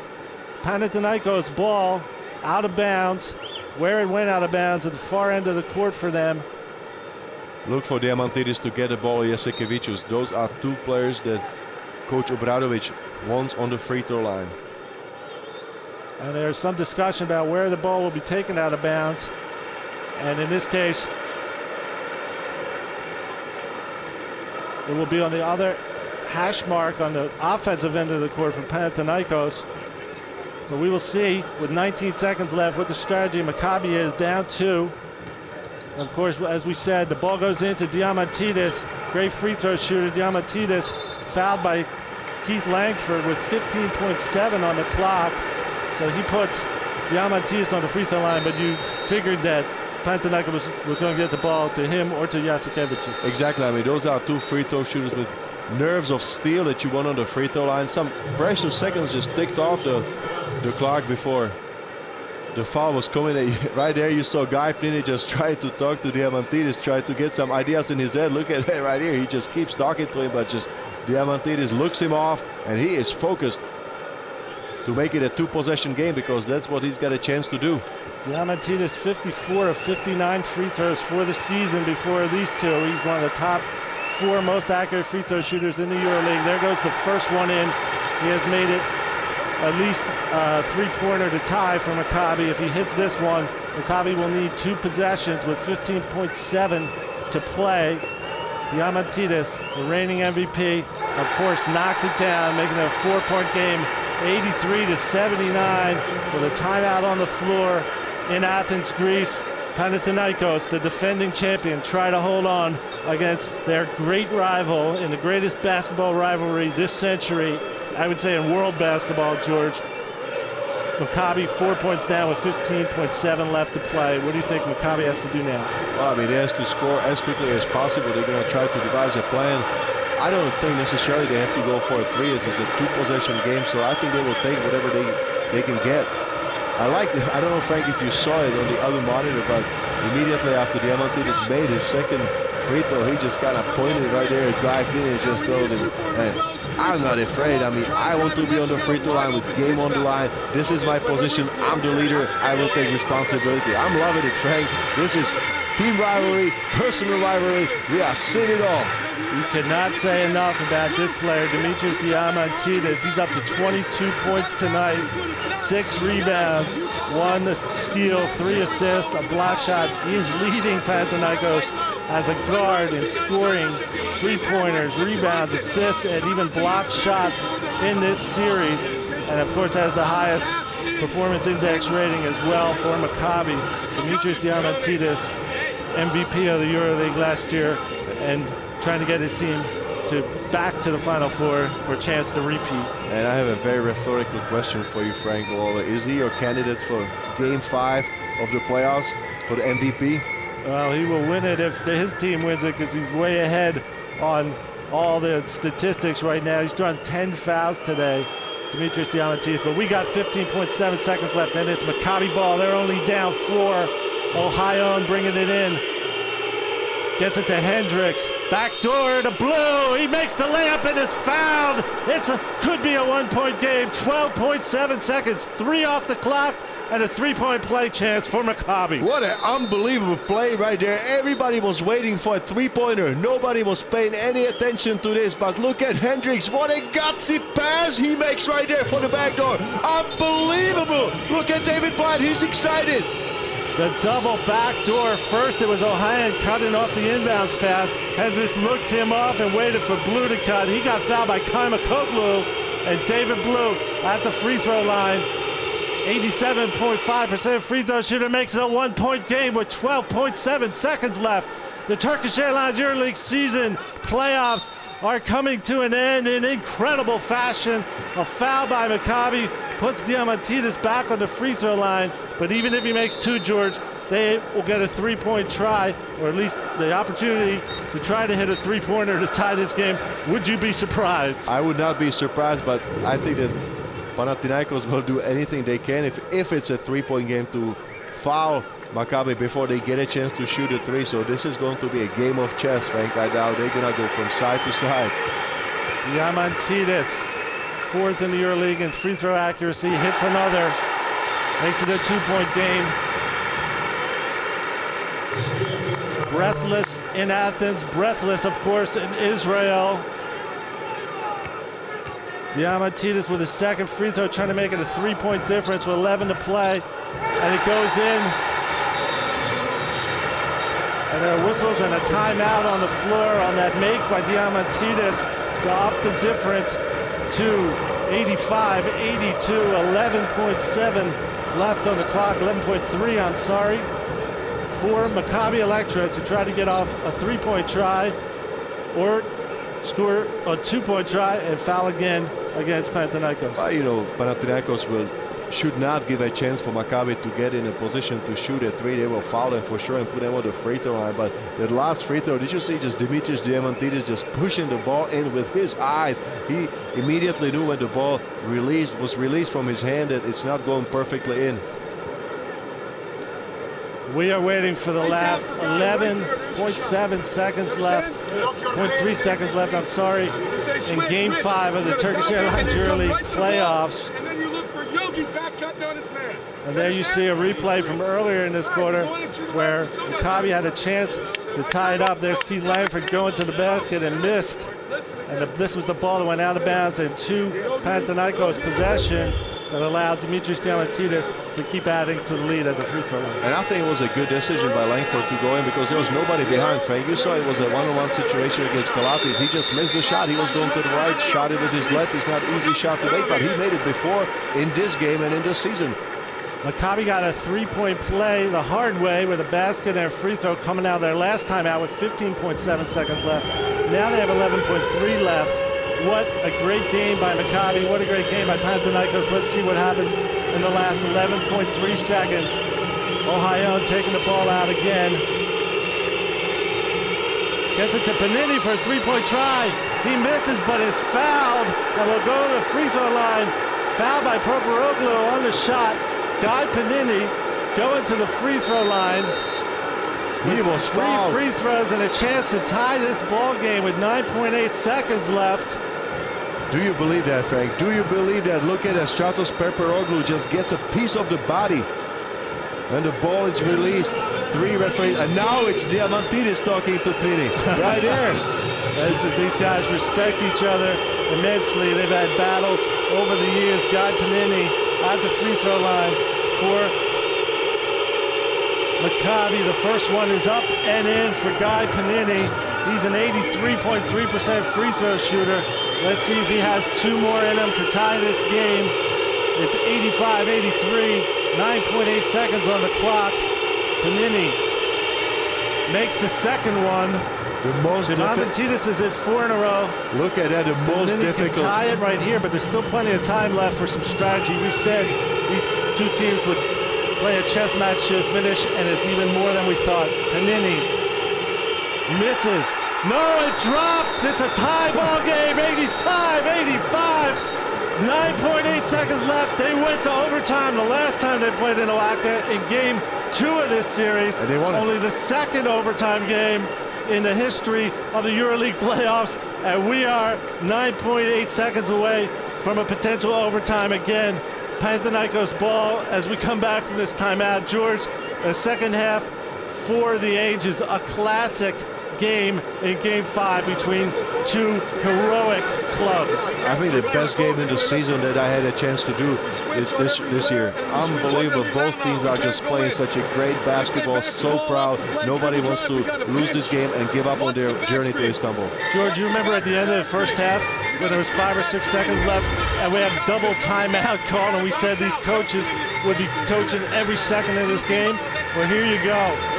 Panathinaikos ball out of bounds, where it went out of bounds at the far end of the court for them. Look for Diamantidis to get the ball, Jasikevicius. Those are two players that Coach Obradovic wants on the free throw line. And there's some discussion about where the ball will be taken out of bounds. And in this case, It will be on the other hash mark on the offensive end of the court for Panathinaikos. So we will see with 19 seconds left what the strategy of Maccabi is, down 2. And of course, as we said, the ball goes into Diamantidis. Great free throw shooter, Diamantidis, fouled by Keith Langford with 15.7 on the clock. So he puts Diamantidis on the free throw line, but you figured that Panathinaikos was going to get the ball to him or to Jasikevicius. Exactly. I mean, those are two free throw shooters with nerves of steel that you want on the free throw line. Some precious seconds just ticked off the clock before the foul was coming. Right there you saw Guy Pliny just trying to talk to Diamantidis, trying to get some ideas in his head. Look at it right here. He just keeps talking to him, but just Diamantidis looks him off, and he is focused to make it a 2-possession game because that's what he's got a chance to do. Diamantidis 54 of 59 free throws for the season before these two. He's one of the top 4 most accurate free throw shooters in the EuroLeague. There goes the first one in. He has made it at least a 3-pointer to tie for Maccabi. If he hits this one, Maccabi will need 2 possessions with 15.7 to play. Diamantidis, the reigning MVP, of course, knocks it down, making it a 4-point game, 83-79, with a timeout on the floor in Athens, Greece. Panathinaikos, the defending champion, try to hold on against their great rival in the greatest basketball rivalry this century, I would say in world basketball, George. Maccabi 4 points down with 15.7 left to play. What do you think Maccabi has to do now? Well, I mean, they have to score as quickly as possible. They're going to try to devise a plan. I don't think necessarily they have to go for a 3. This is a 2-possession game, so I think they will take whatever they can get. I don't know, Frank, if you saw it on the other monitor, but immediately after Diamantidis made his second free throw, he just kind of pointed right there at Guy Pliny and just told him, man, I'm not afraid. I mean, I want to be on the free throw line with game on the line. This is my position. I'm the leader. I will take responsibility. I'm loving it, Frank. This is team rivalry, personal rivalry. We are seeing it all. You cannot say enough about this player, Dimitris Diamantidis. He's up to 22 points tonight, 6 rebounds, 1 steal, 3 assists, a block shot. He is leading Panathinaikos as a guard in scoring 3-pointers, rebounds, assists, and even block shots in this series. And of course has the highest performance index rating as well for Maccabi. Dimitris Diamantidis, MVP of the EuroLeague last year, and trying to get his team back to the Final Four for a chance to repeat. And I have a very rhetorical question for you, Frank Waller. Is he your candidate for Game 5 of the playoffs for the MVP? Well, he will win it if his team wins it because he's way ahead on all the statistics right now. He's drawn 10 fouls today, Dimitris Diamantidis, but we got 15.7 seconds left, and it's Maccabi ball. They're only down 4. Ohio bringing it in. Gets it to Hendricks. Backdoor to Blue. He makes the layup and is fouled. Could be a 1-point game. 12.7 seconds. 3 off the clock and a 3-point play chance for Maccabi. What an unbelievable play right there. Everybody was waiting for a 3-pointer. Nobody was paying any attention to this. But look at Hendricks. What a gutsy pass he makes right there for the backdoor. Unbelievable. Look at David Blight. He's excited. The double backdoor. First it was Ohio cutting off the inbounds pass. Hendricks looked him off and waited for Blue to cut. He got fouled by Kaimakoglu, and David Blue at the free throw line. 87.5% free throw shooter makes it a 1-point game with 12.7 seconds left. The Turkish Airlines EuroLeague season playoffs are coming to an end in incredible fashion. A foul by Maccabi puts Diamantidis back on the free throw line, but even if he makes 2, George, they will get a 3-point try, or at least the opportunity to try to hit a 3-pointer to tie this game. Would you be surprised? I would not be surprised, but I think that Panathinaikos will do anything they can if it's a 3-point game to foul Maccabi before they get a chance to shoot a 3. So this is going to be a game of chess, Frank. Right now they're going to go from side to side. Diamantidis, 4th in the EuroLeague in free throw accuracy, hits another, makes it a 2-point game. Breathless in Athens, breathless, of course, in Israel. Diamantidis with his second free throw, trying to make it a 3-point difference with 11 to play, and it goes in. And there are whistles and a timeout on the floor on that make by Diamantidis to up the difference to 85-82, 11.7 left on the clock, 11.3, I'm sorry, for Maccabi Electra to try to get off a three-point try or score a two-point try and foul again against Panathinaikos. Panathinaikos should not give a chance for Maccabi to get in a position to shoot a three. They will foul them for sure and put them on the free throw line. But that last free throw, did you see just Dimitris Diamantidis just pushing the ball in with his eyes? He immediately knew when the ball was released from his hand that it's not going perfectly in. We are waiting for the last 11.7 seconds left, 0.3 seconds left, I'm sorry, in Game 5 of the Turkish Airlines EuroLeague playoffs. And there you see a replay from earlier in this quarter where Maccabi had a chance to tie it up. There's Keith Langford going to the basket and missed. And this was the ball that went out of bounds into Panathinaikos possession that allowed Dimitris Diamantidis to keep adding to the lead at the free throw line. And I think it was a good decision by Langford to go in because there was nobody behind Frank. You saw it was a one-on-one situation against Kalatis. He just missed the shot. He was going to the right, shot it with his left. It's not an easy shot to make, but he made it before in this game and in this season. Maccabi got a three-point play the hard way with a basket and a free throw coming out their last time out with 15.7 seconds left. Now they have 11.3 left. What a great game by Maccabi. What a great game by Panathinaikos. Let's see what happens in the last 11.3 seconds. Ohayon taking the ball out again. Gets it to Panini for a three-point try. He misses but is fouled and will go to the free throw line. Fouled by Proporoglu on the shot. Guy Panini going to the free throw line. He was fouled. 3 free throws and a chance to tie this ball game with 9.8 seconds left. Do you believe that, Frank? Do you believe that? Look at Stratos Perperoglu just gets a piece of the body. And the ball is released. 3 referees. And now it's Diamantidis talking to Plini. Right there. These guys respect each other immensely. They've had battles over the years. Guy Panini at the free throw line for Maccabi. The first one is up and in for Guy Panini. He's an 83.3% free throw shooter. Let's see if he has 2 more in him to tie this game. It's 85-83, 9.8 seconds on the clock. Panini makes the second one. The most Diamantidis is at 4 in a row. Look at that, the most difficult. Can tie it right here, but there's still plenty of time left for some strategy. We said these two teams would play a chess match to finish, and it's even more than we thought. Panini misses. No, it drops. It's a tie ball game. 85-85. 9.8 seconds left. They went to overtime the last time they played in Oaxaca in Game 2 of this series. And they won it. Only the second overtime game in the history of the EuroLeague playoffs, and we are 9.8 seconds away from a potential overtime again. Panathinaikos ball as we come back from this timeout. George, the second half for the ages, a classic game in Game 5 between 2 heroic clubs. I think the best game in the season that I had a chance to do is this year. Unbelievable. Both teams are just playing such a great basketball. So proud. Nobody wants to lose this game and give up on their journey to Istanbul. George, you remember at the end of the first half when there was 5 or 6 seconds left and we had double timeout called and we said these coaches would be coaching every second of this game? Well, here you go.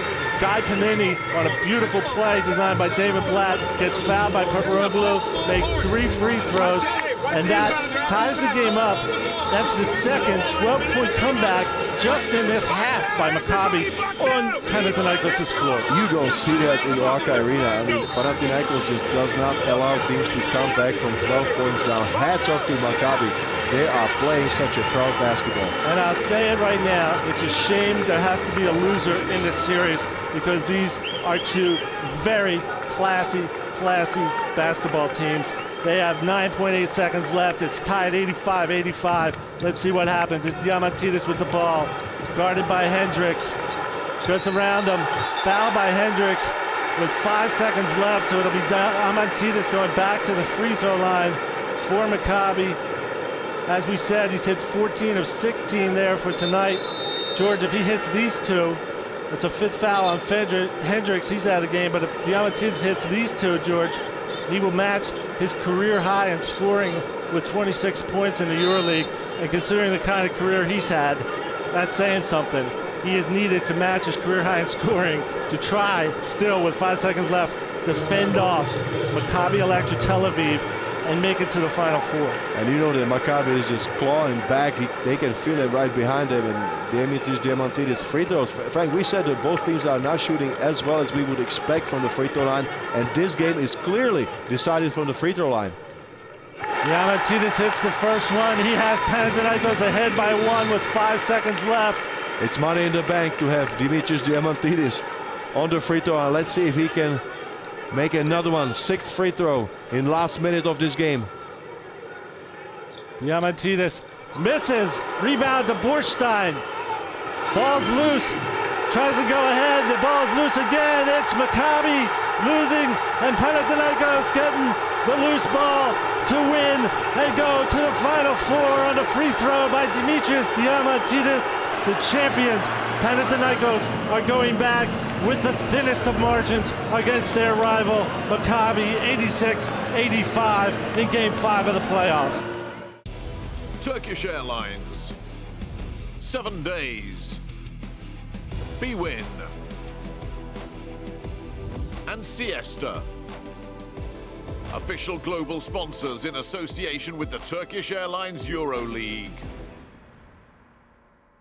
Guy Panini on a beautiful play designed by David Blatt gets fouled by Perperoglu, makes 3 free throws, and that ties the game up. That's the second 12-point comeback just in this half by Maccabi on Panathinaikos' floor. You don't see that in Oaxaca Arena. I mean, Panathinaikos just does not allow teams to come back from 12 points down. Hats off to Maccabi. They are playing such a proud basketball. And I'll say it right now, it's a shame there has to be a loser in this series because these are 2 very classy basketball teams. They have 9.8 seconds left. It's tied 85-85. Let's see what happens. It's Diamantidis with the ball, guarded by Hendricks. Gets around him, fouled by Hendricks with 5 seconds left, so it'll be Diamantidis going back to the free throw line for Maccabi. As we said, he's hit 14 of 16 there for tonight. George, if he hits these 2, It's a fifth foul on Hendricks. He's out of the game, but if Diamantidis hits these two, George, he will match his career high in scoring with 26 points in the EuroLeague. And considering the kind of career he's had, that's saying something. He is needed to match his career high in scoring to try, still with 5 seconds left, to fend off Maccabi Electra Tel Aviv and make it to the Final Four. And you know that Maccabi is just clawing back. They can feel it right behind them. And Diamantidis free throws. Frank, we said that both teams are not shooting as well as we would expect from the free throw line. And this game is clearly decided from the free throw line. Diamantidis hits the first one. He has Panathinaikos ahead by 1 with 5 seconds left. It's money in the bank to have Dimitris Diamantidis on the free throw line. Let's see if he can make another one. 6th free throw in last minute of this game. Diamantidis misses. Rebound to Borstein. Ball's loose. Tries to go ahead. The ball's loose again. It's Maccabi losing, and Panathinaikos getting the loose ball to win and go to the Final Four on a free throw by Dimitris Diamantidis. The champions, Panathinaikos, are going back with the thinnest of margins against their rival, Maccabi, 86-85 in Game 5 of the playoffs. Turkish Airlines. 7 days. Bwin. And Siesta. Official global sponsors in association with the Turkish Airlines EuroLeague.